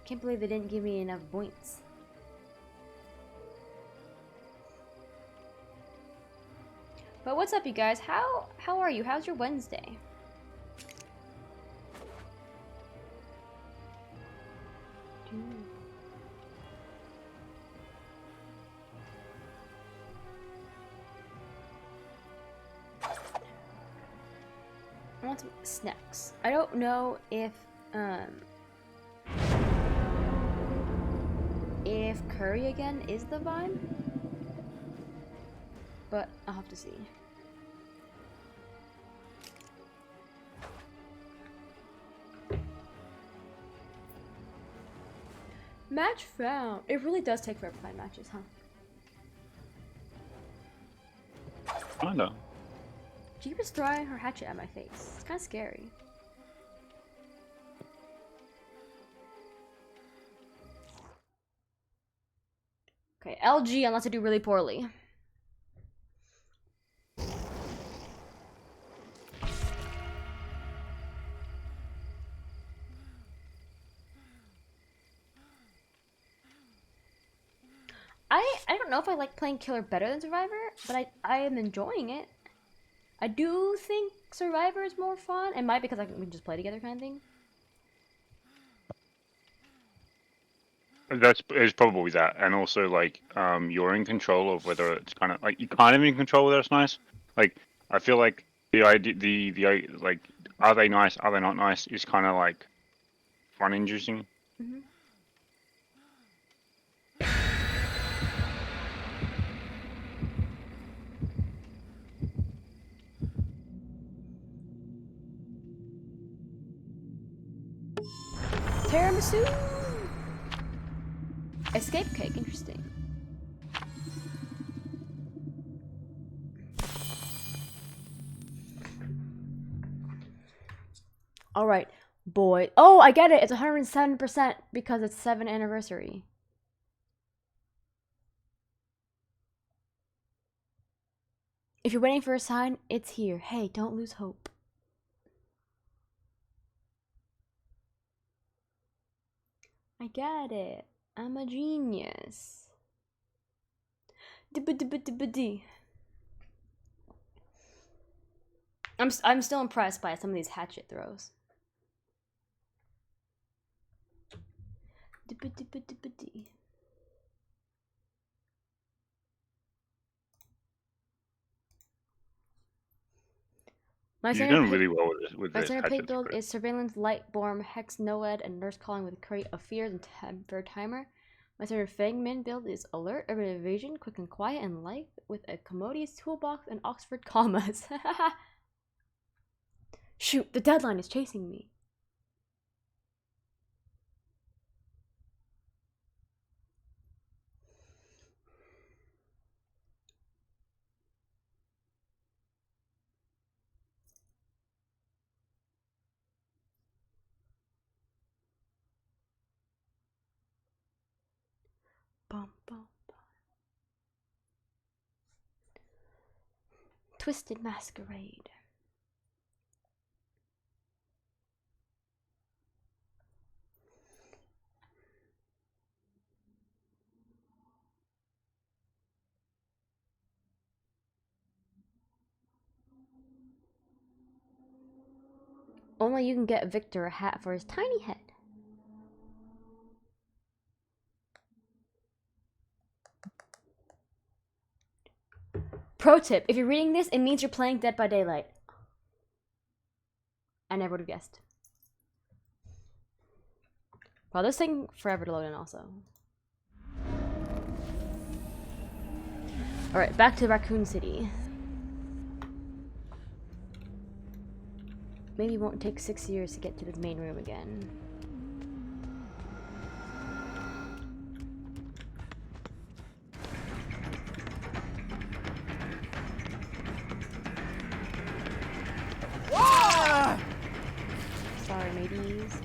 Can't believe they didn't give me enough points. But what's up, you guys? How are you? How's your Wednesday? I want some snacks. I don't know if curry again is the vibe, but I'll have to see. Match found. It really does take forever to find matches, huh? Kinda. She was throwing her hatchet at my face. It's kind of scary. Okay, LG unless I do really poorly. I don't know if I like playing Killer better than Survivor, but I am enjoying it. I do think Survivor is more fun. It might because we can just play together kind of thing. It's probably that, and also like you're in control of whether it's kind of like you're kind of in control whether it's nice. Like I feel like the idea, the like are they nice, are they not nice, is kind of like fun inducing. Mm-hmm. Tiramisu! Escape cake, interesting. Alright, boy. Oh, I get it! It's 107% because it's 7th anniversary. If you're waiting for a sign, it's here. Hey, don't lose hope. I get it. I'm a genius. I'm still impressed by some of these hatchet throws. You're doing really well with my this. center plate build is surveillance, light bomb, hex, NOED, and nurse calling with crate of fears and temper timer. My center Fangman build is alert, urban evasion, quick and quiet, and life with a commodious toolbox and Oxford commas. Shoot, the deadline is chasing me. Bum, bum, bum. Twisted Masquerade. Only you can get Victor a hat for his tiny head. Pro tip, if you're reading this, it means you're playing Dead by Daylight. I never would have guessed. Wow, this thing forever to load in also. Alright, back to Raccoon City. Maybe it won't take 6 years to get to the main room again. Sorry, mateys.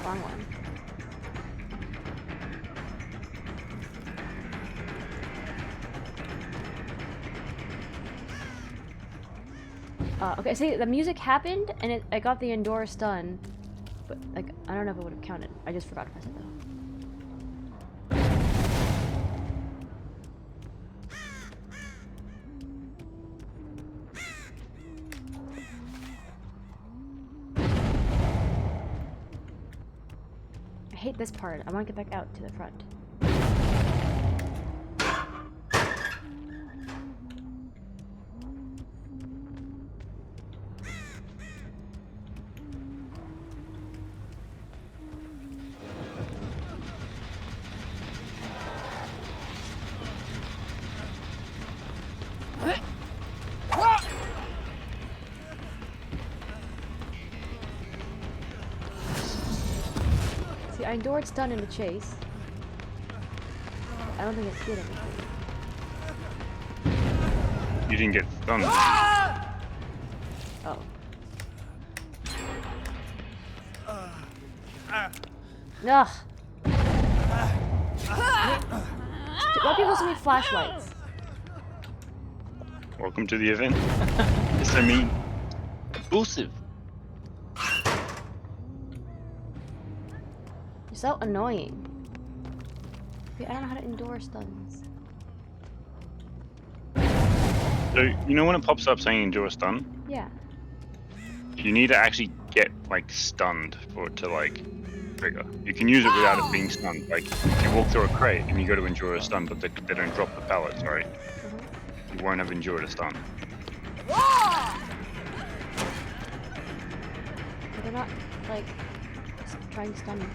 Wrong one. Okay, see, the music happened, and I got the Endora stun, but, like, I don't know if it would have counted. I just forgot to press it, though. I hate this part. I want to get back out to the front. See, I endured stun in the chase. I don't think it did anything. You didn't get stunned. Oh. Ugh. Why people send me flashlights? Welcome to the event. It's a mean. Impulsive. You're so annoying. Wait, I don't know how to endure stuns. So, you know when it pops up saying endure stun? Yeah. You need to actually get, like, stunned for it to, like, trigger. You can use it without it being stunned. Like, if you walk through a crate and you go to endure a stun, but they don't drop the pallets, right? You won't have endured a stun. But they're not, like, trying to stun me.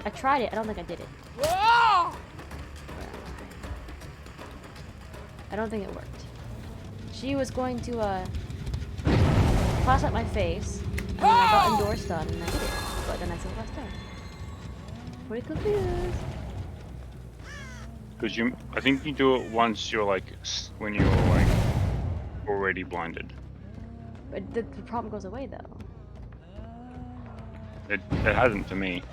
I tried it. I don't think I did it. I don't think it worked. She was going to flash at my face. And then I got Endure stun and I did it. But then I still got stunned. Pretty confused. Because I think you do it once you're like, when you're like already blinded. But the problem goes away though. It hasn't for me.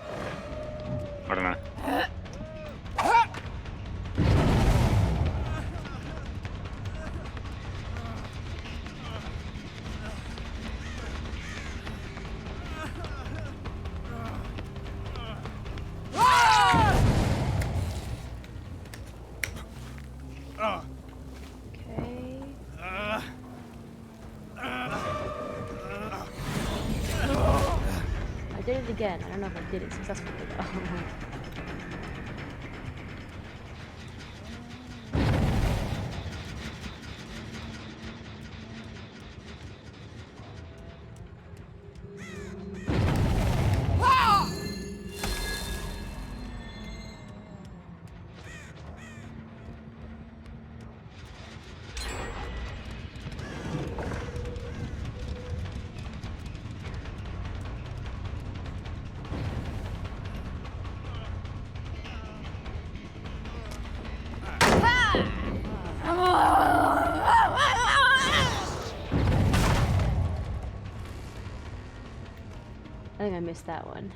I don't know. Okay. I did it again. I don't know if I did it successfully though. I think I missed that one.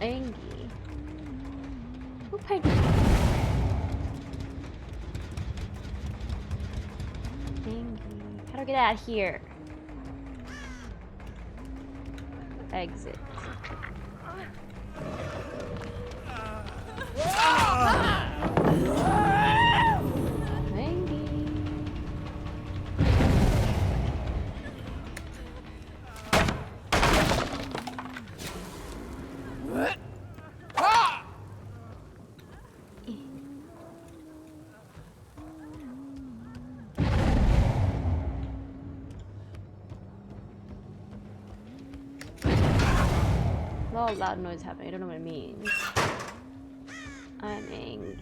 Angie. Who painted Angie. How do I get out of here? Exit. A lot of loud noise happening. I don't know what it means. I'm angry.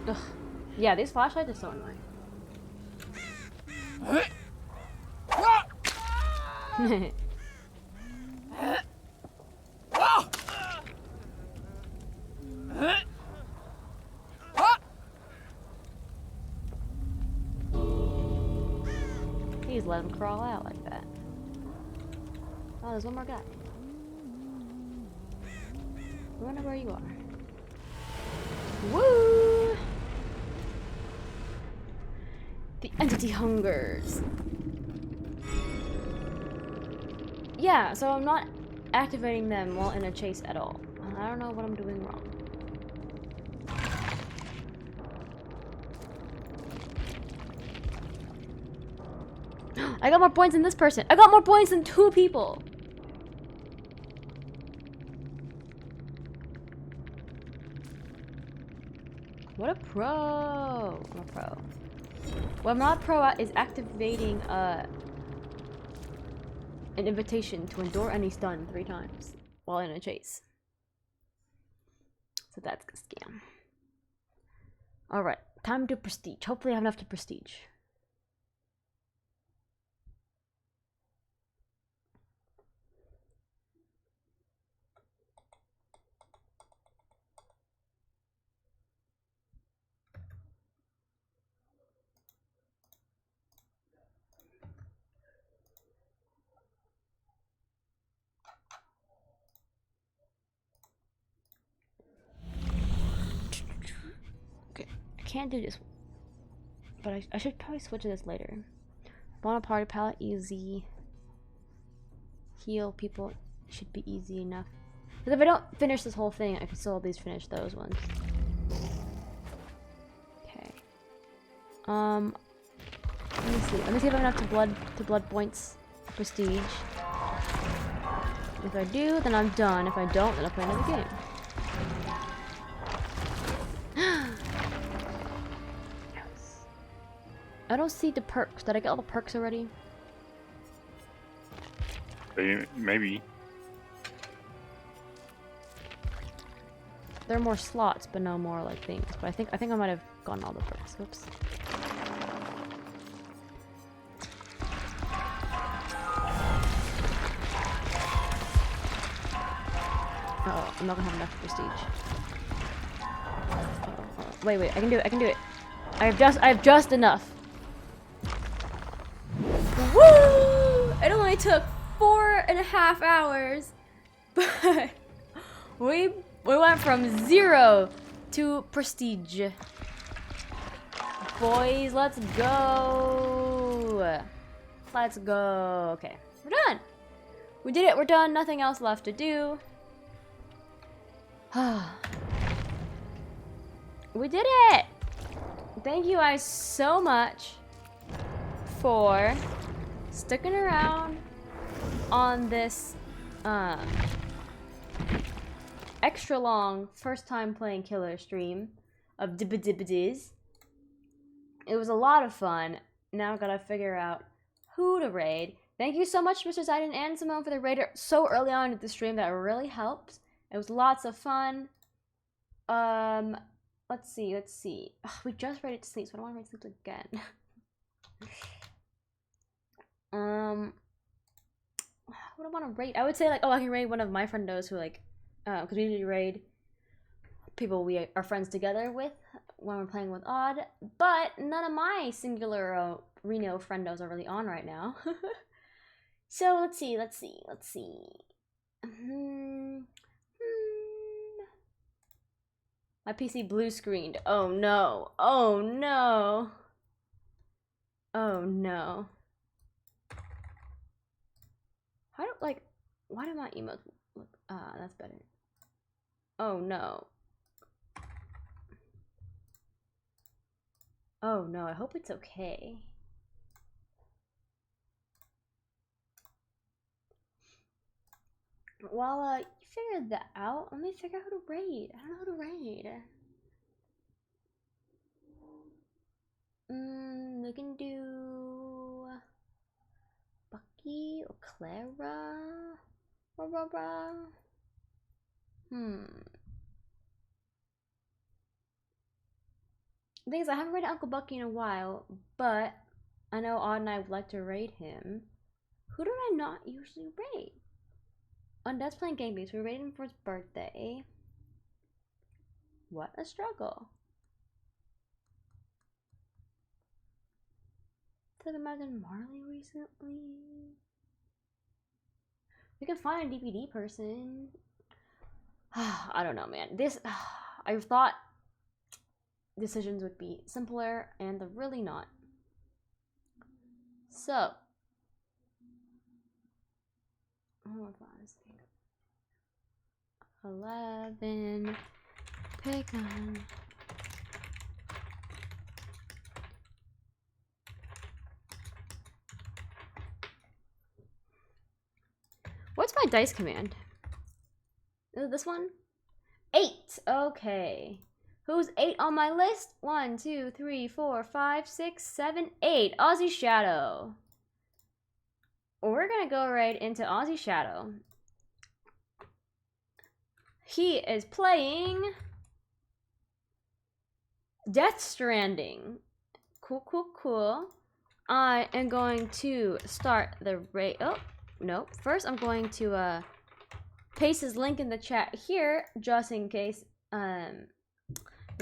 Ugh. Yeah, these flashlights are so annoying. Please let him crawl out like that. Oh, there's one more guy. I wonder where you are. Woo! The entity hungers. Yeah, so I'm not activating them while in a chase at all. I don't know what I'm doing wrong. I got more points than this person. I got more points than 2 people. What a pro. I'm a pro. What I'm not pro at is activating an invitation to endure any stun 3 times while in a chase. So that's a scam. Alright, time to prestige. Hopefully I have enough to prestige. can't do this. But I should probably switch to this later. Bonaparte palette, easy. Heal people should be easy enough. Because if I don't finish this whole thing, I can still at least finish those ones. Okay. Let me see. Let me see if I have enough to blood points. Prestige. If I do, then I'm done. If I don't, then I'll play another game. Yes. I don't see the perks. Did I get all the perks already? Maybe. There are more slots, but no more like things. But I think I might have gotten all the perks. Oops. Uh-oh, I'm not gonna have enough prestige. Wait, I can do it. I can do it. I have just enough. Woo! It only took 4.5 hours, but we went from 0 to prestige. Boys, let's go. Let's go. Okay, we're done. We did it. We're done. Nothing else left to do. We did it. Thank you guys so much for sticking around on this extra long first time playing killer stream of Dibba-Dibba-Diz. It was a lot of fun. Now I've got to figure out who to raid. Thank you so much, Mr. Zayden and Simone, for the raid so early on in the stream. That really helped. It was lots of fun. Let's see. Ugh, we just raided Sleeps, but I don't want to raid Sleeps again. What do I want to raid? I would say like, oh, I can raid one of my friendos who like, because we usually raid people we are friends together with when we're playing with Odd, but none of my singular Reno friendos are really on right now. So let's see. My PC blue screened. Oh no. Oh no. Oh no. How do, like, why do my emotes look, that's better. Oh no. Oh no, I hope it's okay. While you figure that out, let me figure out who to raid. I don't know who to raid. We can do Bucky or Clara. The thing is, I haven't raided Uncle Bucky in a while, but I know Odd and I would like to raid him. Who do I not usually raid? Undead's playing Game Beats. We raided him for his birthday. What a struggle. Took him out in Marley recently. We can find a DVD person. I don't know, man. I thought decisions would be simpler, and they're really not. So, 11. Pick on. What's my dice command? Is it this one? 8. Okay. Who's 8 on my list? 1, 2, 3, 4, 5, 6, 7, 8. Aussie Shadow. We're gonna go right into Aussie Shadow. He is playing Death Stranding. Cool. I am going to start the raid. Oh, no. First, I'm going to paste his link in the chat here, just in case the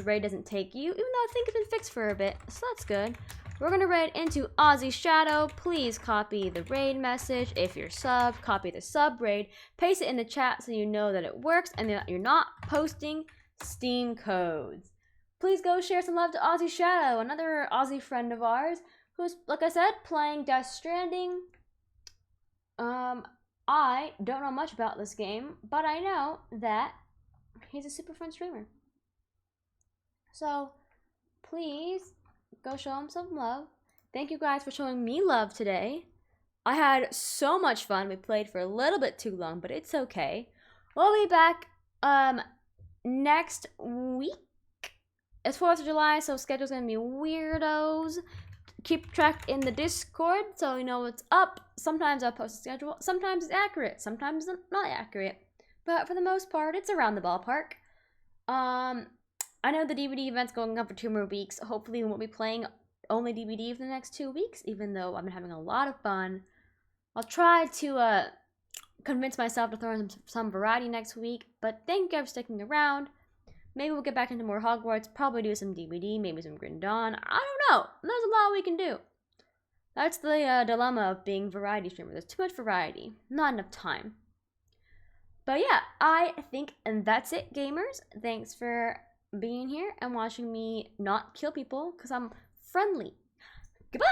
raid doesn't take you, even though I think it's been fixed for a bit, so that's good. We're gonna raid into Aussie Shadow. Please copy the raid message. If you're sub, copy the sub raid. Paste it in the chat so you know that it works and that you're not posting Steam codes. please go share some love to Aussie Shadow, another Aussie friend of ours, who's, like I said, playing Death Stranding. I don't know much about this game, but I know that he's a super fun streamer. So, please go show him some love. Thank you guys for showing me love today. I had so much fun. We played for a little bit too long, but it's okay. We'll be back next week. It's 4th of July, so schedule's gonna be weirdos. Keep track in the Discord so you know what's up. Sometimes I'll post a schedule. Sometimes it's accurate. Sometimes it's not accurate. But for the most part, it's around the ballpark. I know the DVD event's going on for 2 more weeks. Hopefully we won't be playing only DVD for the next 2 weeks, even though I've been having a lot of fun. I'll try to convince myself to throw in some variety next week. But thank you guys for sticking around. Maybe we'll get back into more Hogwarts, probably do some DVD, maybe some Grim Dawn. I don't know. There's a lot we can do. That's the dilemma of being variety streamer. There's too much variety, not enough time. But yeah, I think that's it, gamers. Thanks for being here and watching me not kill people because I'm friendly. Goodbye!